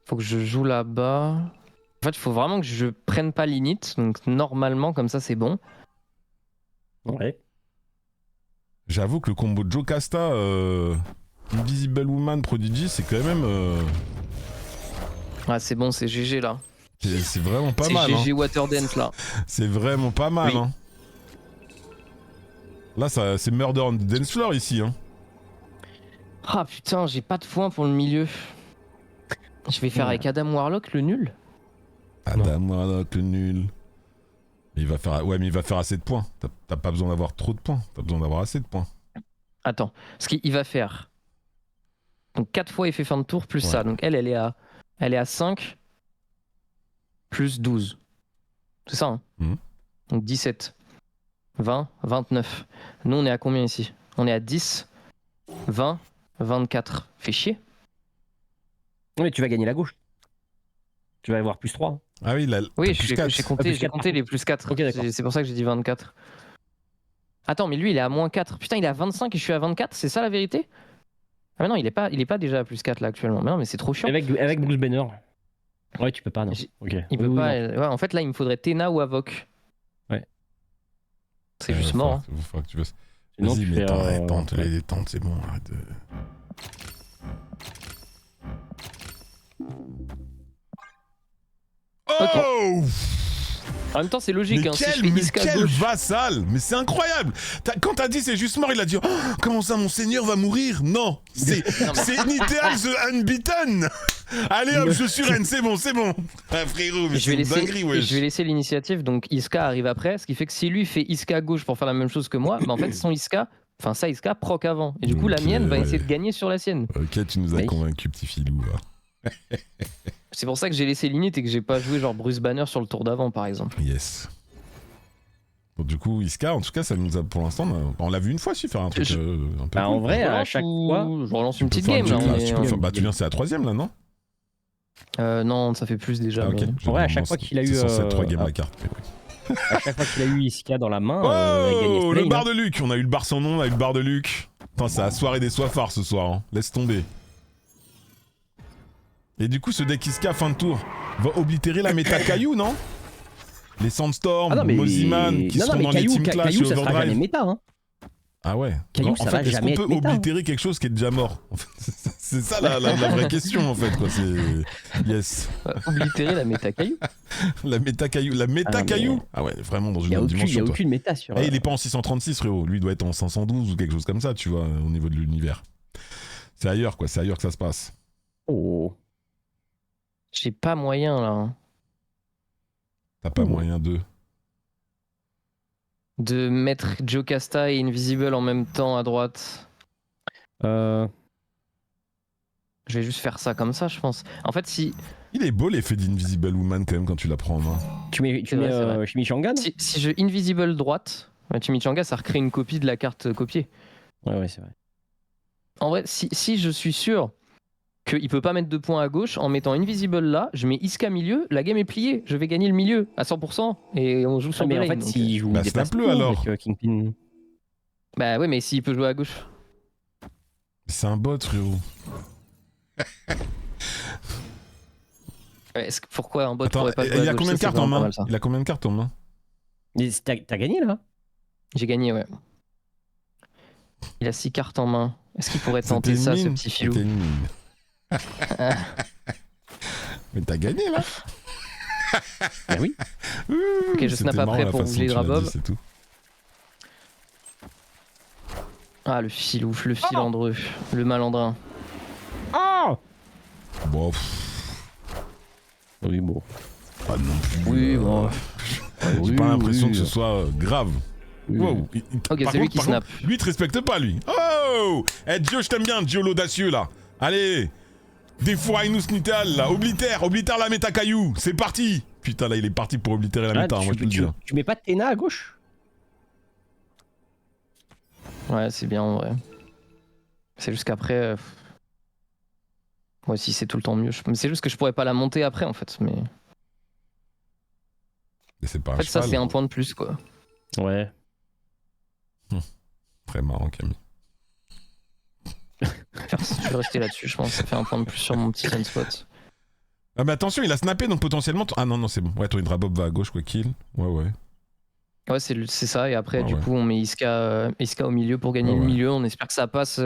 Faut que je joue là-bas. En fait, il faut vraiment que je prenne pas l'init. Donc, normalement, comme ça, c'est bon. Ouais. J'avoue que le combo de Jocasta, Invisible Woman, Prodigy, c'est quand même. Ah, c'est bon, c'est GG là. C'est vraiment pas C'est mal. GG Hein. Waterdance là. C'est vraiment pas mal. Oui. Hein. Là, c'est Murder on the Dance Floor ici. Hein. Ah putain, j'ai pas de points pour le milieu. Je vais faire avec Adam Warlock le nul. Adam Warlock, le nul. Il va faire... Ouais, mais il va faire assez de points. T'as pas besoin d'avoir trop de points. T'as besoin d'avoir assez de points. Attends, ce qu'il va faire. Donc 4 fois effet fin de tour plus ça. Donc elle est à 5 plus 12. C'est ça, hein. Donc 17, 20, 29. Nous, on est à combien ici? On est à 10, 20, 24. Fait chier. Mais tu vas gagner la gauche. Tu vas avoir plus 3. Ah oui, Oui, plus j'ai 4. compté les plus 4. Ok, d'accord. C'est pour ça que j'ai dit 24. Attends, mais lui, il est à moins 4. Putain, il est à 25 et je suis à 24, c'est ça la vérité? Ah mais non, il est pas déjà à plus 4 là actuellement. Mais non, mais c'est trop chiant. Avec Bruce Banner. Ouais, tu peux pas, non. Ok. Il peut pas. Ouais, en fait, là, il me faudrait Tena ou Avoc. Ouais. C'est juste mort. Hein. Faut que tu fasses. Sinon, Vas-y, tu mais fais, tente, les tentes, c'est bon, arrête de... Oh! En même temps, c'est logique. Mais hein, quel, si je fais mais Iska quel gauche... vassal! Mais c'est incroyable! Quand t'as dit c'est juste mort, il a dit oh, comment ça, mon seigneur va mourir? Non! C'est Nidal the Unbeaten! Allez hop, je suis reine, c'est bon, c'est bon! Ah, frérot, mais c'est une dinguerie, wesh! Je vais laisser l'initiative, donc Iska arrive après, ce qui fait que si lui fait Iska gauche pour faire la même chose que moi, bah en fait son Iska, enfin sa Iska proc avant. Et du coup, la mienne va essayer de gagner sur la sienne. Ok, tu nous as convaincu, petit filou, là. C'est pour ça que j'ai laissé l'init et que j'ai pas joué genre Bruce Banner sur le tour d'avant, par exemple. Yes. Donc du coup, Iska, en tout cas, ça nous a, pour l'instant, on l'a vu une fois, si faire un truc un peu bah, en vrai, à chaque fois, je relance une petite game. Bah, tu viens, c'est la 3ème là, non? Non, ça fait plus déjà. Ok. Mais... En vrai, à chaque fois qu'il a eu. C'est censé être 3 games la carte. À chaque fois qu'il a eu Iska dans la main, oh, il a gagné le bar de Luc. On a eu le bar sans nom, on a eu le bar de Luc. Putain, c'est la soirée des soifards ce soir. Hein. Laisse tomber. Et du coup, ce deck Iska fin de tour va oblitérer la méta Caillou, non? Les Sandstorm, Moziman, qui sont dans les Team Clash et Overdrive. Méta, hein. Ah ouais. Caillou, en fait, est-ce qu'on peut oblitérer quelque chose qui est déjà mort? C'est ça la vraie question en fait. Quoi. Yes. Oblitérer la méta Caillou. La méta Caillou. La méta Caillou. Ah ouais, vraiment dans une autre dimension. Il n'y a aucune méta sur. Et il est pas en 636, frérot. Lui, il doit être en 512 ou quelque chose comme ça, tu vois, au niveau de l'univers. C'est ailleurs, quoi. C'est ailleurs que ça se passe. Oh. J'ai pas moyen là. T'as pas moyen de mettre Jocasta et Invisible en même temps à droite. Je vais juste faire ça comme ça, je pense. En fait, si... Il est beau l'effet d'Invisible Woman quand même quand tu la prends en main. Tu mets Chimichanga, non? Si je Invisible droite, Chimichanga, ça recrée une copie de la carte copiée. Ouais, c'est vrai. En vrai, si je suis sûr qu'il peut pas mettre 2 points à gauche, en mettant Invisible là, je mets Iska milieu, la game est pliée, je vais gagner le milieu à 100% et on joue sur mais le en fait, s'il joue des snap-le alors. Kingpin. Bah ouais, mais s'il peut jouer à gauche. C'est un bot, frérot. Pourquoi un bot pourrait pas jouer à gauche? Il a combien de cartes en main? Il a combien de cartes en main? T'as gagné là? J'ai gagné, ouais. Il a 6 cartes en main. Est-ce qu'il pourrait tenter ça, ce petit filou? Mais t'as gagné là. Bah oui. Ok, je snap après pour bouger les Drabob. Ah, le filou, le filandreux, le malandrin. Oh bon. Oui, bon. Pas non plus. Oui, bon. J'ai pas l'impression que ce soit grave. Wow. Ok, c'est lui qui snap. Lui, il te respecte pas, lui. Oh hey, Dio, je t'aime bien, Dio l'audacieux, là. Allez. Défouraille-nous Snital, là. Oblitère la méta Caillou. C'est parti. Putain, là, il est parti pour oblitérer la méta, moi, je peux le dire. Tu mets pas de Tena à gauche? Ouais, c'est bien en vrai. C'est juste qu'après. Moi aussi, c'est tout le temps mieux. Mais c'est juste que je pourrais pas la monter après en fait. Mais Et c'est pas en un fait, ça, cheval. c'est un point de plus quoi. Ouais. Très marrant, Camille. Je vais rester là-dessus, je pense. Ça fait un point de plus sur mon petit sunspot. Ah, mais attention, il a snappé donc potentiellement. Ah non, c'est bon. Ouais, ton Hydrabob va à gauche, quoi qu'il. Ouais. Ouais, c'est ça. Et après, Ah du ouais. coup, on met Iska au milieu pour gagner Ah le ouais. milieu. On espère que ça passe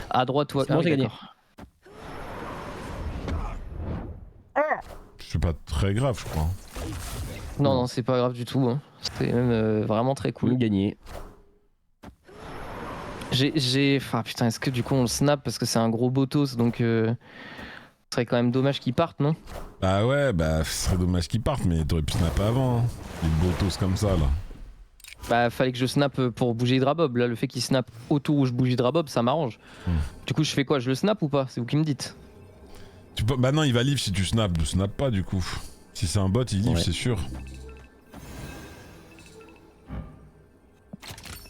à droite ou à C'est bon, oui, c'est gagné. d'accord. C'est pas très grave, je crois. Non, c'est pas grave du tout. Hein. C'est même vraiment très cool. Gagné. Enfin, putain, est-ce que du coup on le snap parce que c'est un gros botos donc ce serait quand même dommage qu'il parte, non? Bah ouais, ce serait dommage qu'il parte, mais t'aurais pu snapper avant. Hein. Les botos comme ça, là. Bah, fallait que je snap pour bouger Hydrabob. Là, le fait qu'il snap autour où je bouge Hydrabob, ça m'arrange. Du coup, je fais quoi? Je le snap ou pas? C'est vous qui me dites. Bah non, il va live si tu snaps. Ne snap pas, du coup. Si c'est un bot, il live, Ouais. c'est sûr.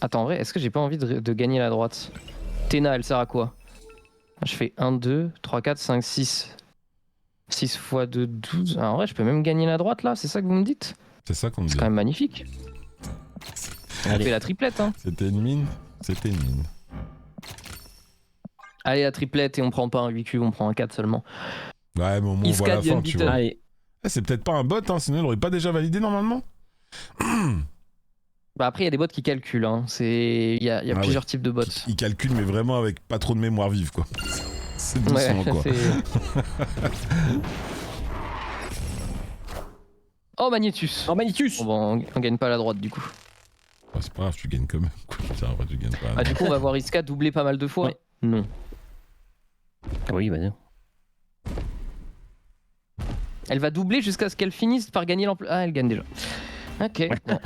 Attends, en vrai, est-ce que j'ai pas envie de gagner la droite? Tena, elle sert à quoi? Je fais 1, 2, 3, 4, 5, 6. 6 x 2, 12. Ah, en vrai, je peux même gagner la droite là, c'est ça que vous me dites? C'est ça qu'on dit. C'est quand même magnifique. On Allez. fait la triplette, hein. C'était une mine. C'était une mine. Allez, la triplette et on prend pas un 8Q, on prend un 4 seulement. Ouais, mais au moins, on voit Iska la fin, tu vois. Allez. Ah, c'est peut-être pas un bot, hein, sinon il aurait pas déjà validé normalement. Bah après, il y a des bots qui calculent. Hein. Il y a Ah plusieurs types de bots. Il calcule, mais vraiment avec pas trop de mémoire vive, quoi. C'est doucement, quoi. Oh, Magnetus. Oh, Magnitus. Bon, on gagne pas la droite du coup. Bah, c'est pas grave, tu gagnes quand même. Quoi. Tiens, après, tu gagnes pas. Ah, du coup, on va voir Iska doubler pas mal de fois. Ouais. Non. Oui, bah non. Elle va doubler jusqu'à ce qu'elle finisse par gagner l'ampleur. Ah, elle gagne déjà. Ok. Bon.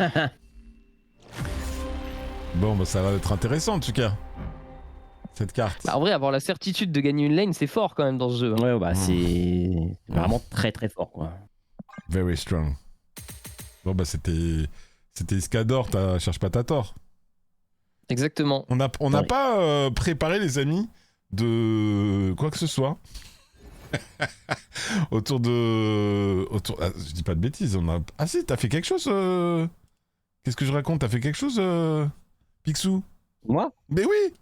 Bon, bah ça va être intéressant en tout cas. Cette carte. Bah, en vrai, avoir la certitude de gagner une lane, c'est fort quand même dans ce jeu. Hein. Ouais, bah c'est vraiment très très fort, quoi. Very strong. Bon, bah c'était Iskador, cherche pas ta tort. Exactement. On n'a Ouais. pas préparé, les amis, de quoi que ce soit. autour de. Je dis pas de bêtises. Ah si, t'as fait quelque chose. Qu'est-ce que je raconte? T'as fait quelque chose, Picsou? Moi Mais oui.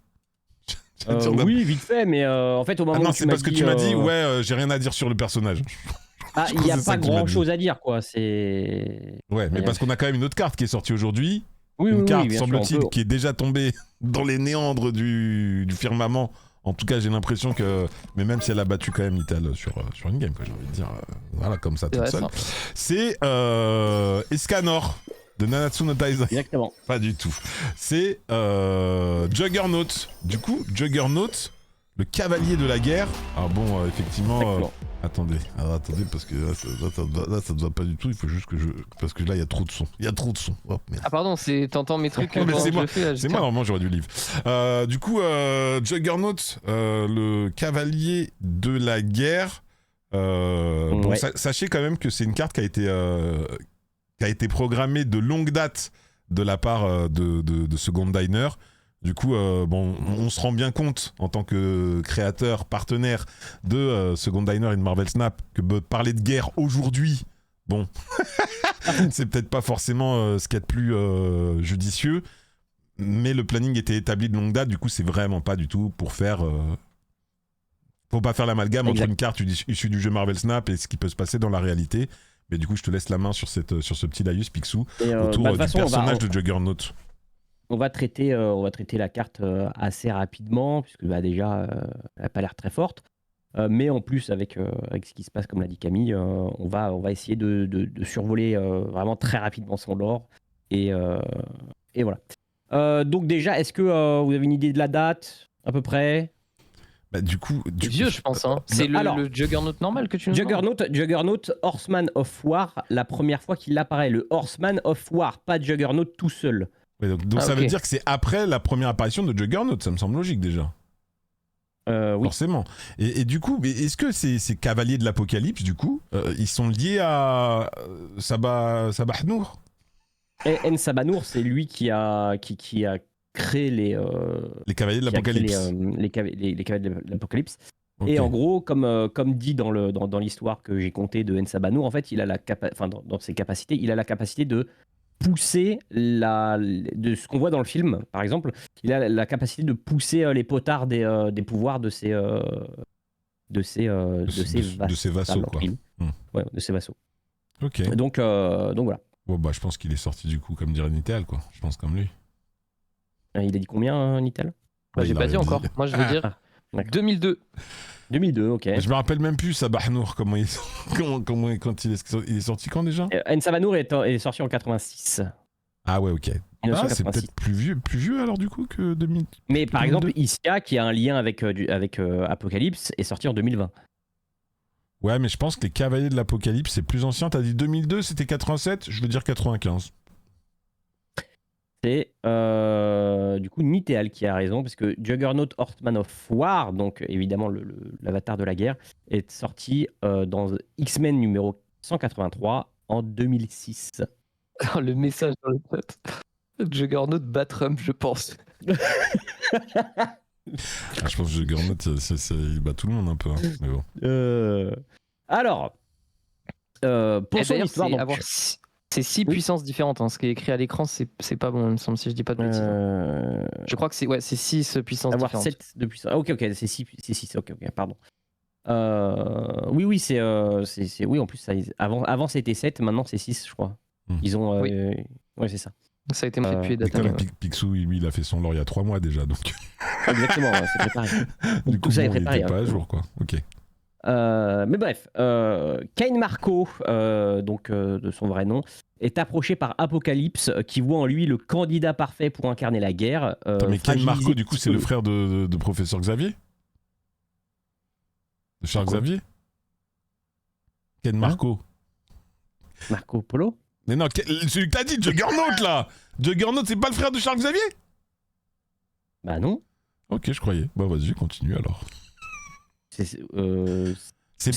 Oui, vite fait, mais en fait, au moment Ah non, où c'est parce que tu m'as dit, ouais, j'ai rien à dire sur le personnage. Ah, je il n'y a crois que c'est ça pas que tu m'as grand dit. chose à dire, quoi. C'est. Ouais, mais Et parce qu'on a quand même une autre carte qui est sortie aujourd'hui. Oui, Une carte, bien sûr, semble-t-il, on peut- qui est déjà tombée dans les néandres du firmament. En tout cas, j'ai l'impression que. Mais même si elle a battu quand même Ital sur une game, quoi, j'ai envie de dire. Voilà, comme ça, toute Ouais, seule. ça. C'est Escanor de Nanatsu no Taizai. Exactement. Pas du tout. C'est Juggernaut. Du coup, Juggernaut, le cavalier de la guerre. Alors bon, effectivement. Exactement. Attendez, parce que là, ça ne va pas du tout. Il faut juste que je. Parce que là, il y a trop de son. Oh, merde. Ah, pardon, t'entends mes trucs Mais pendant c'est que moi. je le fais, là, C'est moi, normalement, j'aurais dû livre. Du coup, Juggernaut, le cavalier de la guerre. Bon, Ouais. sachez quand même que c'est une carte qui a été programmée de longue date de la part de Second Diner. Du coup, bon, on se rend bien compte en tant que créateur, partenaire de Second Diner et de Marvel Snap que parler de guerre aujourd'hui, bon, c'est peut-être pas forcément ce qu'il y a de plus judicieux, mais le planning était établi de longue date. Du coup, c'est vraiment pas du tout pour faire. Faut pas faire l'amalgame entre Exact. une carte issue du jeu Marvel Snap et ce qui peut se passer dans la réalité. Mais du coup, je te laisse la main sur ce petit laïus Picsou Et, autour bah, de du toute façon, personnage de Juggernaut. on va traiter la carte assez rapidement, puisque bah, déjà, elle n'a pas l'air très forte. Mais en plus, avec ce qui se passe, comme l'a dit Camille, on va essayer de survoler vraiment très rapidement son lore. Et voilà. Donc déjà, est-ce que vous avez une idée de la date, à peu près? Bah, du coup, Vieux, je pense. Hein. C'est alors- le Juggernaut normal que tu nous demandes. Juggernaut, Horseman of War, la première fois qu'il apparaît. Le Horseman of War, pas Juggernaut tout seul. Ouais, donc ça ok. veut dire que c'est après la première apparition de Juggernaut, ça me semble logique déjà. Oui. Forcément. Et du coup, mais est-ce que ces cavaliers de l'apocalypse, du coup, ils sont liés à Sabah Nour? En Sabanour, c'est lui qui a crée les Cavaliers de l'Apocalypse. les Cavaliers de l'Apocalypse. Ok. Et en gros, comme dit dans l'histoire que j'ai contée de Ensa Banour, en fait, il a dans ses capacités, il a la capacité de pousser de ce qu'on voit dans le film, par exemple, il a la capacité de pousser les potards des pouvoirs de ses vassaux, quoi. Ouais, de ses vassaux. Ok. Donc voilà. Bon, bah, je pense qu'il est sorti du coup, comme dirait Nitel, quoi. Je pense comme lui. Il a dit combien, Nitel? Bah, j'ai il a pas dit rien encore. Moi, je veux dire D'accord. 2002. 2002, ok. Je me rappelle même plus, Sabah Nour, quand il est sorti quand déjà? Ensa Banour est sorti en 86. Ah ouais, ok. Ah, c'est 1986. peut-être plus vieux alors du coup que 2000. Mais par 2002. exemple, Isia, qui a un lien avec Apocalypse, est sorti en 2020. Ouais, mais je pense que les Cavaliers de l'Apocalypse, c'est plus ancien. T'as dit 2002, c'était 87, je veux dire 95. C'est du coup Nitéal qui a raison, parce que Juggernaut Horseman of War, donc évidemment l'avatar de la guerre, est sorti dans X-Men numéro 183 en 2006. Le message dans le chat. Juggernaut bat Trump, je pense. Ah, je pense que Juggernaut, il bat tout le monde un peu. Hein. Mais bon. Alors, pour Et son d'ailleurs, histoire, donc, c'est 6 puissances différentes. Hein. Ce qui est écrit à l'écran, c'est pas bon, il me semble, si je dis pas de bêtises. Je crois que c'est 6 puissances avoir différentes. 7 de puissance. Ah, ok, c'est 6, ok, pardon. Oui, c'est oui, en plus, avant c'était 7, maintenant c'est 6, je crois. Ils ont. Oui. Ouais, c'est ça. Ça a été fait depuis Et comme Data. Picsou, lui, il a fait son lore il y a 3 mois déjà, donc. Exactement, ouais, c'est préparé. Du Tout coup, ça est bon, il préparé. était pas hein. à jour, quoi. Ok. Mais bref, Cain Marco, donc de son vrai nom, est approché par Apocalypse, qui voit en lui le candidat parfait pour incarner la guerre. Attends, mais Ken fragilisé Marco, du coup, c'est le frère de professeur Xavier? De Charles Pourquoi Xavier? Ken Marco. Marco Polo. Mais non, celui que t'as dit, Juggernaut, là. Juggernaut, c'est pas le frère de Charles Xavier? Bah non. Ok, je croyais. Bah vas-y, continue alors. C'est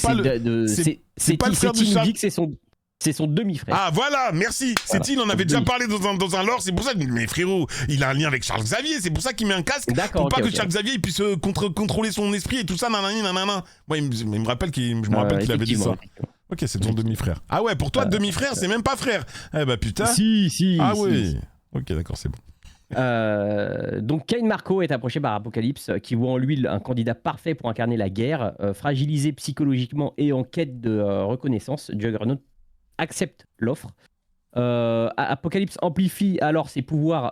pas le... c'est pas le frère de il nous Charles... dit que c'est son demi-frère. Ah voilà, merci. Voilà. C'est il en avait déjà parlé dans un lore, c'est pour ça que... Mais frérot, il a un lien avec Charles Xavier, c'est pour ça qu'il met un casque. D'accord, Pour pas ok, que ok. Charles Xavier il puisse contrôler son esprit et tout ça, nanani, nanana. Moi, il me rappelle qu'il avait dit ça. Effectivement. Ok, c'est ton demi-frère. Ah ouais, pour toi, demi-frère, c'est même pas frère. Eh bah putain. Si. Ah si, ouais. si. Ok, d'accord, c'est bon. Donc Cain Marco est approché par Apocalypse, qui voit en lui un candidat parfait pour incarner la guerre. Fragilisé psychologiquement et en quête de reconnaissance, Juggernaut accepte l'offre. Apocalypse amplifie alors ses pouvoirs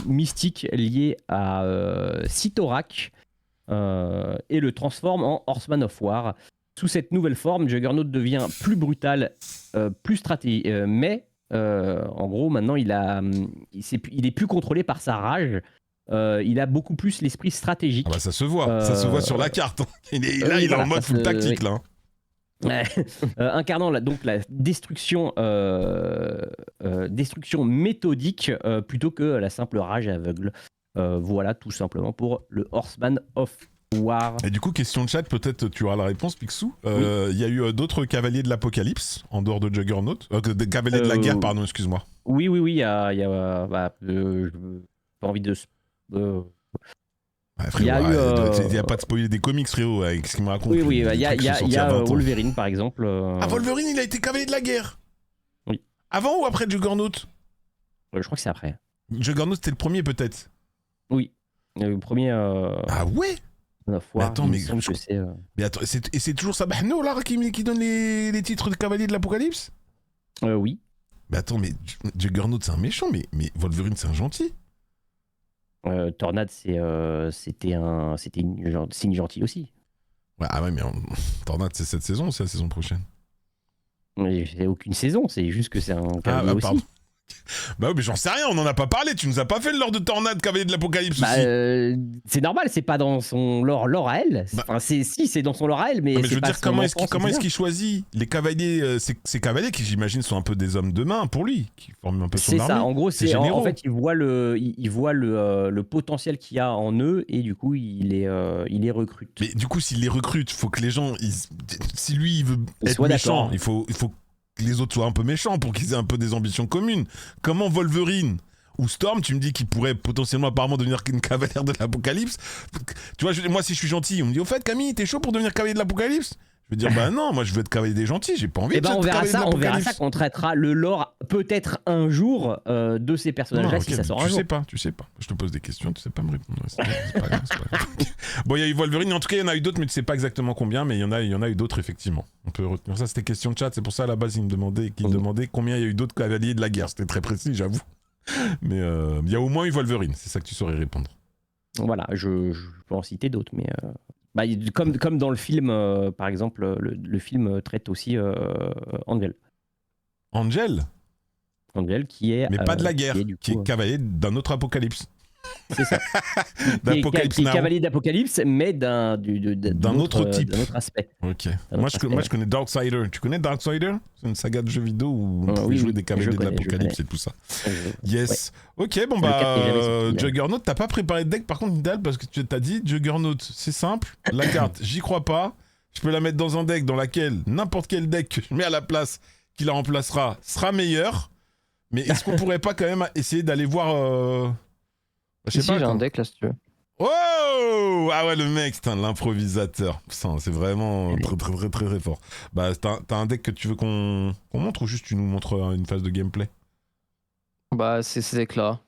mystiques liés à Sitorak et le transforme en Horseman of War. Sous cette nouvelle forme, Juggernaut devient plus brutal, plus stratégique, mais en gros, maintenant, il est plus contrôlé par sa rage. Il a beaucoup plus l'esprit stratégique. Ah bah ça se voit sur la carte. Il est en mode full tactique là. Ouais. Incarnant donc la destruction méthodique plutôt que la simple rage aveugle. Voilà, tout simplement pour le Horseman of War. Et du coup, question de chat, peut-être tu auras la réponse, Picsou. Il y a eu d'autres cavaliers de l'Apocalypse en dehors de Juggernaut, des cavaliers de la guerre, pardon, excuse-moi. Oui, il y a j'ai pas envie de. Ouais, frérot, il n'y a pas de spoiler des comics, frérot, avec ce qu'il me raconte. Oui, il y a Wolverine, par exemple. Ah, Wolverine, il a été cavalier de la guerre. Oui. Avant ou après Juggernaut? Je crois que c'est après. Juggernaut, c'était le premier, peut-être. Oui. Le premier. Ah ouais? War, attends, mais mais attends, c'est toujours Sabah Nour là qui donne les titres de cavalier de l'Apocalypse? Oui. Mais attends, mais Juggernaut c'est un méchant, mais Wolverine c'est un gentil. Tornade c'était un signe gentil aussi. Ouais, ah ouais, mais Tornade c'est cette saison ou c'est la saison prochaine? C'est aucune saison, c'est juste que c'est un cavalier aussi. Pardon. Bah oui, mais j'en sais rien, on en a pas parlé, tu nous as pas fait le lore de Tornade, cavalier de l'Apocalypse aussi. C'est normal, c'est pas dans son lore à elle. Enfin, c'est dans son lore à elle, mais je veux pas dire, comment est-ce qu'il choisit les cavaliers, ces cavaliers qui j'imagine sont un peu des hommes de main pour lui, qui forment un peu son armée. C'est ça, en gros, généraux. En fait, il voit le potentiel qu'il y a en eux et du coup, il les recrute. Mais du coup, s'il les recrute, faut que les gens, si lui il veut être méchant, il faut que les autres soient un peu méchants pour qu'ils aient un peu des ambitions communes. Comment Wolverine Ou Storm, tu me dis qu'il pourrait potentiellement apparemment devenir une cavalière de l'Apocalypse. Tu vois, moi si je suis gentil, on me dit au fait Camille, t'es chaud pour devenir cavalier de l'Apocalypse? Je veux dire bah non, moi je veux être cavalier des gentils, j'ai pas envie Et de être cavalier de on verra l'Apocalypse. ça quand on traitera le lore peut-être un jour de ces personnages-là Non, si ok, ça sort un jour. Tu sais pas. Je te pose des questions, tu sais pas me répondre. C'est pas grave, c'est pas grave. Bon, il y a eu Wolverine, en tout cas, il y en a eu d'autres, mais tu sais pas exactement combien, mais il y en a eu d'autres, effectivement. On peut retenir ça, c'était question de chat, c'est pour ça à la base, il me demandait combien il y a eu d'autres cavaliers de la guerre. C'était très précis, j'avoue. Mais il y a au moins eu Wolverine, c'est ça que tu saurais répondre. Voilà, je peux en citer d'autres, mais comme dans le film, par exemple, le film traite aussi Angel. Angel, Qui est. mais pas de la guerre, qui est coup, cavalier d'un autre apocalypse. C'est ça. D'Apocalypse qui est Now. cavalier d'Apocalypse, mais d'un autre type. D'un autre aspect. Ok. Un Moi, autre je aspect, connais Darksider. Tu connais Darksider? C'est une saga de jeux vidéo où on pouvait jouer des cavaliers de l'Apocalypse et tout ça. Yes. Ouais. Ok, bon Juggernaut, t'as pas préparé de deck par contre, Nidal, parce que tu t'as dit Juggernaut, c'est simple. La carte, j'y crois pas. Je peux la mettre dans un deck dans laquelle n'importe quel deck que je mets à la place qui la remplacera sera meilleur. Mais est-ce qu'on pourrait pas quand même essayer d'aller voir. Je sais pas, j'ai un deck là si tu veux. Oh! Ah ouais, le mec, c'est l'improvisateur. Putain, c'est vraiment très fort. Bah, t'as un deck que tu veux qu'on montre ou juste tu nous montres une phase de gameplay? Bah, c'est ces decks-là.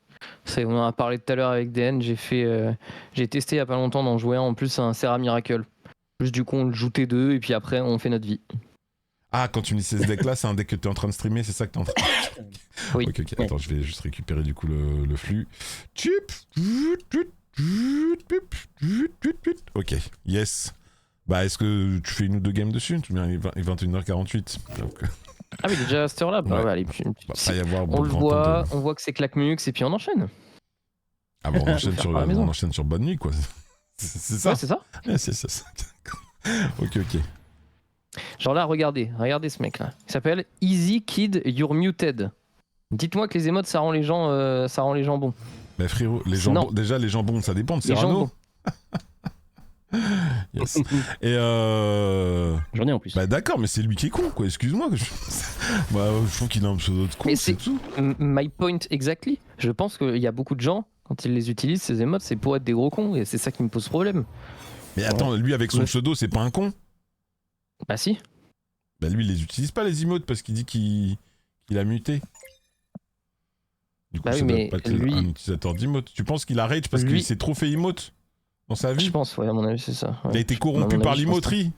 On en a parlé tout à l'heure avec DN. J'ai testé il y a pas longtemps d'en jouer un. En plus, c'est un Serra Miracle. Juste du coup, on joue T2 et puis après, on fait notre vie. Ah, quand tu me dis ce deck-là, c'est un deck que t'es en train de streamer, c'est ça que t'es en train de... Oui. Ok. Attends, je vais juste récupérer du coup le flux. Ok, yes. Bah, est-ce que tu fais une ou deux games dessus? Tu mets 21h48. Donc... Ah, mais déjà à cette heure-là, bah, Ouais. allez, pas y avoir on le voit, on voit que c'est Claquemux et puis on enchaîne. Ah bon, on enchaîne sur Bonne Nuit, quoi. C'est ça? Ouais, c'est ça. Yes. Ok. Genre là, regardez ce mec là. Il s'appelle Easy Kid You're Muted. Dites-moi que les émotes ça rend les gens bons. Mais frérot, les jambons, déjà les jambons, ça dépend de Cyrano. Yes. Et J'en ai en plus. Bah d'accord, mais c'est lui qui est con, quoi. Excuse-moi. Je trouve qu'il a un pseudo de con. Mais c'est tout. My point exactly. Je pense qu'il y a beaucoup de gens quand ils les utilisent ces émotes, c'est pour être des gros cons et c'est ça qui me pose problème. Mais attends, lui avec son pseudo, c'est pas un con? Bah si. Bah lui, il les utilise pas les emotes parce qu'il dit qu'il a muté. Du coup, bah ça oui, doit mais pas être lui... un utilisateur d'emotes. Tu penses qu'il a rage parce qu'il s'est trop fait emote dans sa vie? Je pense, ouais, à mon avis, c'est ça. Ouais. Il a été corrompu par l'imoterie.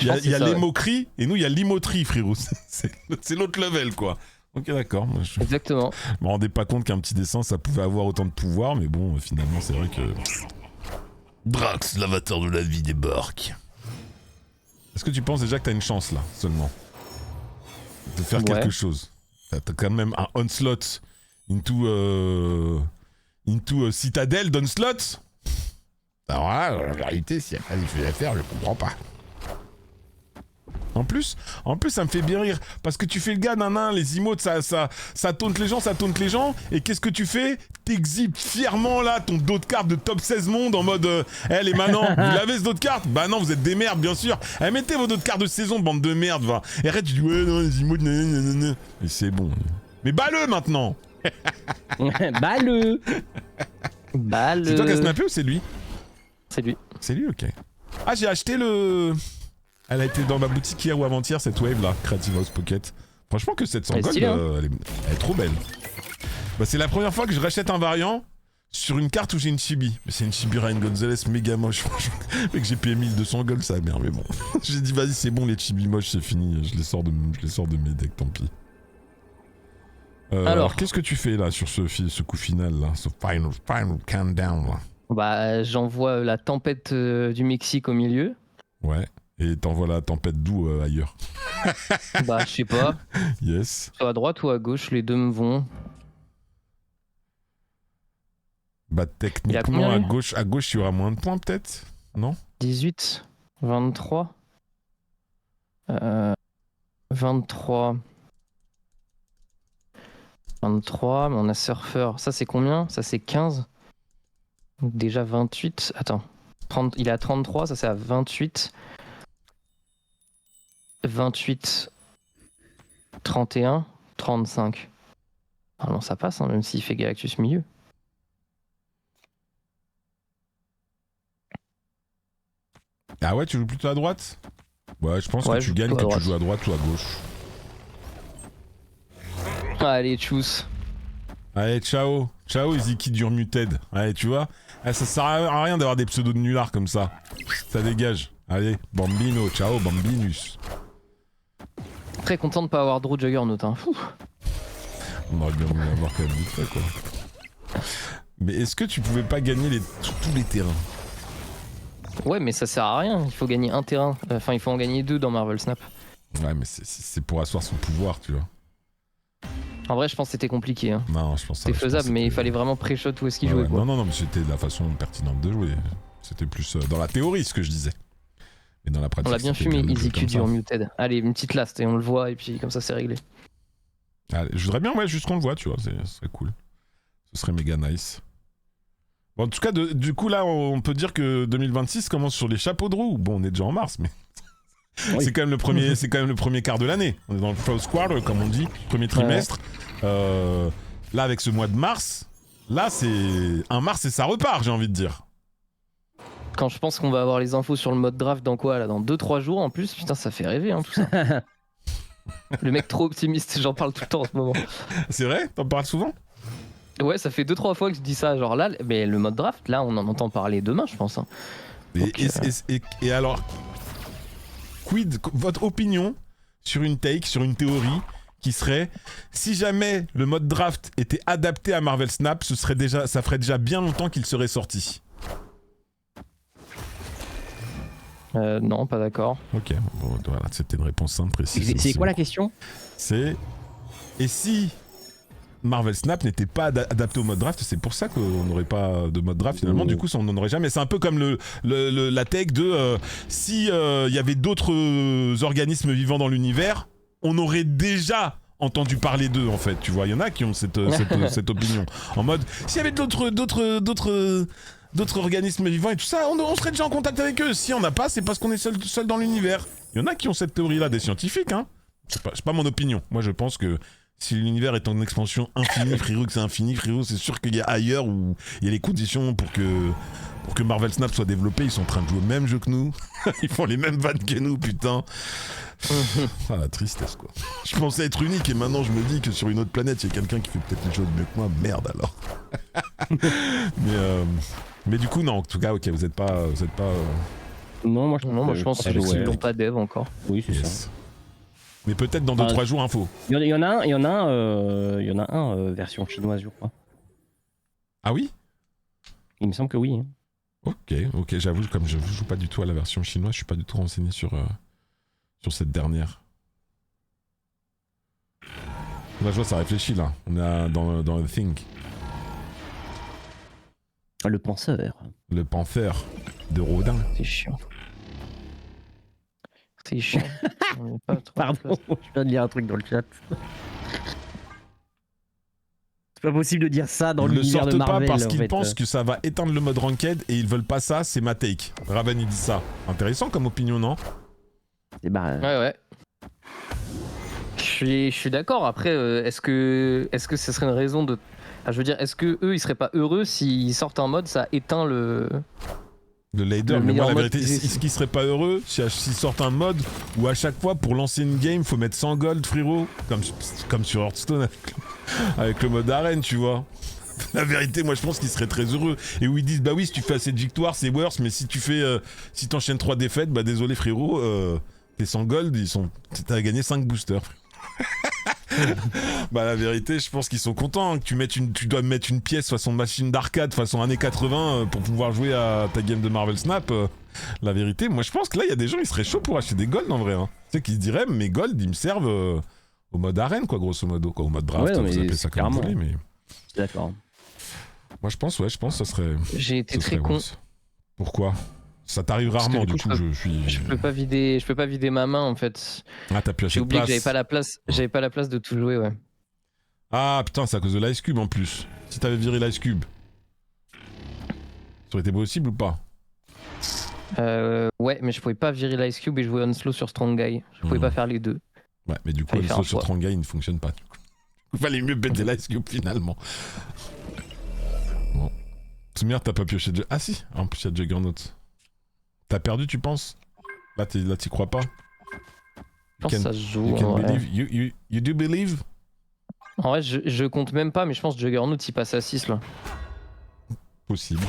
Il y a l'émoquerie et nous, il y a l'imoterie, frérot. C'est l'autre level, quoi. Ok, d'accord. Exactement. Je me rendais pas compte qu'un petit dessin, ça pouvait avoir autant de pouvoir, mais bon, finalement, c'est vrai que... Drax, l'avatar de la vie des Borks. Est-ce que tu penses déjà que t'as une chance, là, seulement de faire quelque chose? T'as quand même un onslaught into Citadel d'onslaught. Alors là, la vérité, s'il y a pas des choses à faire, je comprends pas. En plus, ça me fait bien rire. Parce que tu fais le gars, les emotes, ça taunte les gens, et qu'est-ce que tu fais? T'exhibes fièrement, là, ton dos de carte de top 16 monde en mode les manants, vous l'avez ce dos de carte? Bah non, vous êtes des merdes, bien sûr. Mettez vos dos de carte de saison, bande de merde, va. Et arrête, tu dis, ouais, non, les emotes, nanana. Mais c'est bon. Mais bats-le, maintenant. Bats-le. C'est toi qui as snappé ou c'est lui? C'est lui. C'est lui, ok. Ah, j'ai acheté le... Elle a été dans ma boutique hier ou avant-hier, cette wave là, Creative House Pocket. Franchement que 700 gold, elle est trop belle. Bah c'est la première fois que je rachète un variant sur une carte où j'ai une chibi. Mais c'est une chibi Ryan Gonzalez méga moche, franchement. Mec, j'ai payé 1200 gold, ça merde, mais bon. J'ai dit vas-y c'est bon, les chibis moches c'est fini, je les sors de mes decks, tant pis. Alors qu'est-ce que tu fais là sur ce coup final là, ce final countdown là? Bah j'envoie la tempête du Mexique au milieu. Ouais. Et t'envoies la tempête d'où ailleurs? Bah je sais pas. Yes. Soit à droite ou à gauche, les deux me vont. Bah techniquement à gauche il y aura moins de points peut-être? Non? 18, 23, 23, mais on a surfeur. Ça c'est combien? Ça c'est 15. Déjà 28. Attends. 30, il est à 33, ça c'est à 28. 28, 31, 35. Normalement, ça passe, hein, même s'il fait Galactus milieu. Ah ouais, tu joues plutôt à droite? Ouais, je pense Ouais, que je tu gagnes joue quand à tu joues à droite ou à gauche. Allez, tchuss. Allez, ciao. Ciao, Iziki Durmuted. Allez, tu vois, ça sert à rien d'avoir des pseudos de nullards comme ça. Ça dégage. Allez, Bambino, ciao, Bambinus. Très content de pas avoir Drew Juggernaut. Hein. On aurait bien voulu avoir quand même vite fait, quoi. Mais est-ce que tu pouvais pas gagner tous les terrains? Ouais, mais ça sert à rien. Il faut gagner un terrain. Enfin, il faut en gagner 2 dans Marvel Snap. Ouais, mais c'est pour asseoir son pouvoir, tu vois. En vrai, je pense que c'était compliqué. Hein. Non, je pense C'était faisable, mais il fallait vraiment pré-shot où est-ce qu'il jouait. Ouais. Quoi. Non, mais c'était la façon pertinente de jouer. C'était plus dans la théorie ce que je disais. Mais dans la pratique, On l'a bien c'était fumé, de jouer Easy comme Q ça. du Muted. Allez, une petite last et on le voit, et puis comme ça, c'est réglé. Allez, je voudrais bien, ouais, juste qu'on le voit, tu vois, ce serait cool. Ce serait méga nice. Bon, en tout cas, du coup, là, on peut dire que 2026 commence sur les chapeaux de roue. Bon, on est déjà en mars, mais Oui. c'est quand même le premier quart de l'année. On est dans le first quarter, comme on dit, premier trimestre. Là, avec ce mois de mars, là, c'est un mars et ça repart, j'ai envie de dire. Quand je pense qu'on va avoir les infos sur le mode draft dans quoi là, dans 2-3 jours en plus, putain, ça fait rêver hein, tout ça. Le mec trop optimiste, j'en parle tout le temps en ce moment. C'est vrai? T'en parles souvent? Ouais, ça fait 2-3 fois que je dis ça, genre là, mais le mode draft, là, on en entend parler demain, je pense. Hein. Et alors, votre opinion sur une take, sur une théorie qui serait, si jamais le mode draft était adapté à Marvel Snap, ça ferait déjà bien longtemps qu'il serait sorti. Non, pas d'accord. Ok, bon, voilà, c'était une réponse simple, précise. C'est quoi la question? C'est, et si Marvel Snap n'était pas adapté au mode draft, c'est pour ça qu'on n'aurait pas de mode draft finalement. Du coup, ça, on n'en aurait jamais. C'est un peu comme la take de si il y avait d'autres organismes vivants dans l'univers, on aurait déjà entendu parler d'eux en fait. Tu vois, il y en a qui ont cette opinion. En mode, s'il y avait d'autres organismes vivants et tout ça, on serait déjà en contact avec eux. Si on n'a pas, c'est parce qu'on est seul dans l'univers. Il y en a qui ont cette théorie-là, des scientifiques. Hein. C'est pas mon opinion. Moi, je pense que si l'univers est en expansion infinie, frérot, que c'est infini, frérot, c'est sûr qu'il y a ailleurs où il y a les conditions pour que Marvel Snap soit développé. Ils sont en train de jouer au même jeu que nous. Ils font les mêmes vannes que nous, putain. Ah, la tristesse, quoi. Je pensais être unique et maintenant je me dis que sur une autre planète, il y a quelqu'un qui fait peut-être les choses mieux que moi. Merde, alors. Mais du coup, non, en tout cas, ok, vous êtes pas. Non, moi je pense qu'ils n'ont pas dev encore. Oui, c'est ça. Yes. Mais peut-être dans 2-3 jours, info. Il y en a un version chinoise, je crois. Ah oui? Il me semble que oui. Hein. Ok, j'avoue, comme je joue pas du tout à la version chinoise, je suis pas du tout renseigné sur cette dernière. Là, je vois, ça réfléchit là. On est dans le Think. Le penseur. Le penseur de Rodin. C'est chiant. C'est chiant. On est pas trop Pardon, je viens de lire un truc dans le chat. C'est pas possible de dire ça dans Ils le l'univers de sortent Marvel. pas parce en qu'ils fait. pensent que ça va éteindre le mode ranked et ils veulent pas ça, c'est ma take. Raven il dit ça. Intéressant comme opinion, non? Eh ben, Ouais. Je suis d'accord. Après, est-ce que ce serait une raison de. Ah, je veux dire, est-ce que eux, ils seraient pas heureux s'ils sortent un mode, ça éteint le. Le ladder, Le mais moi meilleur la mode vérité, qu'ils aient. est-ce qu'ils seraient pas heureux s'ils sortent un mode où à chaque fois pour lancer une game faut mettre 100 gold, frérot, comme sur Hearthstone avec le mode arène, tu vois. La vérité, moi je pense qu'ils seraient très heureux et où ils disent bah oui, si tu fais assez de victoires c'est worse, mais si tu fais si t'enchaînes 3 défaites, bah désolé frérot, tes 100 gold t'as gagné 5 boosters. Bah la vérité, je pense qu'ils sont contents hein, que tu dois mettre une pièce façon machine d'arcade, façon années 80 pour pouvoir jouer à ta game de Marvel Snap. La vérité, moi je pense que là il y a des gens ils seraient chauds pour acheter des gold en vrai. Hein. Tu sais qu'ils se diraient mes gold ils me servent au mode arène quoi, grosso modo, quoi, au mode draft, Ouais, non, vous appelez ça comme vous voulez, mais d'accord. moi je pense que ça serait. J'ai été ça très serait con. worse. Pourquoi? Ça t'arrive Parce que rarement, du du coup, coup, je suis. Je peux pas vider ma main en fait. Ah, t'as pu acheter J'ai de oublié que place. j'avais pas la place de tout jouer, ouais. Ah putain, c'est à cause de l'Ice Cube en plus. Si t'avais viré l'Ice Cube, ça aurait été possible ou pas? Ouais, mais je pouvais pas virer l'Ice Cube et jouer on slow sur Strong Guy. Je pouvais pas faire les deux. Ouais, mais du coup, Fallait le faire saut un sur choix. Tranga, il ne fonctionne pas. Du coup. Il fallait mieux bêter l'Ice Cube finalement. Bon. Soumir, t'as pas pioché de... Ah si, en plus il y a Juggernaut. T'as perdu, tu penses? Là, t'y crois pas? Je pense que ça se joue. You can Ouais. believe. You do believe? En vrai, je compte même pas, mais je pense que Juggernaut il passe à 6 là. Possible.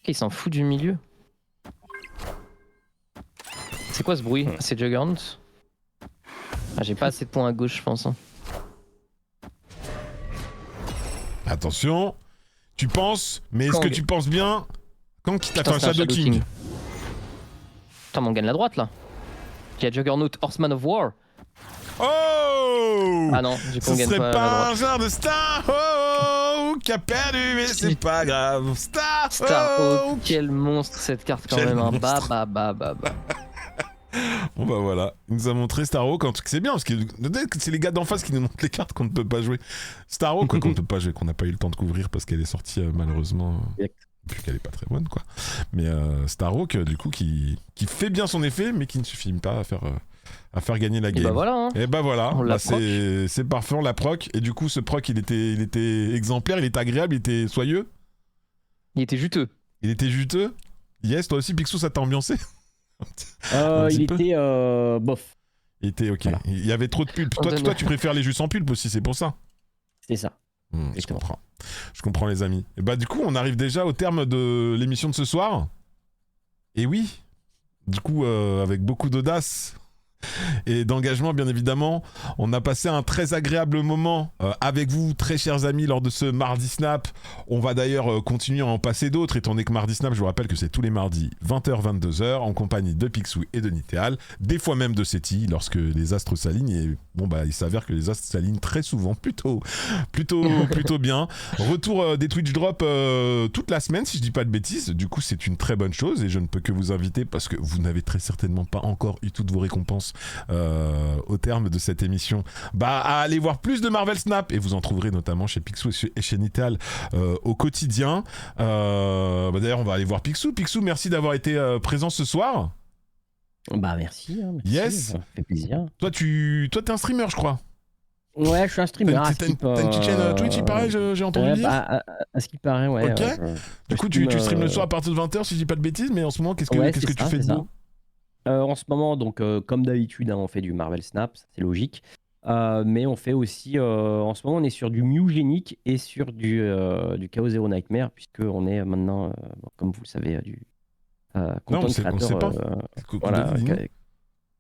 Il s'en fout du milieu. C'est quoi ce bruit? C'est Juggernaut? Ah, j'ai pas assez de points à gauche, je pense. Hein. Attention. Tu penses, mais est-ce Kang. que tu penses bien? Kang qui t'a fait Putain, un c'est Shadow King. Putain, mais on gagne la droite là. Il y a Juggernaut, Horseman of War. Oh! Ah non, du coup Ce on gagne serait pas la pas droite. un genre de star qui a perdu, mais c'est pas grave. Star Star quel monstre cette carte quand Quel même. Hein. monstre. Bah. Bon bah voilà, il nous a montré Starhawk, en tout cas c'est bien parce que c'est les gars d'en face qui nous montrent les cartes qu'on ne peut pas jouer. Starhawk qu'on ne peut pas jouer, qu'on n'a pas eu le temps de couvrir parce qu'elle est sortie malheureusement, vu qu'elle est pas très bonne quoi. Mais Starhawk du coup qui fait bien son effet mais qui ne suffit pas à faire gagner la game. Et bah voilà. Hein. Et bah voilà, On la c'est parfait, on la proc. Et du coup ce proc il était exemplaire, il était agréable, il était soyeux. Il était juteux. Il était juteux. Yes, toi aussi Picsou ça t'a ambiancé? Il était bof. Il était ok. Voilà. Il y avait trop de pulpe. On Toi, donne- toi, tu préfères les jus sans pulpe aussi, c'est pour ça. C'est ça. Je Exactement. comprends. Je comprends les amis. Et bah du coup, on arrive déjà au terme de l'émission de ce soir. Et oui, du coup, avec beaucoup d'audace et d'engagement, bien évidemment, on a passé un très agréable moment avec vous, très chers amis, lors de ce Mardi Snap. On va d'ailleurs continuer à en passer d'autres, étant donné que Mardi Snap, je vous rappelle que c'est tous les mardis, 20h-22h, en compagnie de Picsou et de Nitéal, des fois même de Seti, lorsque les astres s'alignent. Et bon, bah, il s'avère que les astres s'alignent très souvent, plutôt bien. Retour des Twitch Drops toute la semaine, si je dis pas de bêtises. Du coup, c'est une très bonne chose et je ne peux que vous inviter, parce que vous n'avez très certainement pas encore eu toutes vos récompenses au terme de cette émission, à aller voir plus de Marvel Snap, et vous en trouverez notamment chez Picsou et chez Nital au quotidien. D'ailleurs, on va aller voir Picsou. Picsou, merci d'avoir été présent ce soir. Bah merci. Merci, Yes. ça fait plaisir. Toi, t'es un streamer, je crois. Ouais, je suis un streamer. T'as une petite chaîne Twitch, il paraît, j'ai entendu dire. À ce qui paraît, ouais. Ok. Du coup, tu streames le soir à partir de 20h, si je dis pas de bêtises, mais en ce moment, qu'est-ce que tu fais de beau? En ce moment, donc, comme d'habitude, hein, on fait du Marvel Snap, ça, c'est logique. Mais on fait aussi, en ce moment, on est sur du Mewgenic et sur du Chaos Zero Nightmare, puisqu'on est maintenant, comme vous le savez, du content on sait pas. Voilà,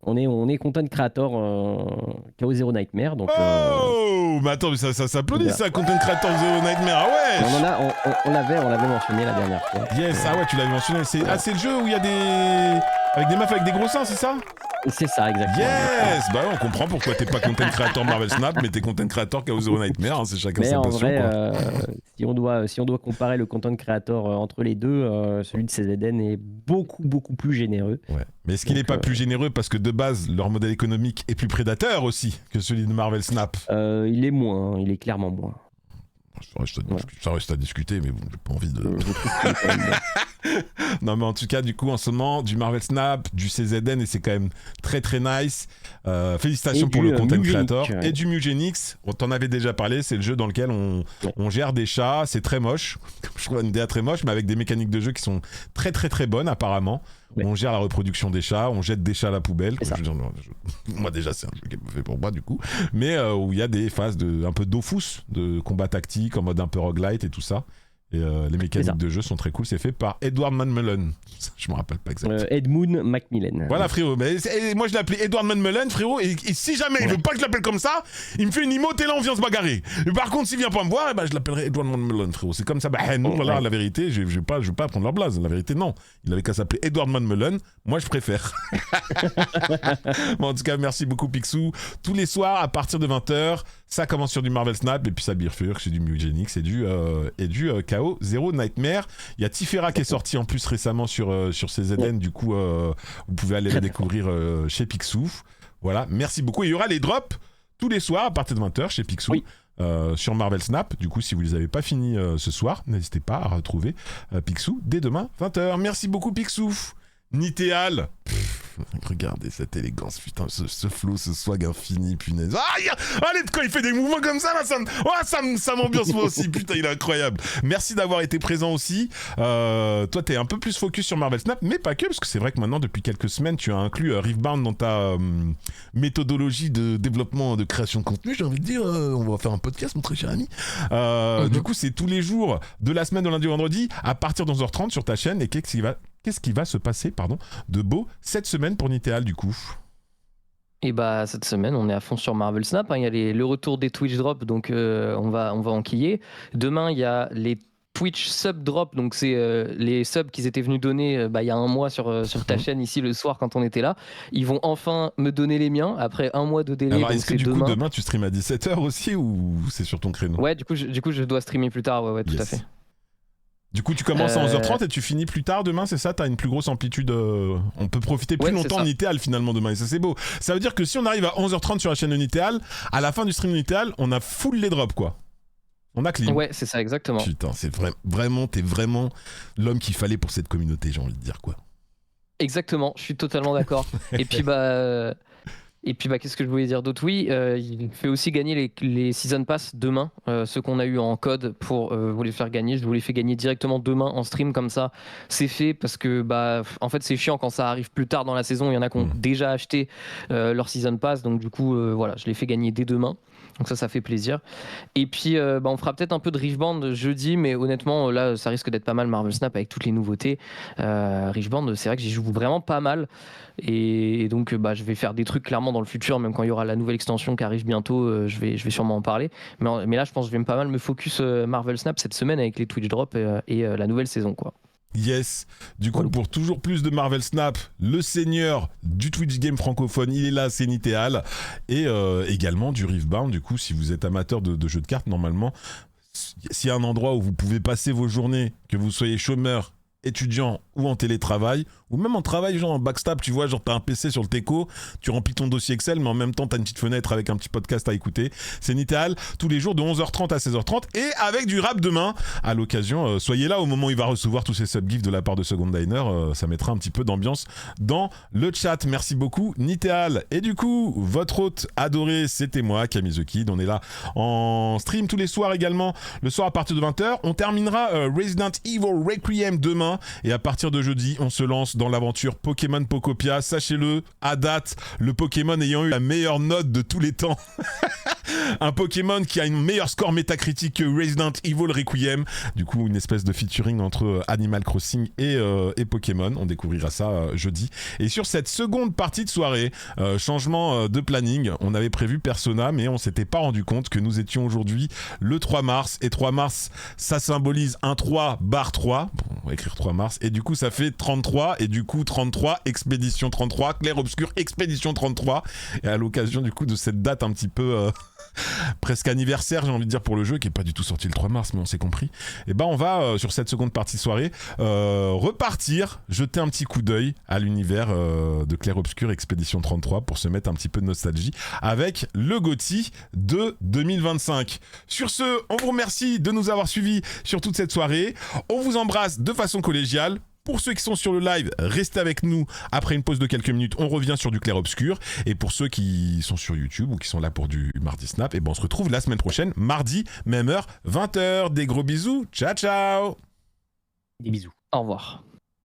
on est content creator Chaos Zero Nightmare. Donc, Oh, mais attends, mais ça s'applaudit voilà. ça, Content Creator Zero Nightmare, ah ouais. on l'avait mentionné la dernière fois. Yes, ah ouais, tu l'avais mentionné. C'est le jeu où il y a avec des meufs avec des gros seins, c'est ça? C'est ça, exactement. Yes. Bah ouais, on comprend pourquoi t'es pas Content Creator Marvel Snap, mais t'es Content Creator Chaos Zero Nightmare, hein, c'est chacun Mais sa en passion, vrai, quoi. si on doit comparer le content creator entre les deux, celui de CZN est beaucoup plus généreux. Ouais. Mais est-ce qu'il est pas plus généreux parce que de base, leur modèle économique est plus prédateur aussi que celui de Marvel Snap? Il est moins, il est clairement moins. Ça reste à discuter, mais bon, j'ai pas envie de... Je trouve qu'il est quand même bien. Non, mais en tout cas, du coup, en ce moment, du Marvel Snap, du CZN, et c'est quand même très nice. Félicitations Et pour du, le content Mewgenic, creator. ouais. Et du Mewgenics, on t'en avait déjà parlé, c'est le jeu dans lequel on gère des chats, c'est très moche. Je trouve une DA très moche, mais avec des mécaniques de jeu qui sont très bonnes apparemment. Ouais. On gère la reproduction des chats, on jette des chats à la poubelle. C'est ça. Je veux dire, moi déjà, c'est un jeu qui est fait pour moi du coup. Mais où il y a des phases un peu Dofus, de combat tactique, en mode un peu roguelite et tout ça. Et les mécaniques de jeu sont très cool. C'est fait par Edward Mullen. Je me rappelle pas exactement. Edmund Macmillan. Voilà frérot, mais moi je l'ai appelé Edward Mullen frérot, et si jamais il veut pas que je l'appelle comme ça, il me fait une emote et là on vient se bagarrer. Mais par contre s'il vient pas me voir, je l'appellerai Edward Mullen frérot. C'est comme ça, non, voilà, la vérité, je vais pas prendre leur blase, la vérité non. Il avait qu'à s'appeler Edward Mullen, moi je préfère. Bon, en tout cas merci beaucoup Picsou. Tous les soirs à partir de 20h, ça commence sur du Marvel Snap, et puis ça bifurque, c'est du Mewgenic, c'est du Chaos Zero Nightmare. Il y a Tifera qui est sorti en plus récemment sur CZN, du coup vous pouvez aller la découvrir chez Picsou. Voilà, merci beaucoup. Et il y aura les drops tous les soirs à partir de 20h chez Picsou. Oui. Sur Marvel Snap, du coup si vous les avez pas finis ce soir, n'hésitez pas à retrouver Picsou dès demain 20h. Merci beaucoup Picsou. Nitéal. Regardez cette élégance, putain, ce flow, ce swag infini, punaise. Allez, quand il fait des mouvements comme ça, là, ça m'ambiance moi aussi, putain, il est incroyable. Merci d'avoir été présent aussi. Toi, t'es un peu plus focus sur Marvel Snap, mais pas que, parce que c'est vrai que maintenant, depuis quelques semaines, tu as inclus Riftbound dans ta méthodologie de développement, de création de contenu, j'ai envie de dire. On va faire un podcast, mon très cher ami. Du coup, c'est tous les jours de la semaine, de lundi au vendredi, à partir de 11h30 sur ta chaîne. Et qu'est-ce qui va se passer de beau cette semaine pour Nitéal, du coup? Et bah cette semaine on est à fond sur Marvel Snap, hein. Il y a le retour des Twitch Drops, donc on va enquiller. Demain il y a les Twitch Sub Drop, donc c'est les subs qu'ils étaient venus donner il y a un mois sur ta chaîne ici le soir quand on était là. Ils vont enfin me donner les miens après un mois de délai. Alors donc est-ce que du coup demain tu streames à 17h aussi ou c'est sur ton créneau? Ouais, du coup je dois streamer plus tard, ouais tout à fait. Du coup, tu commences à 11h30 et tu finis plus tard demain, c'est ça? T'as une plus grosse amplitude. On peut profiter plus longtemps de Nitéal finalement demain, et ça c'est beau. Ça veut dire que si on arrive à 11h30 sur la chaîne de Nitéal, à la fin du stream de Nitéal, on a full les drops quoi. On a clean. Ouais, c'est ça, exactement. Putain, c'est vraiment, t'es vraiment l'homme qu'il fallait pour cette communauté, j'ai envie de dire quoi. Exactement, je suis totalement d'accord. Et puis qu'est-ce que je voulais dire d'autre? Oui, il fait aussi gagner les Season Pass demain, ceux qu'on a eu en code pour vous les faire gagner. Je vous les fais gagner directement demain en stream, comme ça c'est fait, parce que en fait c'est chiant quand ça arrive plus tard dans la saison. Il y en a qui ont déjà acheté leur Season Pass, donc du coup voilà, je les fais gagner dès demain. Donc ça fait plaisir. Et puis on fera peut-être un peu de Riftbound jeudi, mais honnêtement là ça risque d'être pas mal Marvel Snap avec toutes les nouveautés. Riftbound, c'est vrai que j'y joue vraiment pas mal, et donc je vais faire des trucs clairement dans le futur, même quand il y aura la nouvelle extension qui arrive bientôt, je vais sûrement en parler. Mais là je pense que je vais pas mal me focus Marvel Snap cette semaine avec les Twitch Drops et la nouvelle saison quoi. Yes. Du coup, pour toujours plus de Marvel Snap, le seigneur du Twitch game francophone, il est là, c'est Nitéal. Et également du Riftbound. Du coup, si vous êtes amateur de jeux de cartes, normalement, s'il y a un endroit où vous pouvez passer vos journées, que vous soyez chômeur, étudiant ou en télétravail, ou même en travail, genre en backstab, tu vois, genre t'as un PC sur le Teco, tu remplis ton dossier Excel, mais en même temps t'as une petite fenêtre avec un petit podcast à écouter. C'est Nitéal, tous les jours de 11h30 à 16h30, et avec du rap demain. À l'occasion, soyez là au moment où il va recevoir tous ces subgifts de la part de Second Diner, ça mettra un petit peu d'ambiance dans le chat. Merci beaucoup Nitéal. Et du coup, votre hôte adoré, c'était moi, Camille The Kid. On est là en stream tous les soirs également, le soir à partir de 20h. On terminera Resident Evil Requiem demain, et à partir de jeudi, on se lance dans l'aventure Pokémon Pokopia. Sachez-le, à date, le Pokémon ayant eu la meilleure note de tous les temps. Un Pokémon qui a une meilleure score métacritique que Resident Evil Requiem. Du coup, une espèce de featuring entre Animal Crossing et Pokémon. On découvrira ça jeudi. Et sur cette seconde partie de soirée, changement de planning. On avait prévu Persona, mais on s'était pas rendu compte que nous étions aujourd'hui le 3 mars. Et 3 mars, ça symbolise un 3/3. Bon, on va écrire 3 mars. Et du coup, ça fait 33. Et du coup, 33, Expédition 33, Clair Obscur, Expédition 33. Et à l'occasion, du coup, de cette date un petit peu... presque anniversaire, j'ai envie de dire, pour le jeu, qui est pas du tout sorti le 3 mars, mais on s'est compris. Et on va sur cette seconde partie de soirée repartir, jeter un petit coup d'œil à l'univers de Clair Obscur Expédition 33 pour se mettre un petit peu de nostalgie avec le GOTY de 2025. Sur ce, on vous remercie de nous avoir suivis sur toute cette soirée. On vous embrasse de façon collégiale. Pour ceux qui sont sur le live, restez avec nous. Après une pause de quelques minutes, on revient sur du Clair Obscur. Et pour ceux qui sont sur YouTube ou qui sont là pour du Mardi Snap, on se retrouve la semaine prochaine, mardi, même heure, 20h. Des gros bisous. Ciao, ciao. Des bisous. Au revoir.